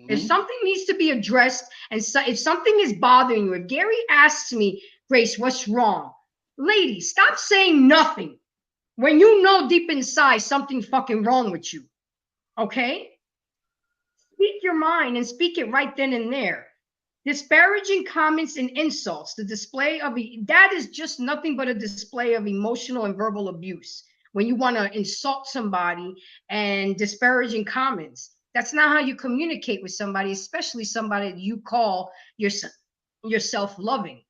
If something needs to be addressed, and if something is bothering you, if Gary asks me, Grace, what's wrong? Lady, stop saying nothing when you know deep inside something fucking wrong with you. Okay? Speak your mind and speak it right then and there. Disparaging comments and insults, the display of that is just nothing but a display of emotional and verbal abuse. When you want to insult somebody and disparaging comments, that's not how you communicate with somebody, especially somebody that you call yourself loving.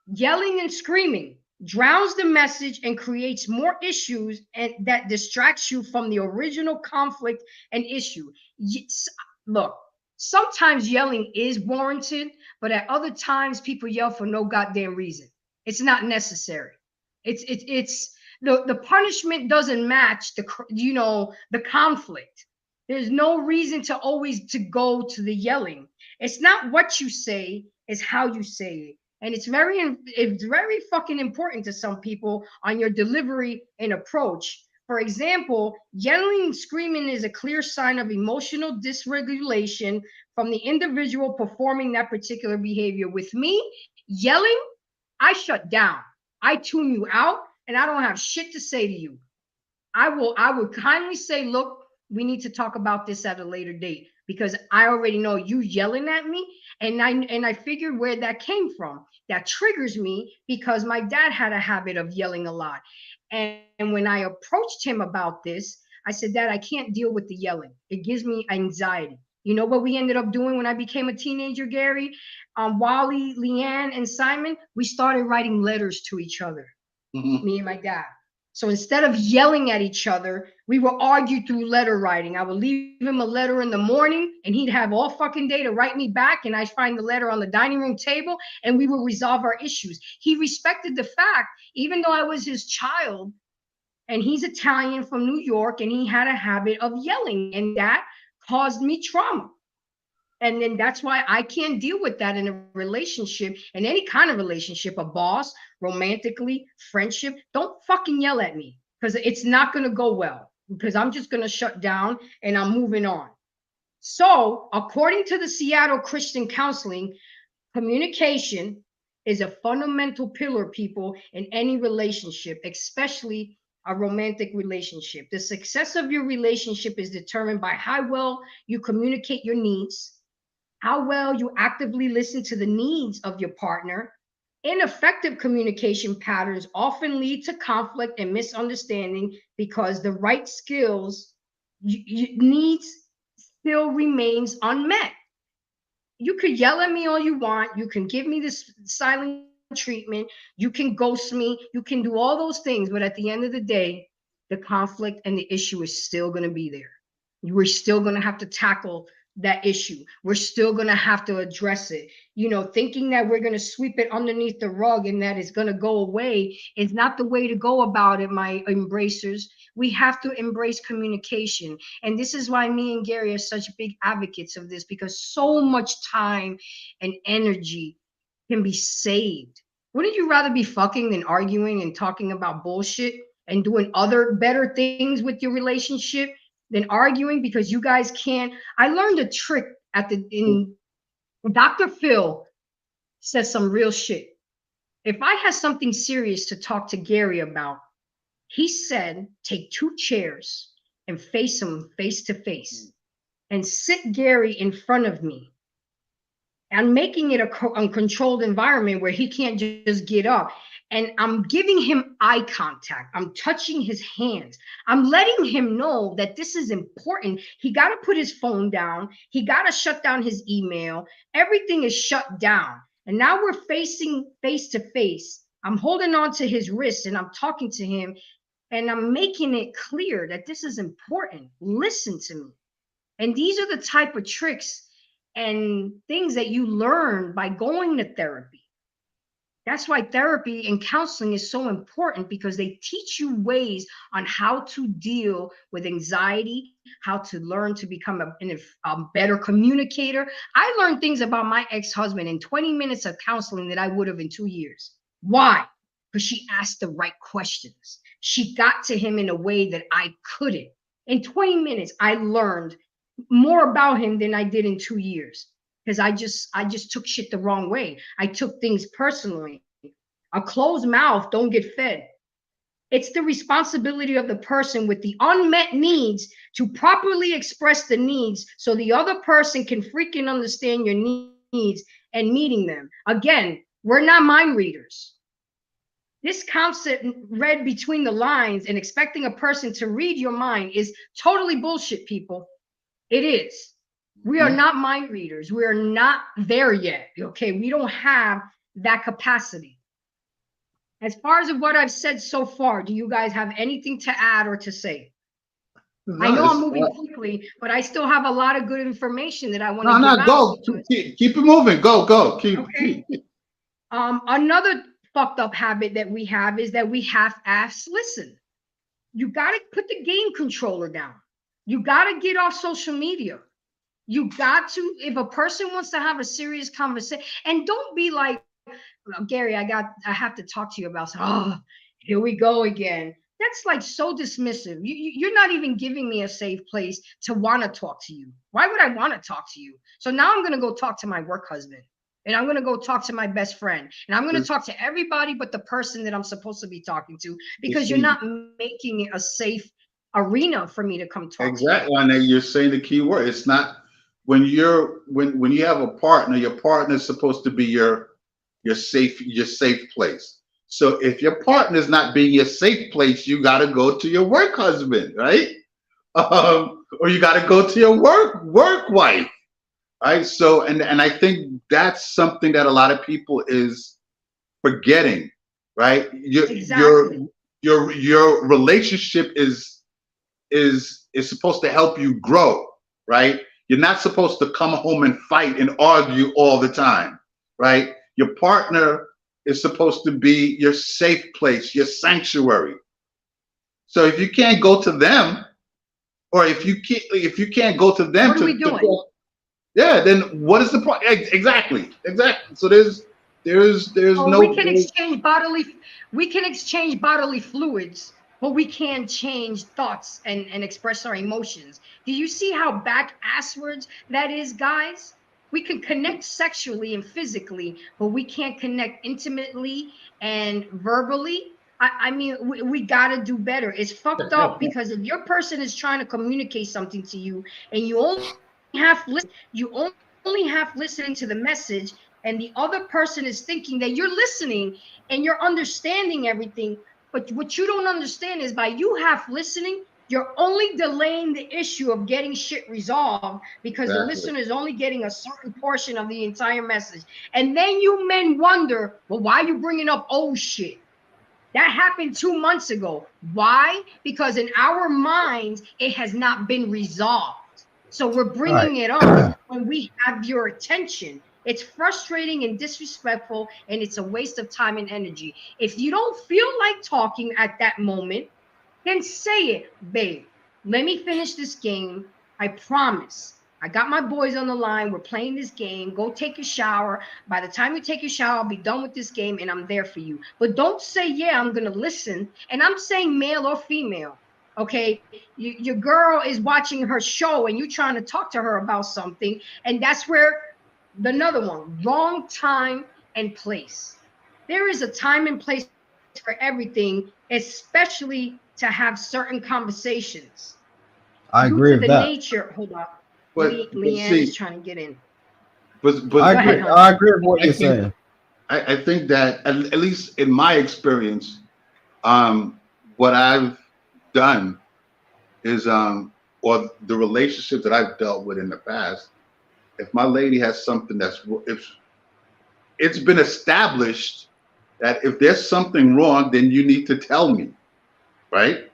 Yelling and screaming drowns the message and creates more issues, and that distracts you from the original conflict and issue. Look, sometimes yelling is warranted, but at other times people yell for no goddamn reason. It's not necessary. It's the punishment doesn't match the conflict. There's no reason to always to go to the yelling. It's not what you say, it's how you say it. And it's very fucking important to some people on your delivery and approach. For example, yelling and screaming is a clear sign of emotional dysregulation from the individual performing that particular behavior. With me, yelling, I shut down. I tune you out, and I don't have shit to say to you. I would kindly say, look, we need to talk about this at a later date because I already know you yelling at me, and I figured where that came from. That triggers me because my dad had a habit of yelling a lot. And when I approached him about this, I said, Dad, I can't deal with the yelling. It gives me anxiety. You know what we ended up doing when I became a teenager, Gary? Wally, Leanne, and Simon, we started writing letters to each other, me and my dad. So instead of yelling at each other, we would argue through letter writing. I would leave him a letter in the morning and he'd have all fucking day to write me back. And I'd find the letter on the dining room table and we would resolve our issues. He respected the fact, even though I was his child, and he's Italian from New York, and he had a habit of yelling, and that caused me trauma. And then that's why I can't deal with that in a relationship, in any kind of relationship, a boss, romantically, friendship. Don't fucking yell at me because it's not going to go well, because I'm just going to shut down and I'm moving on. So, according to the Seattle Christian Counseling, communication is a fundamental pillar, people, in any relationship, especially a romantic relationship. The success of your relationship is determined by how well you communicate your needs, how well you actively listen to the needs of your partner. Ineffective communication patterns often lead to conflict and misunderstanding because the right skills needs still remains unmet. You could yell at me all you want. You can give me this silent treatment. You can ghost me. You can do all those things. But at the end of the day, the conflict and the issue is still going to be there. We're still going to have to tackle that issue. We're still going to have to address it. You know, thinking that we're going to sweep it underneath the rug and that it's going to go away is not the way to go about it, my embracers. We have to embrace communication. And this is why me and Gary are such big advocates of this, because so much time and energy can be saved. Wouldn't you rather be fucking than arguing and talking about bullshit and doing other better things with your relationship than arguing because you guys can't? I learned a trick in Dr. Phil said some real shit. If I had something serious to talk to Gary about, he said, take 2 chairs and face him face to face and sit Gary in front of me. I'm making it a controlled environment where he can't just get up. And I'm giving him eye contact. I'm touching his hands. I'm letting him know that this is important. He got to put his phone down. He got to shut down his email. Everything is shut down. And now we're facing face to face. I'm holding on to his wrist and I'm talking to him. And I'm making it clear that this is important. Listen to me. And these are the type of tricks and things that you learn by going to therapy. That's why therapy and counseling is so important, because they teach you ways on how to deal with anxiety, how to learn to become a better communicator. I learned things about my ex-husband in 20 minutes of counseling that I would have in 2 years. Why? Because she asked the right questions. She got to him in a way that I couldn't. In 20 minutes, I learned more about him than I did in 2 years. Because I just took shit the wrong way. I took things personally. A closed mouth don't get fed. It's the responsibility of the person with the unmet needs to properly express the needs so the other person can freaking understand your needs and meeting them. Again, we're not mind readers. This concept read between the lines and expecting a person to read your mind is totally bullshit, people. It is. We are not mind readers. We are not there yet. Okay. We don't have that capacity. As far as what I've said so far, do you guys have anything to add or to say? I know I'm moving quickly, but I still have a lot of good information that I want to give out. Go. Keep it moving. Go. Keep. Another fucked up habit that we have is that we half-ass listen. You got to put the game controller down. You got to get off social media. You got to, if a person wants to have a serious conversation, and don't be like, Gary, I have to talk to you about something. Oh, here we go again. That's like so dismissive. You're not even giving me a safe place to want to talk to you. Why would I want to talk to you? So now I'm going to go talk to my work husband, and I'm going to go talk to my best friend, and I'm going to talk to everybody but the person that I'm supposed to be talking to, because you're not making it a safe arena for me to come talk. Exactly, and then you're saying the key word. It's not when you have a partner. Your partner is supposed to be your safe place. So if your partner is not being your safe place, you got to go to your work husband, right? Or you got to go to your work wife, right? So and I think that's something that a lot of people is forgetting, right? Exactly. Your relationship is supposed to help you grow, right? You're not supposed to come home and fight and argue all the time, right? Your partner is supposed to be your safe place, your sanctuary. So if you can't go to them, or if you can't go to them, what are we doing? Yeah, then what is the point? Exactly. So there's no. We can exchange bodily fluids, but we can't change thoughts and express our emotions. Do you see how back-asswards that is, guys? We can connect sexually and physically, but we can't connect intimately and verbally. I mean, we got to do better. It's fucked up because if your person is trying to communicate something to you and you only have listening to the message, and the other person is thinking that you're listening and you're understanding everything, but what you don't understand is by you half listening, you're only delaying the issue of getting shit resolved because the listener is only getting a certain portion of the entire message. And then you men wonder, well, why are you bringing up old shit? That happened 2 months ago. Why? Because in our minds, it has not been resolved. So we're bringing it up when we have your attention. It's frustrating and disrespectful, and it's a waste of time and energy. If you don't feel like talking at that moment, then say it, babe. Let me finish this game. I promise. I got my boys on the line. We're playing this game. Go take a shower. By the time you take your shower, I'll be done with this game, and I'm there for you. But don't say, yeah, I'm going to listen. And I'm saying male or female. Okay, your girl is watching her show and you're trying to talk to her about something, and that's where another one, wrong time and place. There is a time and place for everything, especially to have certain conversations. I agree with that. Nature, hold on. Leanne is trying to get in. I agree with what you're saying. I think that at least in my experience, what I've done is or the relationships that I've dealt with in the past, if my lady has something if it's been established that if there's something wrong, then you need to tell me, right?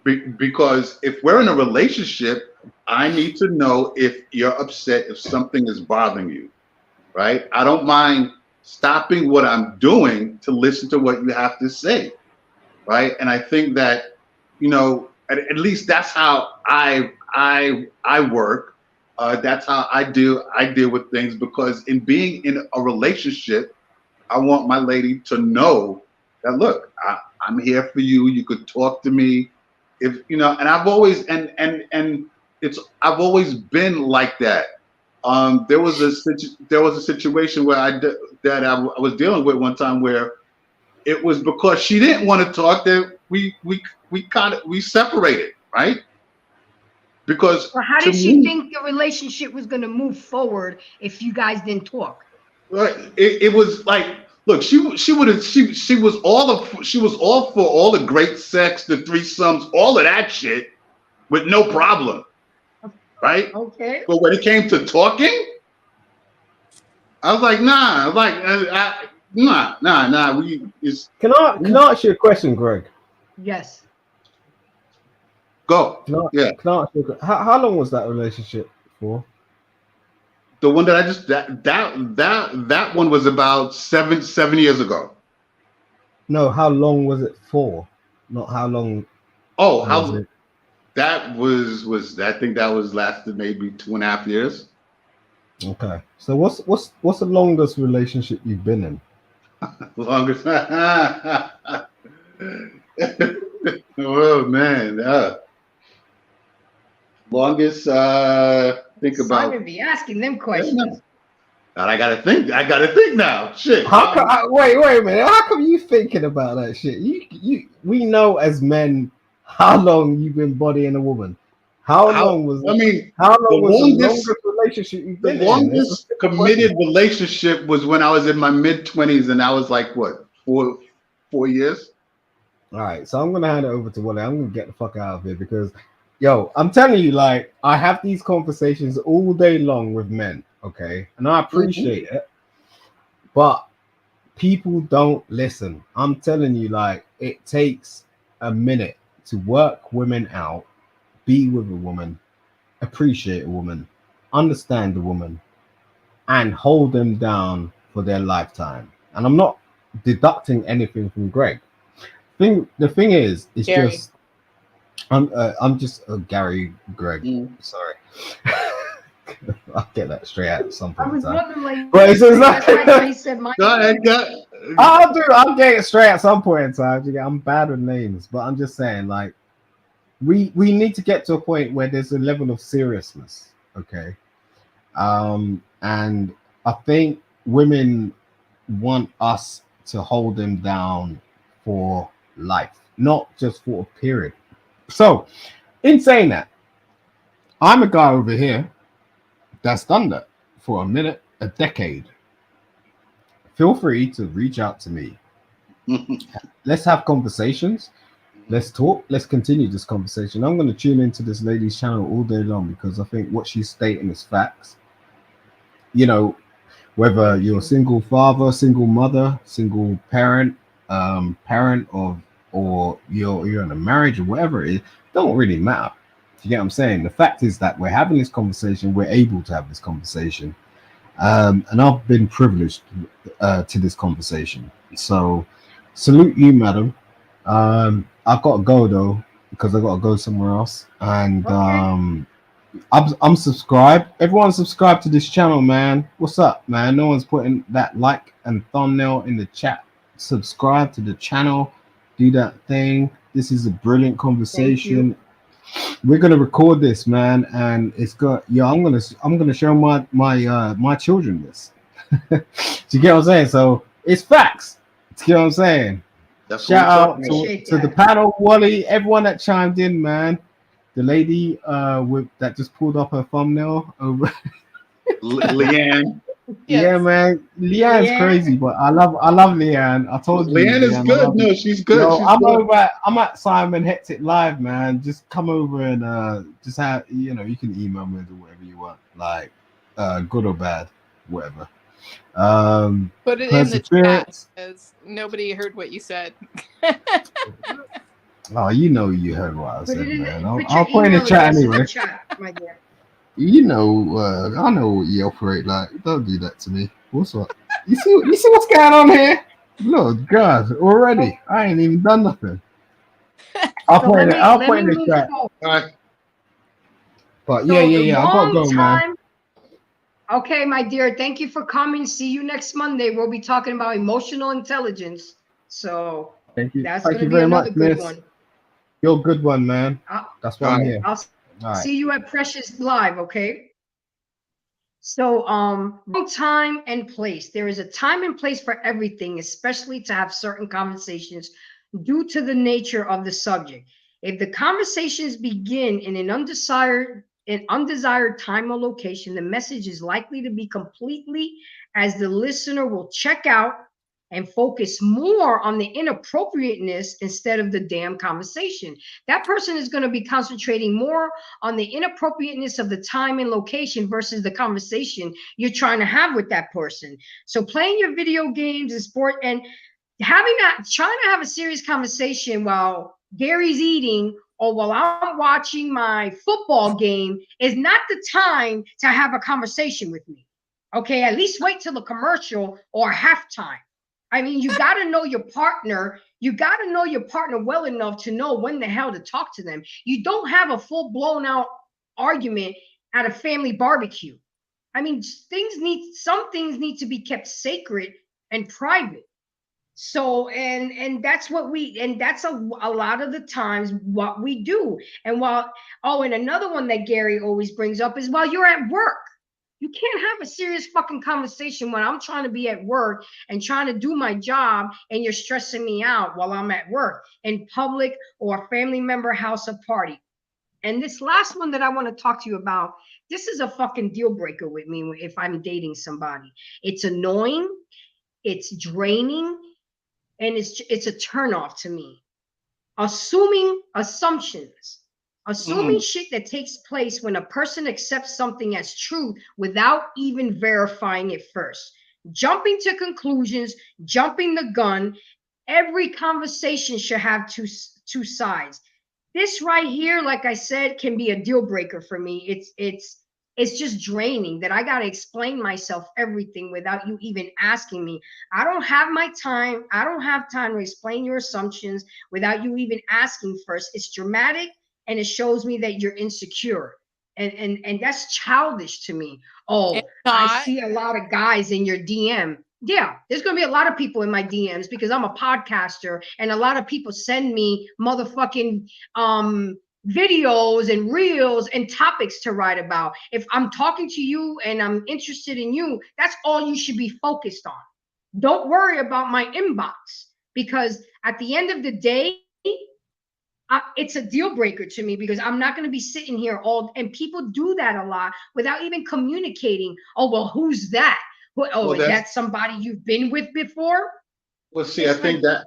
Because if we're in a relationship, I need to know if you're upset, if something is bothering you, right? I don't mind stopping what I'm doing to listen to what you have to say, right? And I think that, at least that's how I work. That's how I deal with things, because in being in a relationship, I want my lady to know that, look, I'm here for you. You could talk to me, and I've always I've always been like that. There was a situation where I was dealing with one time where it was because she didn't want to talk that we separated, right? Because how did she think the relationship was going to move forward if you guys didn't talk? Right. It was like, look, she was all for all the great sex, the threesomes, all of that shit with no problem, right? Okay. But when it came to talking, I was like, nah. I was like, nah. Can I ask you a question, Greg? Yes. Go. Can I ask you how long was that relationship for? The one that I just that one was about seven years ago. No, how long was it for? Not how long. Oh, how that was I think that was lasted maybe 2.5 years. Okay, so what's the longest relationship you've been in? Longest. Oh man, longest. Think about. Simon be asking them questions. I gotta think now. Shit. Wait a minute. How come you thinking about that shit? We know as men how long you been bodying a woman? How long was I mean, how long the was the longest, longest relationship you've the been in? It's a longest simple committed question. relationship was when I was in my mid-20s, and I was like, what, 4 years? All right, so I'm gonna hand it over to Wally. I'm gonna get the fuck out of here because, yo, I'm telling you, like, I have these conversations all day long with men, okay, and I appreciate it, but people don't listen. I'm telling you, like, it takes a minute to work women out, be with a woman, appreciate a woman, understand the woman, and hold them down for their lifetime. And I'm not deducting anything from Greg. The thing is, it's Gary. just I'm just Gary Greg. Sorry. I'll get that straight out at some I point in was time. wondering, like, But it's just that's why like he said my Go ahead, I'll get it straight at some point in time. I'm bad with names, but I'm just saying, like, we need to get to a point where there's a level of seriousness, okay? And I think women want us to hold them down for life, not just for a period. So, in saying that, I'm a guy over here that's done that for a minute, a decade. Feel free to reach out to me. Let's have conversations. Let's talk. Let's continue this conversation. I'm going to tune into this lady's channel all day long because I think what she's stating is facts. You know, whether you're a single father, single mother, single parent, parent of, or you're in a marriage or whatever it is, don't really matter. You get what I'm saying? The fact is that we're having this conversation. We're able to have this conversation, and I've been privileged to this conversation. So, salute you, madam. I've got to go though because I got to go somewhere else, and I'm subscribed. Everyone subscribe to this channel, man. What's up, man? No one's putting that like and thumbnail in the chat. Subscribe to the channel. Do that thing. This is a brilliant conversation. We're gonna record this, man, and it's got I'm gonna show my children this. Do you get what I'm saying? So it's facts. Do you get what I'm saying? That's Shout out Appreciate to the that. panel, Wally, everyone that chimed in, man. The lady with that just pulled up her thumbnail over. Leanne. Yeah, Yes. man. Leanne's Yeah. crazy, but I love Leanne. I told you, Leanne is Leanne, I good. love you. No, she's good. Yo, She's I'm good. I'm at Simon Hectic Live, man. Just come over and just have you can email me or whatever you want, like good or bad, whatever. Put it in the chat Perseverance. because nobody heard what you said. Oh, you heard what I Put said, it in. man. Put I'll your put in the email chat address in anyway. the chat, my dear. I know what you operate like. Don't do that to me. What's up? You see what's going on here? Lord God, already. I ain't even done nothing. I'll put in the chat. All right. But So yeah. I gotta go, man. Okay, my dear. Thank you for coming. See you next Monday. We'll be talking about emotional intelligence. So Thank you. that's Thank gonna you be very another much, good miss. one. You're a good one, man. That's why I'm here. I'll All right. see you at Precious Live, okay? So, time and place. There is a time and place for everything, especially to have certain conversations due to the nature of the subject. If the conversations begin in an undesired time or location, the message is likely to be completely, as the listener will check out and focus more on the inappropriateness instead of the damn conversation. That person is going to be concentrating more on the inappropriateness of the time and location versus the conversation you're trying to have with that person. So playing your video games and sport and trying to have a serious conversation while Gary's eating or while I'm watching my football game is not the time to have a conversation with me. Okay, at least wait till the commercial or halftime. I mean, you got to know your partner. You got to know your partner well enough to know when the hell to talk to them. You don't have a full blown out argument at a family barbecue. I mean, some things need to be kept sacred and private. So and that's a lot of the times what we do. And and another one that Gary always brings up is while you're at work. You can't have a serious fucking conversation when I'm trying to be at work and trying to do my job and you're stressing me out while I'm at work in public or a family member house or party. And this last one that I want to talk to you about, this is a fucking deal breaker with me if I'm dating somebody. It's annoying, it's draining, and it's a turnoff to me. Assuming shit that takes place when a person accepts something as truth without even verifying it first. Jumping to conclusions, jumping the gun. Every conversation should have two sides. This right here, like I said, can be a deal breaker for me. It's just draining that I got to explain myself everything without you even asking me. I don't have time to explain your assumptions without you even asking first. It's dramatic. And it shows me that you're insecure. And that's childish to me. Oh, I see a lot of guys in your DM. Yeah, there's going to be a lot of people in my DMs because I'm a podcaster and a lot of people send me motherfucking videos and reels and topics to write about. If I'm talking to you and I'm interested in you, that's all you should be focused on. Don't worry about my inbox because at the end of the day, it's a deal breaker to me because I'm not going to be sitting here and people do that a lot without even communicating. Oh, well, who's that? Is that somebody you've been with before? Well, see, I think that's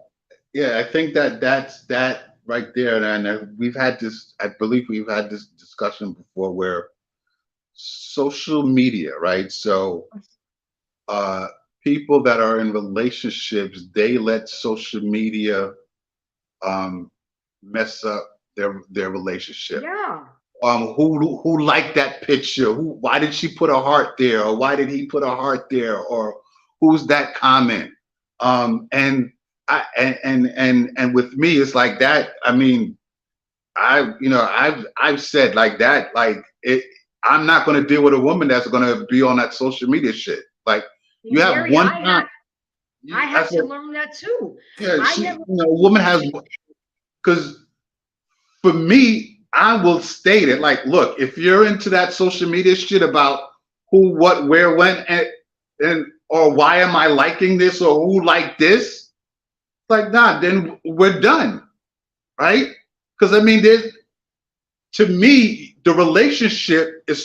that right there. And we've had this, I believe we've had this discussion before where social media, right? So people that are in relationships, they let social media mess up their relationship. Yeah. Who liked that picture? Why did she put a heart there? Or why did he put a heart there? Or who's that comment? And with me, it's like that. I mean, I've said like that, I'm not going to deal with a woman that's going to be on that social media shit. Like you have Gary, one time. I had to learn that too. Yeah, a woman has. Because for me, I will state it like, look, if you're into that social media shit about who, what, where, when, and or why am I liking this or who liked this, like, nah, then we're done, right? Because I mean, to me, our relationship is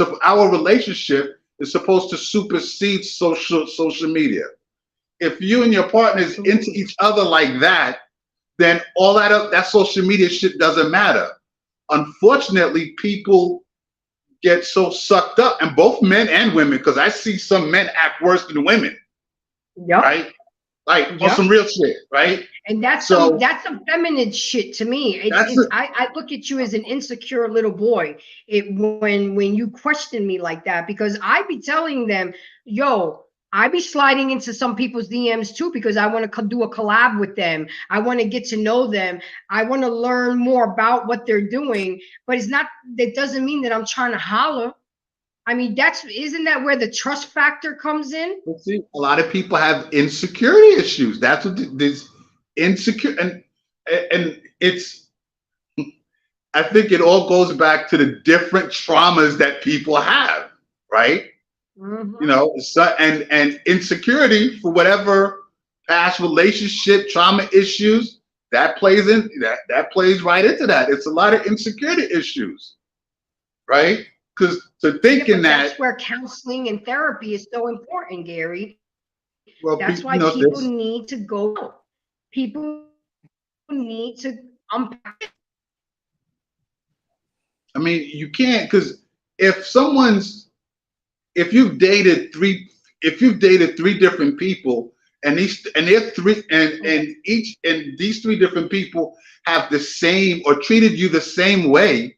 supposed to supersede social media. If you and your partner is into each other like that, then all that social media shit doesn't matter. Unfortunately, people get so sucked up, and both men and women, because I see some men act worse than women. Yep. Right? Like on some real shit, right? And that's some feminine shit to me. I look at you as an insecure little boy when you question me like that, because I be telling them, yo, I be sliding into some people's DMs too because I want to do a collab with them. I want to get to know them. I want to learn more about what they're doing. But that doesn't mean that I'm trying to holler. I mean, isn't that where the trust factor comes in? See, a lot of people have insecurity issues. That's what this insecure and it's. I think it all goes back to the different traumas that people have, right? Mm-hmm. And insecurity for whatever past relationship trauma issues that plays right into that. It's a lot of insecurity issues, right? Because that's where counseling and therapy is so important, Gary. Well, that's why people need to go. People need to unpack. I mean, you can't, because if you've dated three different people, and these three different people have the same or treated you the same way,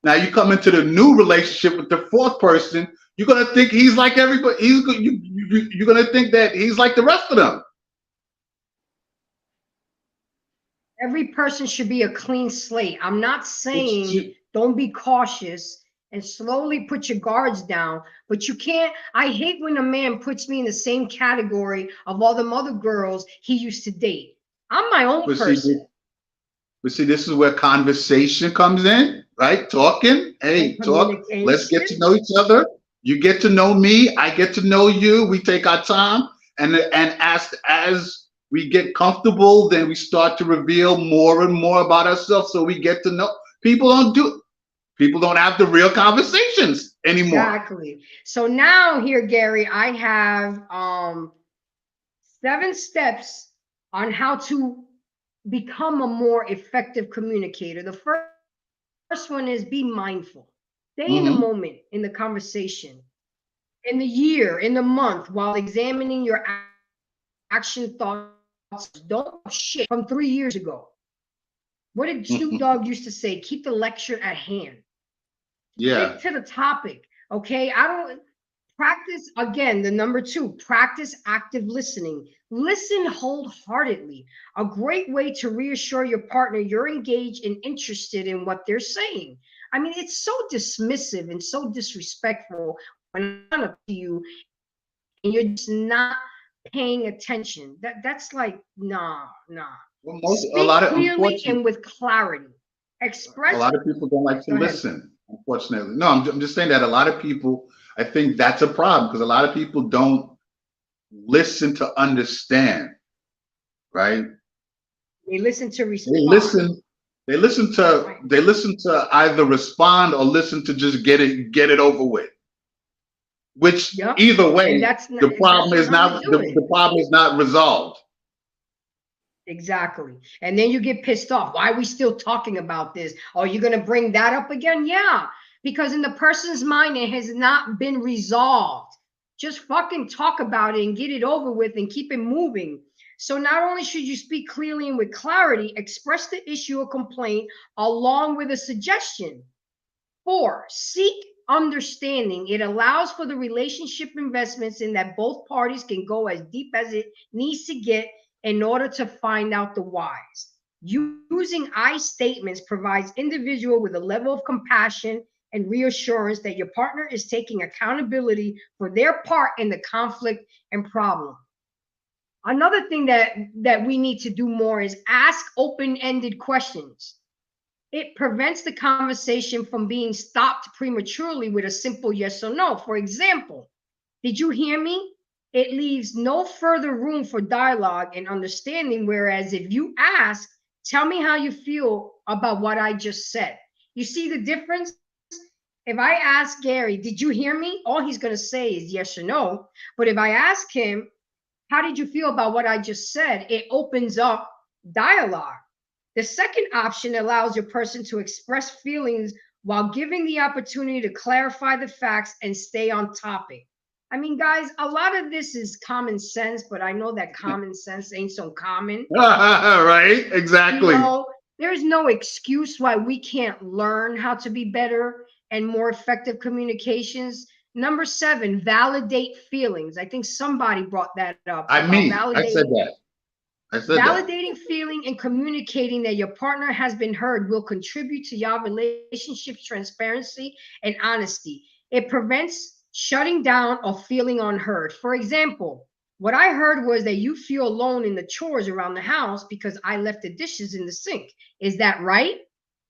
now you come into the new relationship with the fourth person, you're gonna think he's like everybody. You're gonna think that he's like the rest of them. Every person should be a clean slate. I'm not saying don't be cautious and slowly put your guards down, but you can't. I hate when a man puts me in the same category of all the other girls he used to date. I'm my own person. But see, this is where conversation comes in, right? Talking, hey, talk. Let's get to know each other. You get to know me, I get to know you. We take our time, and as we get comfortable, then we start to reveal more and more about ourselves. So we get to know. People don't have the real conversations anymore. Exactly. So now here, Gary, I have 7 steps on how to become a more effective communicator. The first one is be mindful. Stay in the Mm-hmm. moment, in the conversation, in the year, in the month, while examining your action thoughts. Don't shit from 3 years ago. What did Snoop Dogg used to say? Keep the lecture at hand. Yeah. Stick to the topic. Okay. I don't practice again. The number 2, practice active listening. Listen wholeheartedly. A great way to reassure your partner you're engaged and interested in what they're saying. I mean, it's so dismissive and so disrespectful when I'm up to you and you're just not paying attention. That's like, nah. Well, Speak clearly and with clarity. a Express. lot of people don't like to Go ahead. listen. Unfortunately, no. I'm just saying that a lot of people. I think that's a problem because a lot of people don't listen to understand. Right? They listen to They respond. listen. They listen to either respond or listen to just get it over with. Which Yep. either way, And that's the problem is not the problem is not resolved. Exactly. And then you get pissed off. Why are we still talking about this? Are you going to bring that up again? Yeah, because in the person's mind, it has not been resolved. Just fucking talk about it and get it over with and keep it moving. So not only should you speak clearly and with clarity, express the issue or complaint along with a suggestion. 4, seek understanding. It allows for the relationship investments in that both parties can go as deep as it needs to get in order to find out the whys. Using I statements provides individual with a level of compassion and reassurance that your partner is taking accountability for their part in the conflict and problem. Another thing that we need to do more is ask open-ended questions. It prevents the conversation from being stopped prematurely with a simple yes or no. For example, did you hear me? It leaves no further room for dialogue and understanding. Whereas if you ask, tell me how you feel about what I just said. You see the difference? If I ask Gary, did you hear me? All he's going to say is yes or no. But if I ask him, how did you feel about what I just said? It opens up dialogue. The second option allows your person to express feelings while giving the opportunity to clarify the facts and stay on topic. I mean, guys, a lot of this is common sense, but I know that common sense ain't so common. Right? Exactly. You know, there's no excuse why we can't learn how to be better and more effective communications. Number 7, validate feelings. I think somebody brought that up. I said that. Validating feeling and communicating that your partner has been heard will contribute to your relationship's transparency and honesty. It prevents shutting down or feeling unheard. For example, what I heard was that you feel alone in the chores around the house because I left the dishes in the sink. Is that right?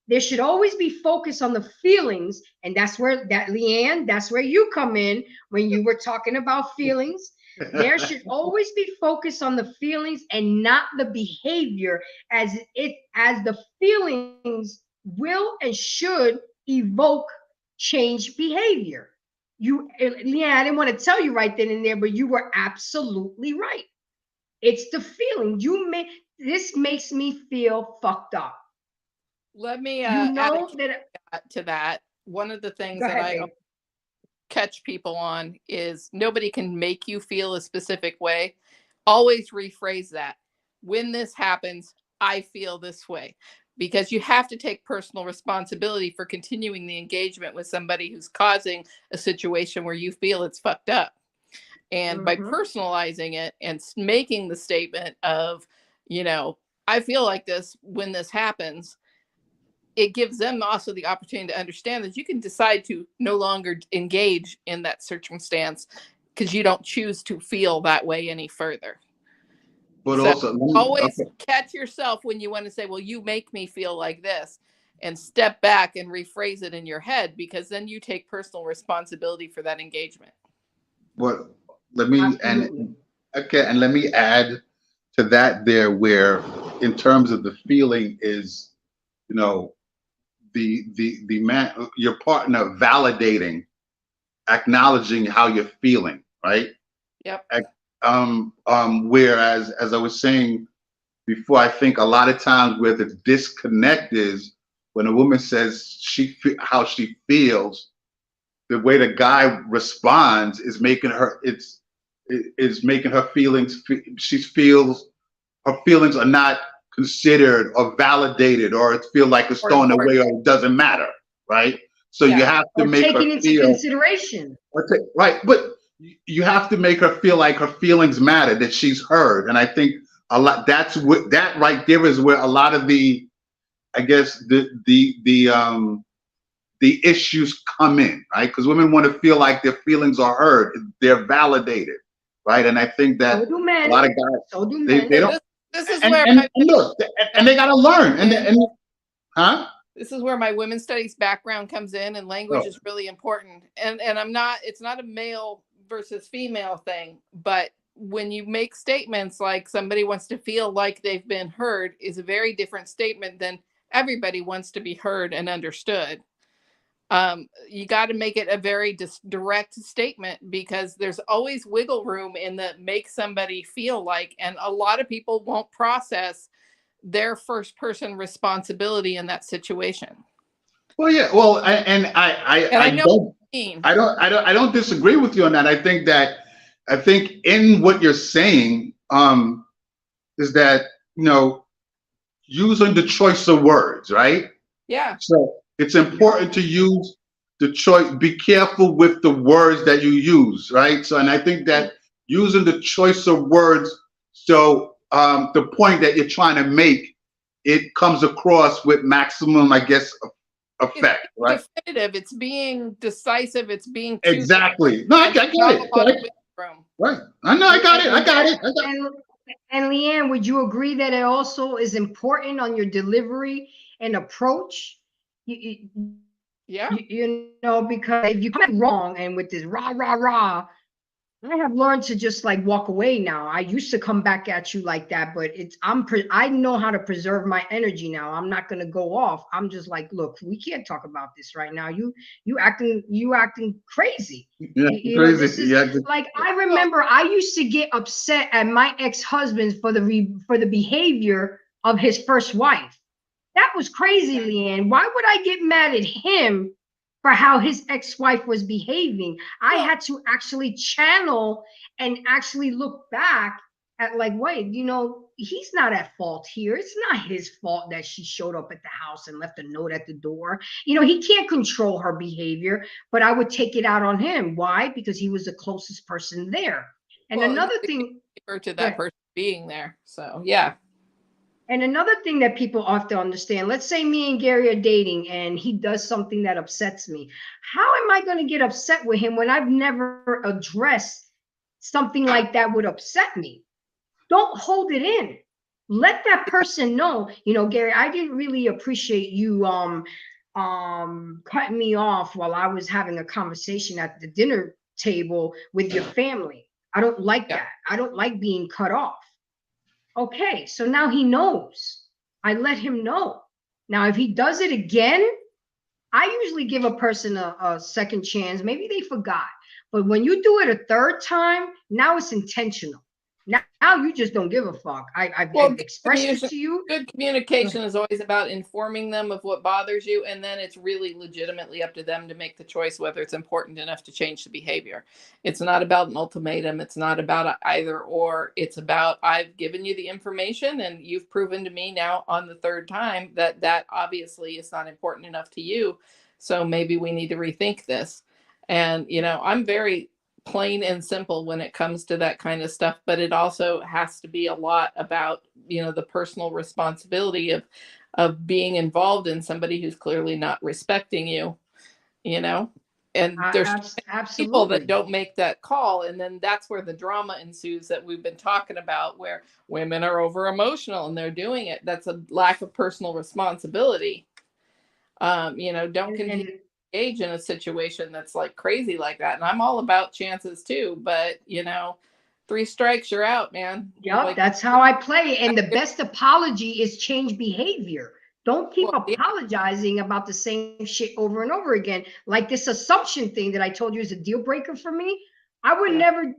There should always be focus on the feelings, and that's where Leanne, that's where you come in when you were talking about feelings. There should always be focus on the feelings and not the behavior, as the feelings will and should evoke change behavior. Leanne, I didn't want to tell you right then and there, but you were absolutely right. It's the feeling. This makes me feel fucked up. Let me add to that. One of the things that I catch people on is nobody can make you feel a specific way. Always rephrase that. When this happens, I feel this way. Because you have to take personal responsibility for continuing the engagement with somebody who's causing a situation where you feel it's fucked up. And by personalizing it and making the statement of, I feel like this when this happens, it gives them also the opportunity to understand that you can decide to no longer engage in that circumstance because you don't choose to feel that way any further. But so always catch yourself when you want to say, well, you make me feel like this. and step back and rephrase it in your head, because then you take personal responsibility for that engagement. Well, let me Absolutely. and let me add to that there, where in terms of the feeling is, you know, the man, your partner validating, acknowledging how you're feeling, right? Yep. Whereas, as I was saying before, I think a lot of times where the disconnect is when a woman says how she feels, the way the guy responds is making her is making her feelings, her feelings are not considered or validated, or it feel like it's thrown away, or it doesn't matter, right? So you have to make her taken into feel consideration. right, but you have to make her feel like her feelings matter, that she's heard. And I think a lot, that's what, that right there is where a lot of the, I guess, the issues come in, right? Because women want to feel like their feelings are heard, they're validated, right? And I think that So do men. a lot of guys, So do they men. don't. This is And, where and look, and they gotta learn, huh? This is where my women's studies background comes in, and language is really important. And I'm not, it's not a male versus female thing, but when you make statements like somebody wants to feel like they've been heard is a very different statement than everybody wants to be heard and understood. You got to make it a very direct statement, because there's always wiggle room in the make somebody feel like, and a lot of people won't process their first person responsibility in that situation. Well, yeah. Well, I don't disagree with you on that. I think in what you're saying is that, you know, using the choice of words, right? Yeah. So it's important to use the choice. Be careful with the words that you use, right? So, and I think that using the choice of words, so the point that you're trying to make, it comes across with maximum, I guess, effect, right? Definitive. It's being decisive. It's being exactly. No, I get it. Right. I know. I got it. And Leanne, would you agree that it also is important on your delivery and approach? Yeah. You know, because if you come wrong and with this rah rah rah, I have learned to just like walk away now. I used to come back at you like that, but I know how to preserve my energy now. I'm not gonna go off. I'm just like, look, we can't talk about this right now. You acting crazy. Yeah, Know, this is like, I remember I used to get upset at my ex-husband for the behavior of his first wife. That was crazy, Leanne. Why would I get mad at him for how his ex-wife was behaving? I had to actually channel and actually look back at like, wait, you know, he's not at fault here. It's not his fault that she showed up at the house and left a note at the door. You know, he can't control her behavior, but I would take it out on him. Why? Because he was the closest person there. And another thing, to that person being there. So yeah. And another thing that people have to understand, let's say me and Gary are dating and he does something that upsets me. How am I going to get upset with him when I've never addressed something like that would upset me? Don't hold it in. Let that person know, you know, Gary, I didn't really appreciate you cutting me off while I was having a conversation at the dinner table with your family. I don't like that. I don't like being cut off. Okay, so now he knows. I let him know. Now, if he does it again, I usually give a person a second chance. Maybe they forgot. But when you do it a third time, now it's intentional. Now you just don't give a fuck. I've expressed it to you. Good communication is always about informing them of what bothers you, and then it's really legitimately up to them to make the choice whether it's important enough to change the behavior. It's not about an ultimatum. It's not about either or. It's about, I've given you the information and you've proven to me now on the third time that obviously is not important enough to you. So maybe we need to rethink this. And, you know, I'm very plain and simple when it comes to that kind of stuff, but it also has to be a lot about, you know, the personal responsibility of being involved in somebody who's clearly not respecting you, you know. And there's people that don't make that call, and then that's where the drama ensues that we've been talking about, where women are over emotional and they're doing it. That's a lack of personal responsibility. Don't continue to engage in a situation that's like crazy like that. And I'm all about chances too, but 3 strikes, you're out, man. Yep, Like, that's how I play. And the best apology is change behavior. Don't keep Well, yeah. apologizing about the same shit over and over again. Like this assumption thing that I told you is a deal breaker for me. I would Yeah. never,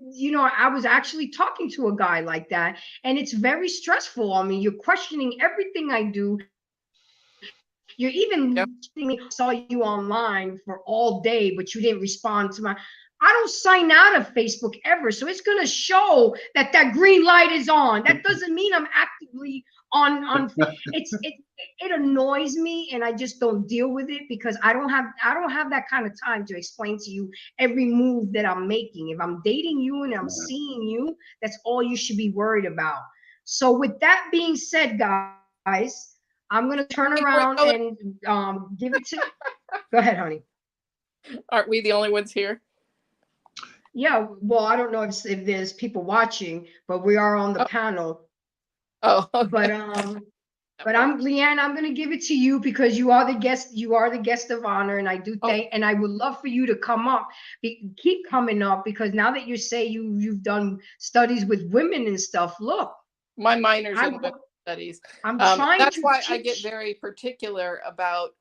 I was actually talking to a guy like that, and it's very stressful on me. You're questioning everything I do. You're even saw you online for all day, but you didn't respond to my. I don't sign out of Facebook ever, so it's gonna show that that green light is on. That doesn't mean I'm actively on. It annoys me, and I just don't deal with it because I don't have that kind of time to explain to you every move that I'm making. If I'm dating you and I'm seeing you, that's all you should be worried about. So with that being said, guys, I'm gonna turn around and give it to. Go ahead, honey. Aren't we the only ones here? Yeah, well, I don't know if there's people watching, but we are on the panel. Oh, okay. But I'm Leanne. I'm gonna give it to you because you are the guest. You are the guest of honor, and I do thank. And I would love for you to come up, keep coming up, because now that you say you've done studies with women and stuff, look, my minor's in women's studies. I'm trying that's to why teach. I get very particular about,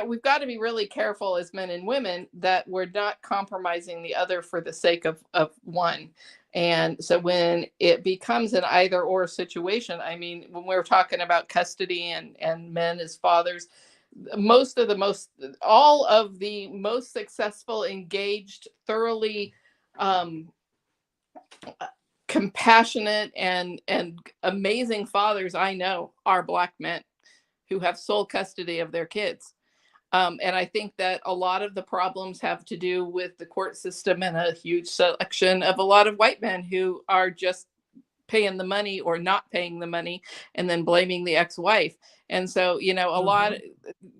we've got to be really careful as men and women that we're not compromising the other for the sake of one. And so when it becomes an either or situation, I mean, when we're talking about custody and men as fathers, all of the most successful, engaged, thoroughly compassionate and amazing fathers I know are Black men who have sole custody of their kids. And I think that a lot of the problems have to do with the court system and a huge selection of a lot of white men who are just paying the money or not paying the money and then blaming the ex-wife. And so, a lot,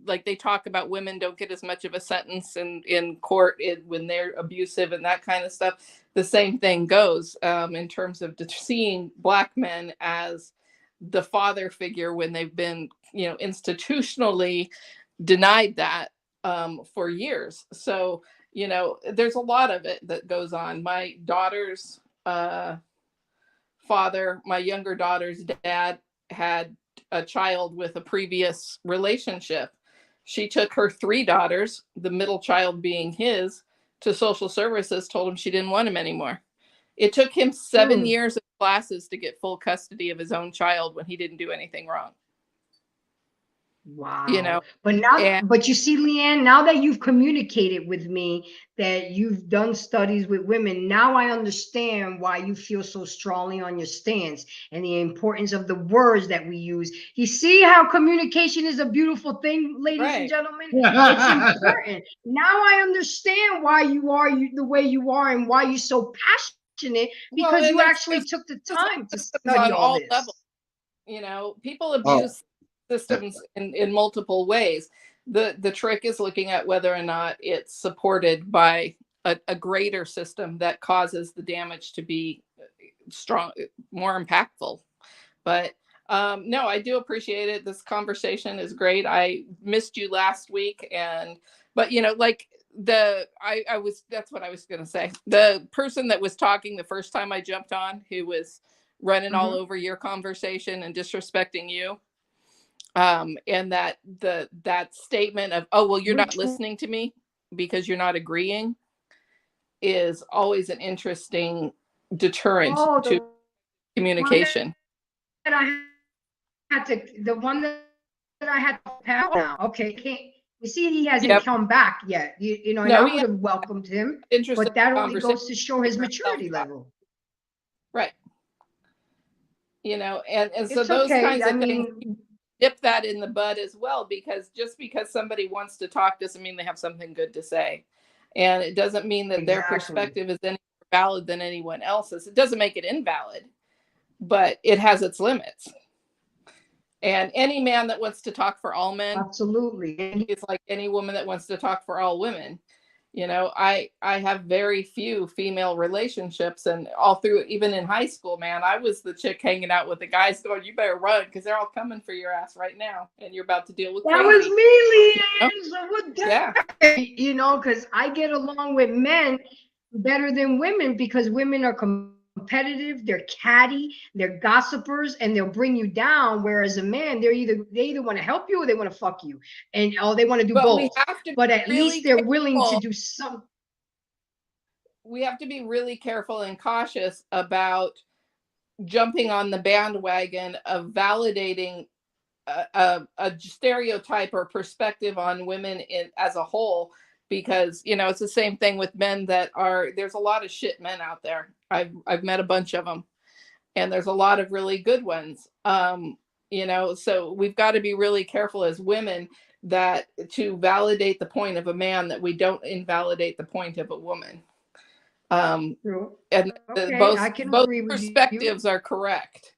like they talk about women don't get as much of a sentence in court when they're abusive and that kind of stuff. The same thing goes in terms of seeing Black men as the father figure when they've been, institutionally denied that for years. So, there's a lot of it that goes on. My daughter's father, my younger daughter's dad, had a child with a previous relationship. She took her 3 daughters, the middle child being his, to social services, told him she didn't want him anymore. It took him 7 years of classes to get full custody of his own child when he didn't do anything wrong. Wow. But you see, Leanne, now that you've communicated with me that you've done studies with women, now I understand why you feel so strongly on your stance and the importance of the words that we use. You see how communication is a beautiful thing, ladies and gentlemen? It's important. Now I understand why you are the way you are and why you're so passionate, because you actually took the time to study all this. Levels. People abuse systems in multiple ways. The trick is looking at whether or not it's supported by a greater system that causes the damage to be strong, more impactful. But no, I do appreciate it. This conversation is great. I missed you last week, but that's what I was going to say. The person that was talking the first time I jumped on, who was running all over your conversation and disrespecting you, and that statement of, oh, well, you're not listening to me because you're not agreeing, is always an interesting deterrent to communication. The one that I had to pass now. Okay, you see, he hasn't come back yet. And I would have welcomed him, but that only goes to show his maturity level. Right. And so those kinds of things, dip that in the bud as well, because just because somebody wants to talk doesn't mean they have something good to say. And it doesn't mean that their perspective is any more valid than anyone else's. It doesn't make it invalid, but it has its limits. And any man that wants to talk for all men, absolutely, it's like any woman that wants to talk for all women. You know, I have very few female relationships, and all through, even in high school, man, I was the chick hanging out with the guys going, you better run because they're all coming for your ass right now and you're about to deal with That crazy. was me, Oh, Leanne. So what yeah. you know, because I get along with men better than women because women are competitive, they're catty, they're gossipers, and they'll bring you down. Whereas a man, they either want to help you or they want to fuck you, and they want to do But we both. have to But be at really least they're willing to careful. do some. We have to be really careful and cautious about jumping on the bandwagon of validating a stereotype or perspective on women as a whole, because you know it's the same thing with men. There's a lot of shit men out there. I've met a bunch of them, and there's a lot of really good ones. You know, so we've got to be really careful as women that to validate the point of a man, that we don't invalidate the point of a woman. True. And Okay, I can both agree with perspectives you. are correct,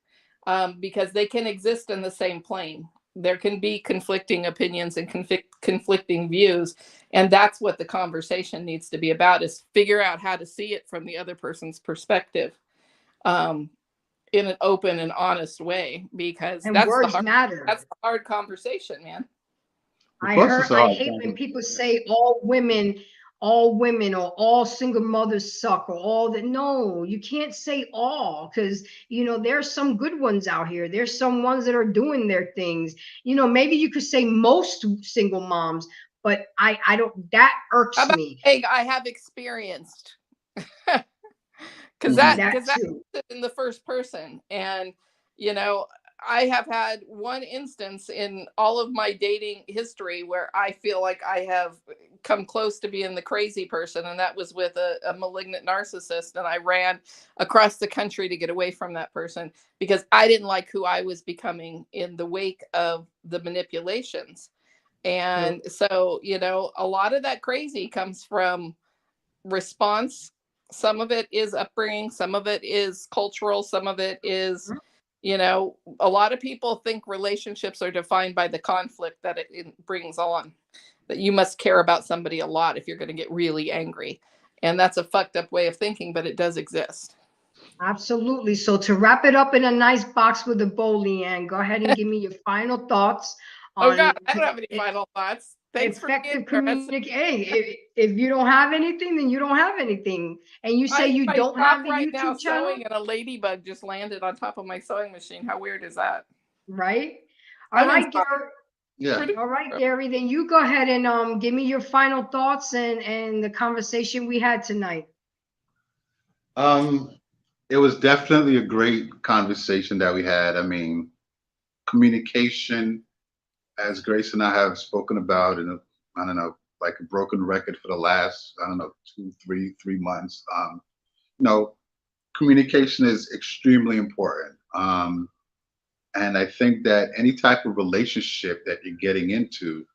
because they can exist in the same plane. There can be conflicting opinions and conflicting views, and that's what the conversation needs to be about, is figure out how to see it from the other person's perspective, in an open and honest way, because And that's words matter. the hard conversation, man. I It's a I hard hate when thing. people say all women or all single mothers suck or all that. No, you can't say all, because you know there's some good ones out here. There's some ones that are doing their things. You know, maybe you could say most single moms, but I don't, that How irks about me. saying I have experienced? Because Mhm. That that's too. in the first person. And you know, I have had one instance in all of my dating history where I feel like I have come close to being the crazy person, and that was with a malignant narcissist, and I ran across the country to get away from that person because I didn't like who I was becoming in the wake of the manipulations. And True. so, you know, a lot of that crazy comes from response. Some of it is upbringing, some of it is cultural, some of it is, you know, a lot of people think relationships are defined by the conflict that it brings on, that you must care about somebody a lot if you're going to get really angry. And that's a fucked up way of thinking, but it does exist. Absolutely. So to wrap it up in a nice box with a bow, Leanne, go ahead and give me your final thoughts Oh God, on I don't have any final thoughts. Thanks for being effective here. communication. Hey, if you don't have anything, then you don't have anything. And you say I'm in you my don't shop have a right now YouTube channel, sewing, and a ladybug just landed on top of my sewing machine. How weird is that? right? All I'm right, inside. Gary. Yeah. All right, Gary. Then you go ahead and give me your final thoughts and the conversation we had tonight. Um, it was definitely a great conversation that we had. I mean, communication, as Grace and I have spoken about, in I don't know, like a broken record for the last, I don't know, 3 months. You know, communication is extremely important. And I think that any type of relationship that you're getting into,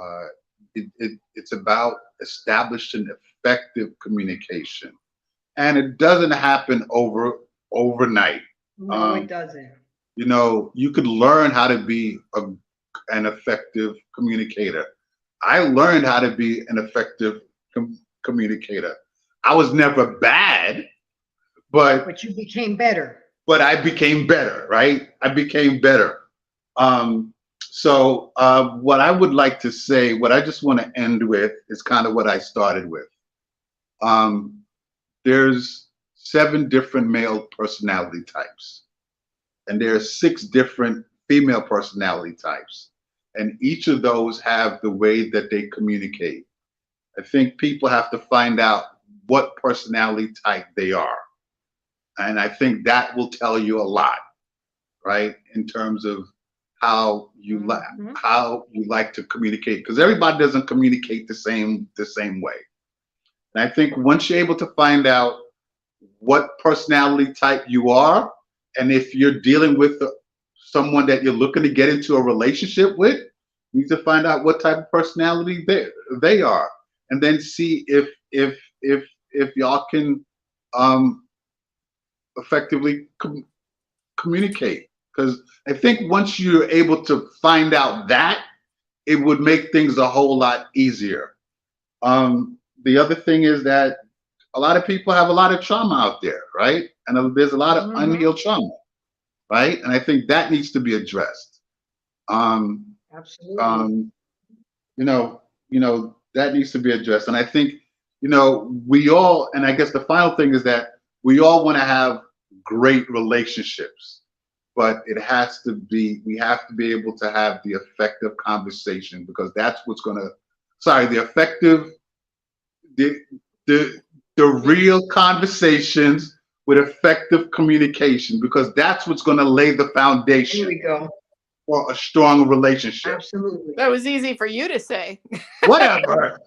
uh, it's about establishing effective communication, and it doesn't happen overnight. No, it Um, doesn't. you know, you could learn how to be an effective communicator. I learned how to be an effective communicator. I was never bad, but But you became better. I became better, right? I became better. So what I would like to say, what I just want to end with, is kind of what I started with. Um, there's 7 different male personality types, and there are 6 different female personality types, and each of those have the way that they communicate. I think people have to find out what personality type they are, and I think that will tell you a lot, right, in terms of how you like to communicate, because everybody doesn't communicate the same way. And I think once you're able to find out what personality type you are, and if you're dealing with someone that you're looking to get into a relationship with, you need to find out what type of personality they are, and then see if y'all can effectively communicate. Because I think once you're able to find out that, it would make things a whole lot easier. the other thing is that a lot of people have a lot of trauma out there, right? And there's a lot of unhealed trauma, right? And I think that needs to be addressed. Absolutely. That needs to be addressed. And I think, we all, and I guess the final thing is that we all want to have great relationships, but we have to be able to have the effective conversation, because that's what's going to, the real conversations with effective communication, because that's what's going to lay the Here foundation we go. for a strong relationship. Absolutely. That was easy for you to say. Whatever.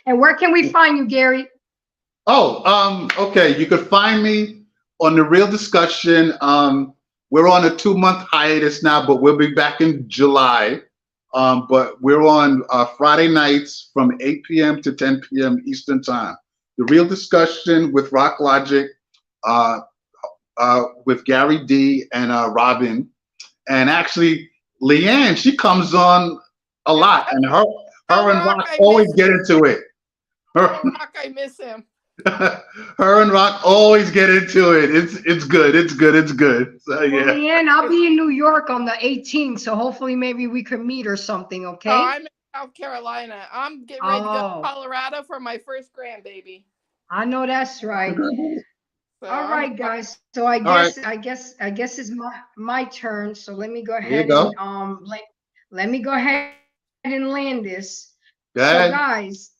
And where can we find you, Gary? Okay. You could find me on The Real Discussion. We're on a 2-month hiatus now, but we'll be back in July. But we're on Friday nights from 8 p.m. to 10 p.m. Eastern Time. The Real Discussion with Rock Logic, with Gary D and Robin. And actually, Leanne, she comes on a lot, and her and Rock always get into it. Rock, I miss him. Her and Rock always get into it. It's good. It's good. So yeah. Well, Leanne, I'll be in New York on the 18th, so hopefully maybe we could meet or something, okay? Oh, I'm in South Carolina. I'm getting ready to go to Colorado for my first grandbaby. I know that's right. So All right, guys. So I guess it's my turn. So let me go ahead and let me go ahead and land this. Go ahead. So guys,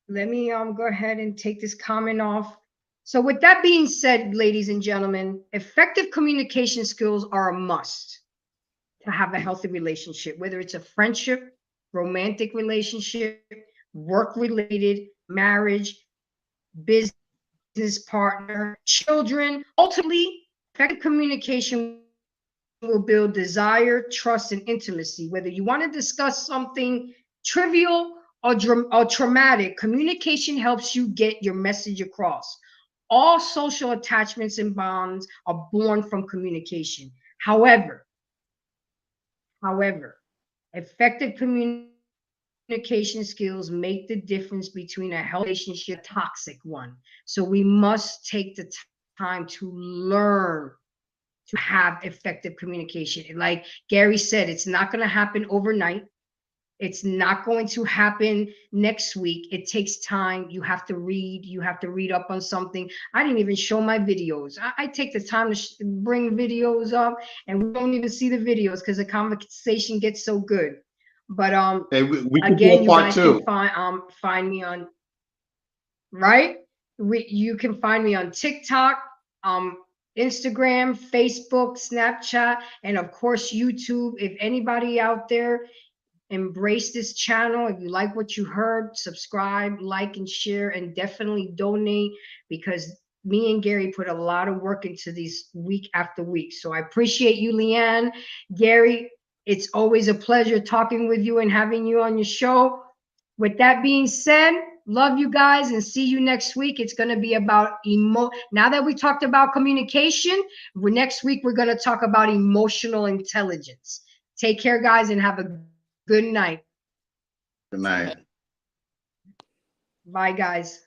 let me go ahead and take this comment off. So with that being said, ladies and gentlemen, effective communication skills are a must to have a healthy relationship, whether it's a friendship, romantic relationship, work-related, marriage, business partner, children. Ultimately, effective communication will build desire, trust, and intimacy. Whether you want to discuss something trivial or traumatic, communication helps you get your message across. All social attachments and bonds are born from communication. However, effective communication skills make the difference between a healthy relationship and a toxic one. So we must take the time to learn to have effective communication. Like Gary said, it's not going to happen overnight. It's not going to happen next week. It takes time. You have to read. You have to read up on something. I didn't even show my videos. I take the time to bring videos up, and we don't even see the videos because the conversation gets so good. But hey, we again, you guys can find me on you can find me on TikTok, Instagram, Facebook, Snapchat, and of course YouTube. If anybody out there embrace this channel, if you like what you heard, subscribe, like, and share, and definitely donate, because me and Gary put a lot of work into these week after week. So I appreciate you, Leanne. Gary, it's always a pleasure talking with you and having you on your show. With that being said, love you guys and see you next week. It's going to be about now that we talked about communication, next week we're going to talk about emotional intelligence. Take care, guys, and have a good night. Good night. Bye, guys.